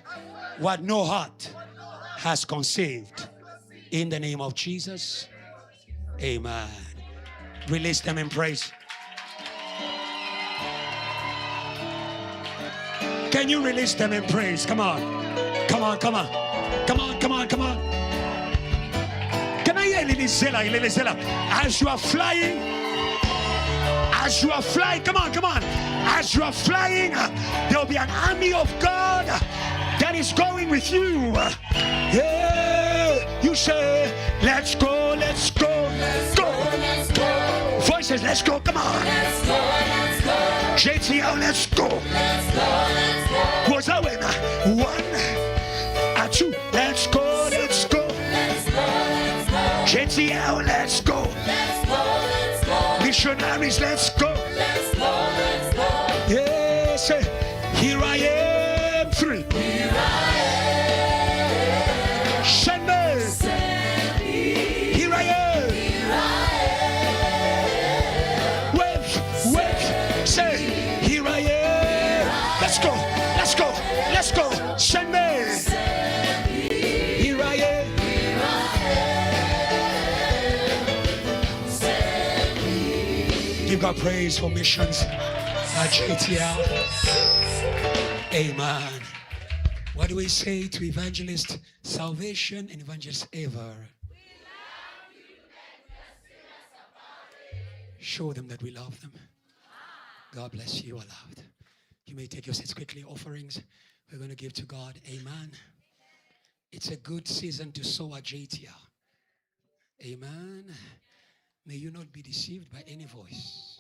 what no heart has conceived. In the name of Jesus, amen. Release them in praise. Can you release them in praise? Come on. Come on. Can I hear Lily Zella? As you are flying, come on. As you are flying, there will be an army of God that is going with you. Yeah, you say, let's go. Voices, let's go, come on. JTL, let's go. Was I winner? 1 and 2, let's go. JTL, let's go. Missionaries, let's go. Yes, here I am. 3. Here I am. Send me. Here I am. Wave. Say. God praise for missions at JTL. Amen. What do we say to Evangelist Salvation and Evangelist Ever? Show them that we love them. God bless you. Aloud. You may take your seats quickly. Offerings we're going to give to God. Amen. It's a good season to sow at JTL. Amen. May you not be deceived by any voice.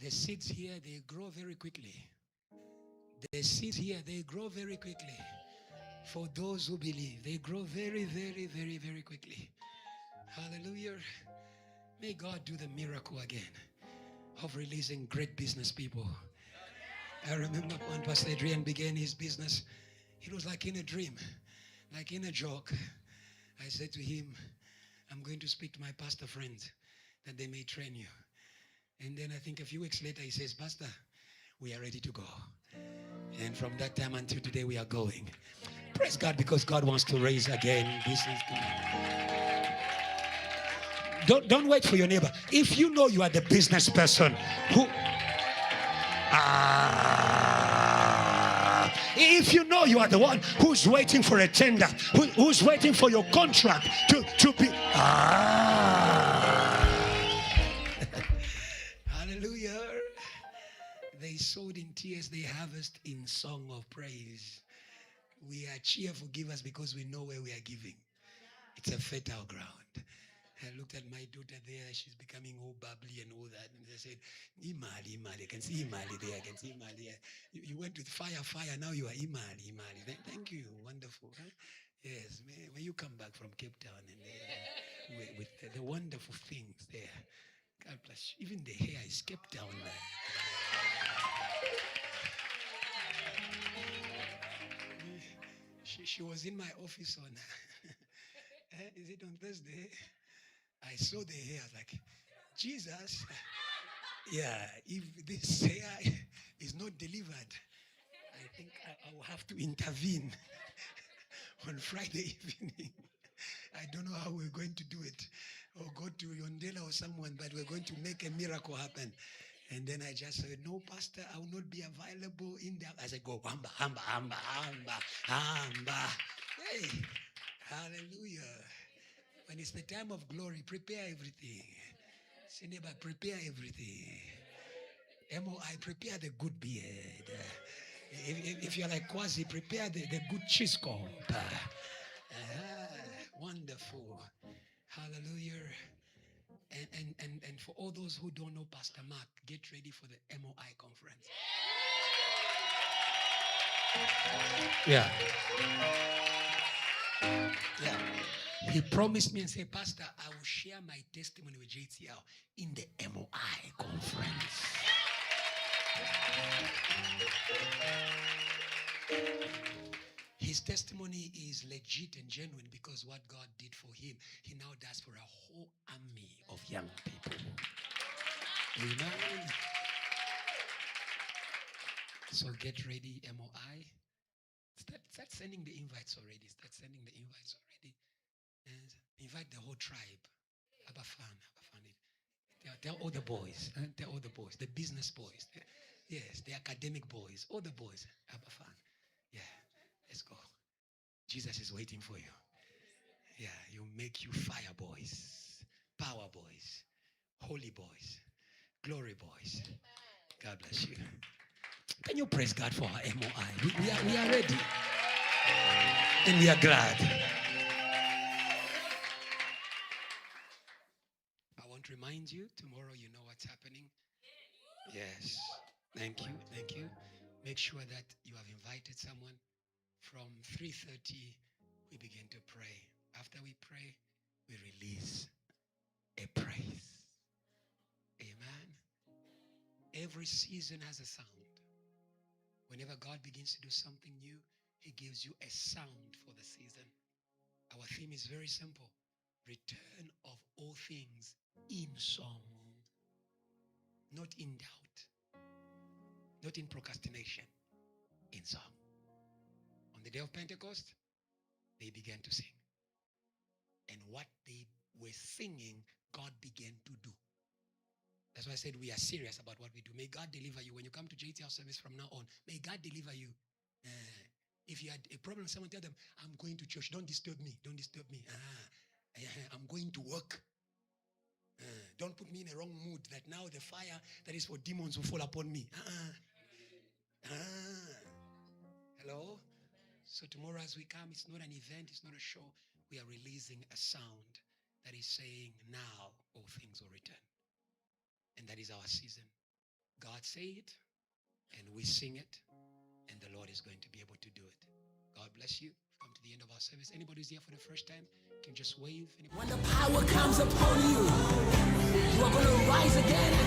The seeds here, they grow very quickly. The seeds here, they grow very quickly. For those who believe, they grow very, very, very, very quickly. Hallelujah. May God do the miracle again of releasing great business people. I remember when Pastor Adrian began his business, it was like in a dream, like in a joke. I said to him, I'm going to speak to my pastor friends that they may train you. And then I think a few weeks later he says, Pastor, we are ready to go. And from that time until today we are going. Praise God, because God wants to raise again business. Don't wait for your neighbor. If you know you are the business person who if you know you are the one who's waiting for a tender, who's waiting for your contract to be hallelujah. They sowed in tears, they harvest in song of praise. We are cheerful givers because we know where we are giving. It's a fertile ground. I looked at my daughter there, she's becoming all bubbly and all that. And they said, Imali, Imali. I can see Imali there, I can see Imali. You went with fire, now you are Imali, Imali. Thank you, wonderful. Huh? Yes, when you come back from Cape Town and with the wonderful things there. God bless you. Even the hair is Cape Town there. She was in my office on, is it on Thursday? I saw the hair, like, Jesus, yeah, if this hair is not delivered, I think I will have to intervene on Friday evening. I don't know how we're going to do it, or go to Yondela or someone, but we're going to make a miracle happen. And then I just said, no, Pastor, I will not be available in there. I said, go, hamba. Hey, hallelujah. When it's the time of glory, prepare everything. Say, neighbor, prepare everything. MOI, prepare the good beard. If you're like Quasi, prepare the good cheese comp. Wonderful. Hallelujah. And for all those who don't know Pastor Mark, get ready for the MOI conference. Yeah. He promised me and said, Pastor, I will share my testimony with JTL in the MOI conference. His testimony is legit and genuine because what God did for him, he now does for a whole army of young people. Amen. So get ready, MOI. Start sending the invites already. And invite the whole tribe. Abba fan. Tell all the boys. The business boys. Yes, the academic boys. All the boys. Abba fan. Yeah, let's go. Jesus is waiting for you. Yeah, he'll make you fire boys, power boys, holy boys, glory boys. God bless you. Can you praise God for our MOI? We are ready. And we are glad. I want to remind you, tomorrow you know what's happening. Yes. Thank you. Make sure that you have invited someone. From 3:30, we begin to pray. After we pray, we release a praise. Amen. Every season has a sound. Whenever God begins to do something new, he gives you a sound for the season. Our theme is very simple. Return of all things in song. Not in doubt. Not in procrastination. In song. On the day of Pentecost, they began to sing. And what they were singing, God began to do. That's why I said we are serious about what we do. May God deliver you. When you come to JTL service from now on, may God deliver you. If you had a problem, someone tell them, I'm going to church. Don't disturb me. Don't disturb me. I'm going to work. Don't put me in a wrong mood that now the fire that is for demons will fall upon me. Hello? So tomorrow as we come, it's not an event, it's not a show. We are releasing a sound that is saying, now all things will return. And that is our season. God say it, and we sing it, and the Lord is going to be able to do it. God bless you. We've come to the end of our service. Anybody who's here for the first time can just wave. When the power comes upon you, you are going to rise again.